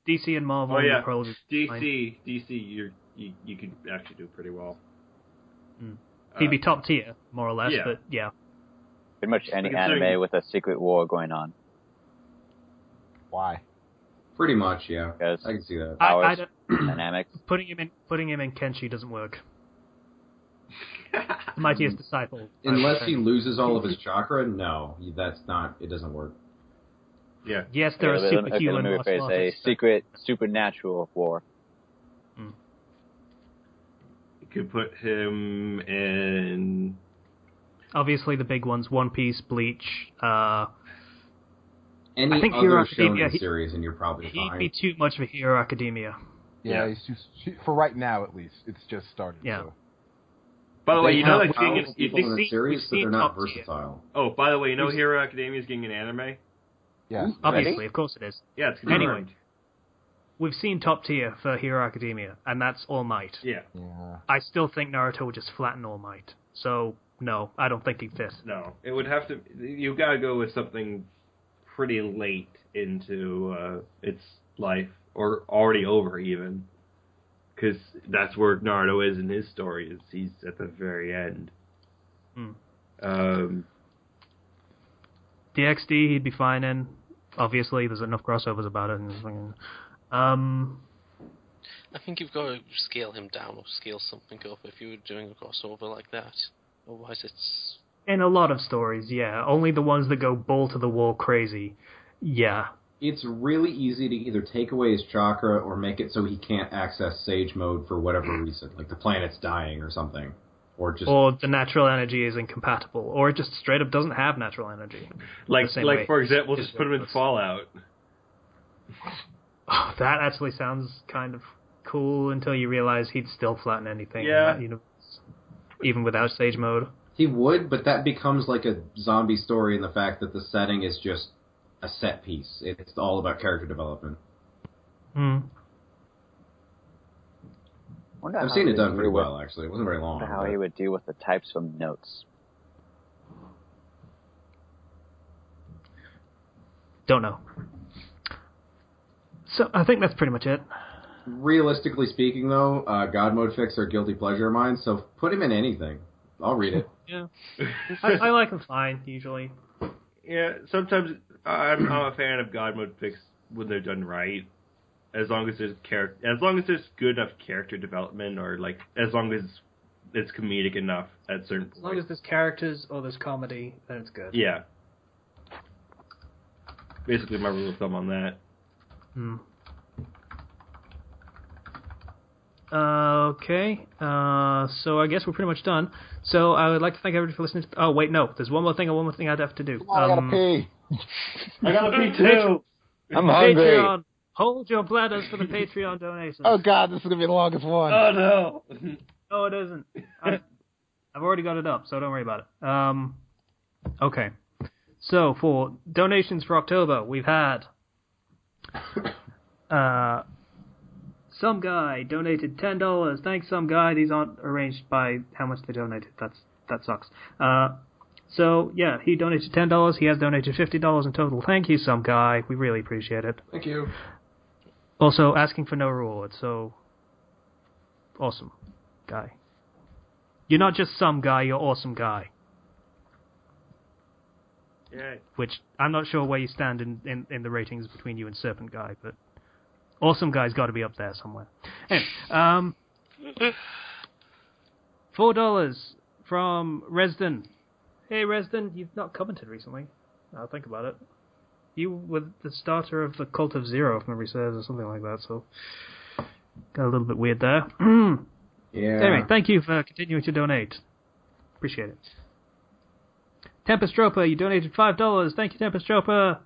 DC and Marvel Oh, yeah. would probably be fine. DC, you could actually do pretty well. He'd be top tier, more or less, yeah. but yeah. Pretty much any Considering- anime with a secret war going on. Why? Pretty much, yeah. Because I can see that. I powers, don't, dynamics. putting him in Kenshi doesn't work. The Mightiest Disciple. Unless he loses all of his chakra, no, that's not. It doesn't work. Yeah. Yes, there are superhuman Let me rephrase, martial a artists. secret supernatural war. You could put him in... Obviously, the big ones: One Piece, Bleach. Any I think other Hero Academia, shonen series, and you're probably He'd fine. be too much of a Hero Academia. Yeah, Yeah. he's just, for right now at least. It's just started. Yeah. So. By the way, They you know have that's getting... powerful people in the we've series, but seen they're not top tier. versatile. Oh, by the way, you know Hero Academia is getting an anime? Yeah. Obviously, of course it is. Yeah, it's confirmed. Anyway. We've seen top tier for Hero Academia, and that's All Might. Yeah. Yeah. I still think Naruto would just flatten All Might. So, no, I don't think he'd fit. No, it would have to... You gotta go with something pretty late into its life, or already over, even. Because that's where Naruto is in his story, is he's at the very end. DxD, he'd be fine in. Obviously, there's enough crossovers about it. I think you've got to scale him down or scale something up if you were doing a crossover like that. Otherwise, it's... In a lot of stories, yeah. Only the ones that go ball to the wall crazy. Yeah. It's really easy to either take away his chakra or make it so he can't access Sage Mode for whatever reason, like the planet's dying or something, or just Or the natural energy is incompatible. Or it just straight up doesn't have natural energy. Like, The same way. for example, Just just put him in worthless. Fallout. Oh, that actually sounds kind of cool until you realize he'd still flatten anything Yeah. in that universe, even without Sage Mode. he would, but that becomes like a zombie story in the fact that the setting is just a set piece. It's all about character development. Wonder I've how seen he it done would pretty deal with- well, actually. It wasn't very long. Wonder how but- he would deal with the types from notes. Don't know. So, I think that's pretty much it. Realistically speaking, though, God Mode fics are a guilty pleasure of mine, so put him in anything. I'll read it. Yeah. I like them fine, usually. Yeah, sometimes I'm a fan of God Mode fics when they're done right. As long as there's good enough character development, or like as long as it's comedic enough at certain As long points. as there's characters or there's comedy, then it's good. Yeah. Basically, my rule of thumb on that. Okay, so I guess we're pretty much done. So I would like to thank everybody for listening. Oh, wait, no. There's one more thing I'd have to do. I gotta pee. I gotta pee too. I'm hungry. Patreon. Hold your bladders for the Patreon donations. Oh god, this is gonna be the longest one. Oh no. No, it isn't. I've already got it up, so don't worry about it. Okay. So for donations for October, we've had some guy donated $10. Thanks, some guy. These aren't arranged by how much they donated. That sucks. So yeah, he donated $10. He has donated $50 in total. Thank you, some guy. We really appreciate it. Thank you. Also, asking for no reward. So awesome. guy. You're not just some guy, you're awesome guy. Yeah. Which, I'm not sure where you stand in the ratings between you and Serpent Guy, but awesome guy's got to be up there somewhere. Anyway, $4 from Resden. Hey, Resden, you've not commented recently. I'll think about it. You were the starter of the Cult of Zero, if memory serves, or something like that, so got a little bit weird there. Yeah. Anyway, thank you for continuing to donate. Appreciate it. Tempest Troper, you donated $5. Thank you, Tempest Troper.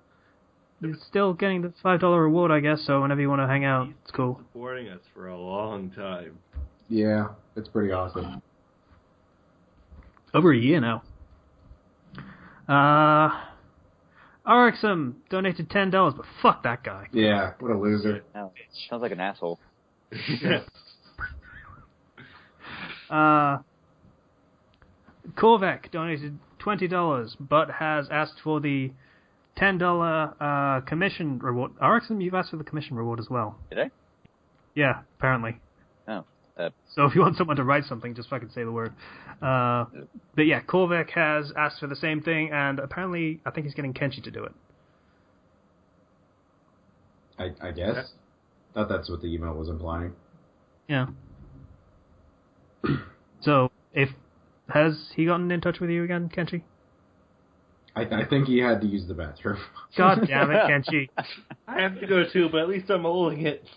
You're still getting the $5 reward, I guess, so whenever you want to hang out, it's cool. Supporting us for a long time. Yeah, it's pretty awesome. Over a year now. Arixum donated $10, but fuck that guy. Yeah, what a loser. No, sounds like an asshole. Korvek donated $20, but has asked for the $10 commission reward. Arixum, you've asked for the commission reward as well. Did I? Yeah, apparently. Oh. So if you want someone to write something, just fucking say the word. But yeah, Korvek has asked for the same thing, and apparently I think he's getting Kenshi to do it. I guess. Thought that's what the email was implying. Yeah. So, has he gotten in touch with you again, Kenshi? I think he had to use the bathroom. God damn it, Kenshi. I have to go too, but at least I'm holding it.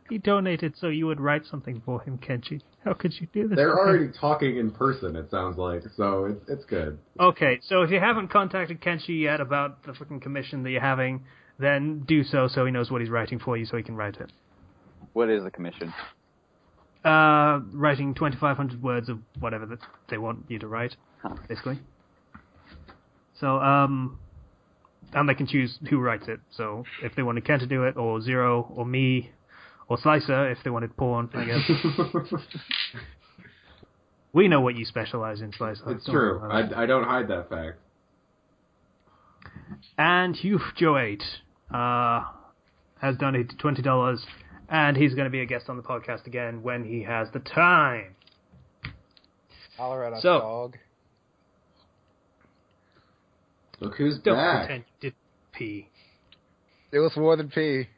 He donated so you would write something for him, Kenshi. How could you do this? They're already talking in person, it sounds like, so it's good. Okay, so if you haven't contacted Kenshi yet about the fucking commission that you're having, then do so he knows what he's writing for you so he can write it. What is the commission? Writing 2,500 words of whatever that they want you to write, basically. So, and they can choose who writes it. So if they wanted Ken to do it, or Zero, or me, or Slicer, if they wanted porn, I guess. We know what you specialize in, Slicer. It's true. I don't hide that fact. And Hugh Joe8 has donated $20, and he's going to be a guest on the podcast again when he has the time. Holler at us, So- dog. Look who's Don't back. pretend you did pee. It was more than pee.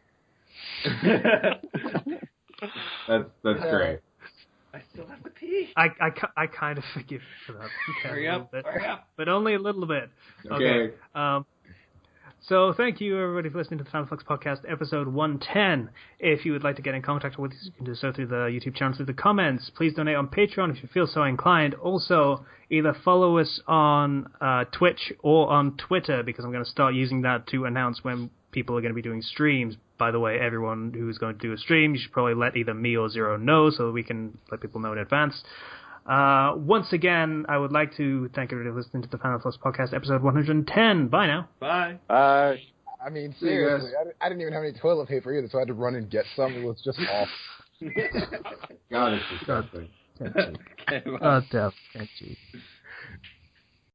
That's great. I still have to pee. I kind of forgive you for that. Hurry up, hurry up. But only a little bit. Okay. So thank you, everybody, for listening to the Fandom Flux Podcast, episode 110. If you would like to get in contact with us, you can do so through the YouTube channel, through the comments. Please donate on Patreon if you feel so inclined. Also, either follow us on Twitch or on Twitter, because I'm going to start using that to announce when people are going to be doing streams. By the way, everyone who's going to do a stream, you should probably let either me or Zero know so that we can let people know in advance. Once again, I would like to thank everybody for listening to the Fandom Flux Podcast, episode 110. Bye now. Bye. I mean, See you seriously, I didn't even have any toilet paper either, so I had to run and get some. It was just off. God, it's disgusting. Oh, damn.